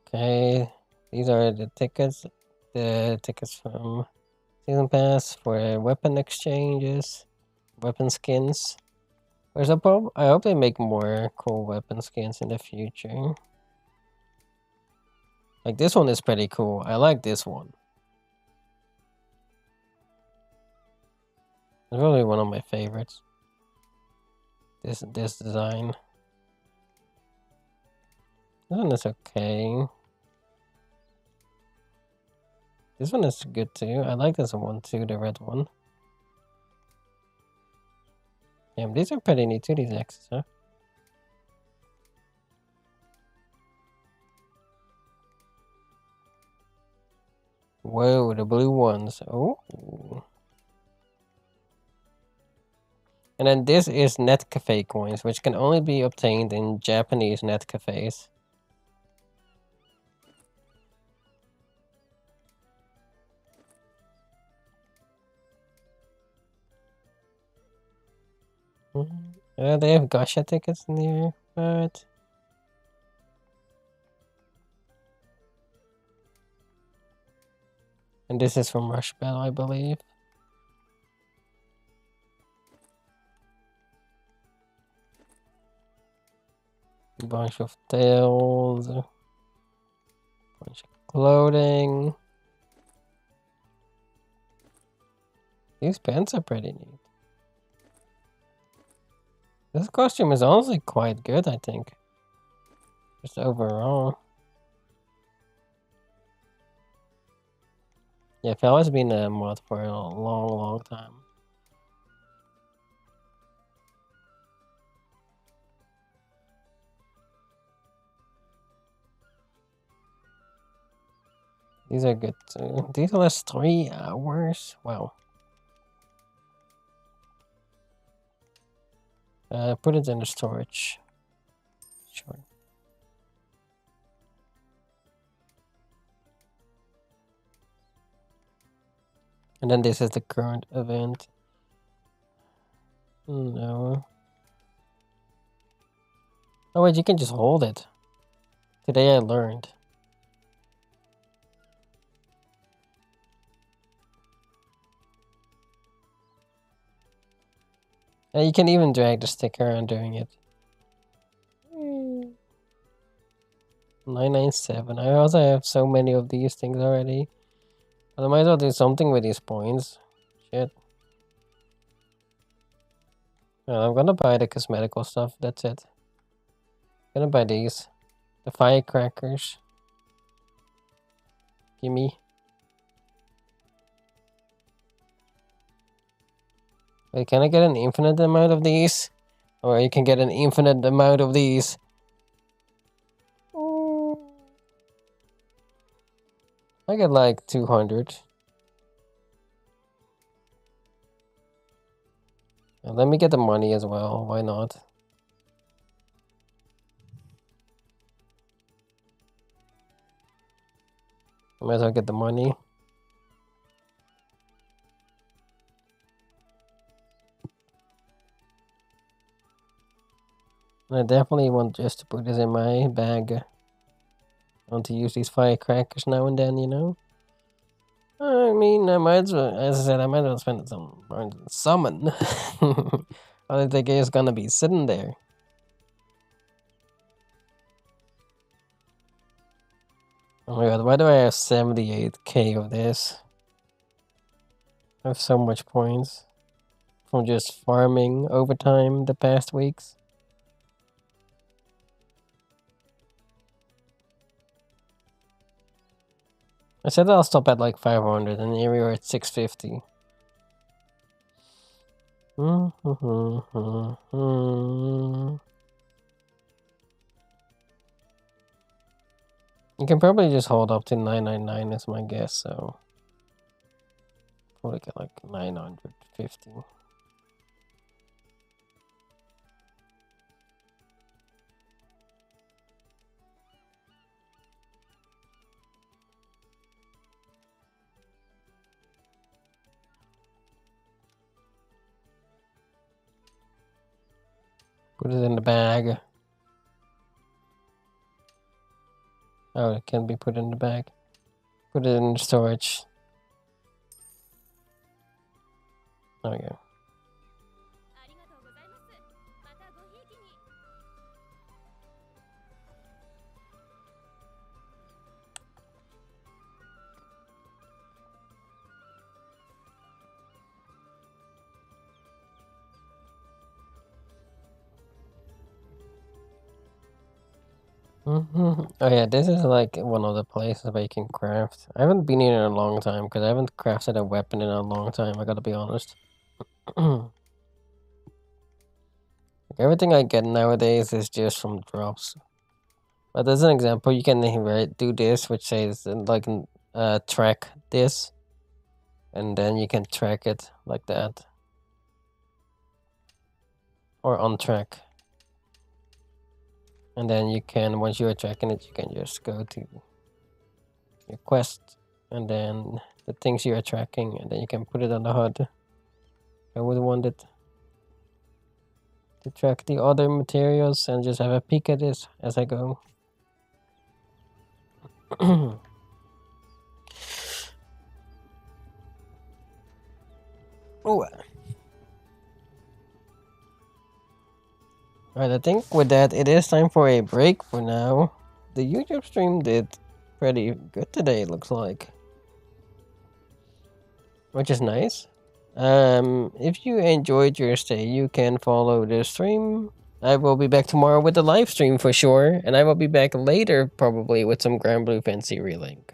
Okay, these are the tickets. The tickets from Season Pass for weapon exchanges. Weapon skins. There's a problem. I hope they make more cool weapon skins in the future. Like this one is pretty cool. I like this one. It's really one of my favorites. This design. This one is okay. This one is good too. I like this one too, the red one. Damn, these are pretty neat too, these X's, huh? Whoa, the blue ones. Oh. And then this is net cafe coins, which can only be obtained in Japanese net cafes. They have gacha tickets in here, but And this is from Rush Bell, I believe. A bunch of tails. A bunch of clothing. These pants are pretty neat. This costume is honestly quite good, I think. Just overall. Yeah, Fella's been a mod for a long time. These are good too. These last 3 hours. Wow. Put it in the storage. Sure. And then this is the current event. No. Oh wait, you can just hold it. Today I learned. And you can even drag the stick around doing it. 997. I also have so many of these things already. But I might as well do something with these points. Shit. I'm gonna buy the cosmetical stuff, that's it. Gonna buy these. The firecrackers. Gimme. Wait, can I get an infinite amount of these? Or you can get an infinite amount of these. I get like 200. Let me get the money as well, why not? I might as well get the money. And I definitely want just to put this in my bag. I want to use these firecrackers now and then, you know? I mean, I might as well, as I said, I might as well spend it on summon. I don't think it's gonna be sitting there. Oh my god, why do I have 78k of this? I have so much points from just farming overtime the past weeks. I said I'll stop at like 500 and here we are at 650. You can probably just hold up to 999 is my guess, so probably get like 950. Put it in the bag. Oh, it can be put in the bag. Put it in the storage. There we go. Oh yeah, this is like one of the places where you can craft. I haven't been here in a long time because I haven't crafted a weapon in a long time, I gotta be honest. Everything I get nowadays is just from drops. But as an example, you can do this, which says like track this, and then you can track it like that, or on track. And then you can, once you are tracking it, you can just go to your quest, and then the things you are tracking, and then you can put it on the HUD. I would want it to track the other materials and just have a peek at this as I go. Oh. Alright, I think with that, it is time for a break for now. The YouTube stream did pretty good today, it looks like. Which is nice. If you enjoyed your stay, you can follow the stream. I will be back tomorrow with the live stream for sure, and I will be back later probably with some Grand Blue Fancy Relink.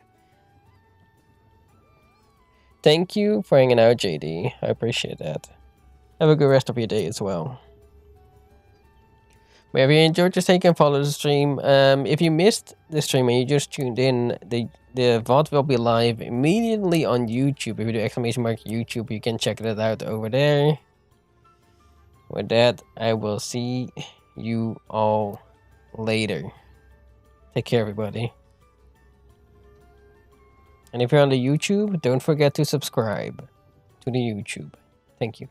Thank you for hanging out, JD. I appreciate that. Have a good rest of your day as well. But if you enjoyed, just take and follow the stream. If you missed the stream and you just tuned in, the VOD will be live immediately on YouTube. If you do exclamation mark YouTube, you can check it out over there. With that, I will see you all later. Take care, everybody. And if you're on the YouTube, don't forget to subscribe to the YouTube. Thank you.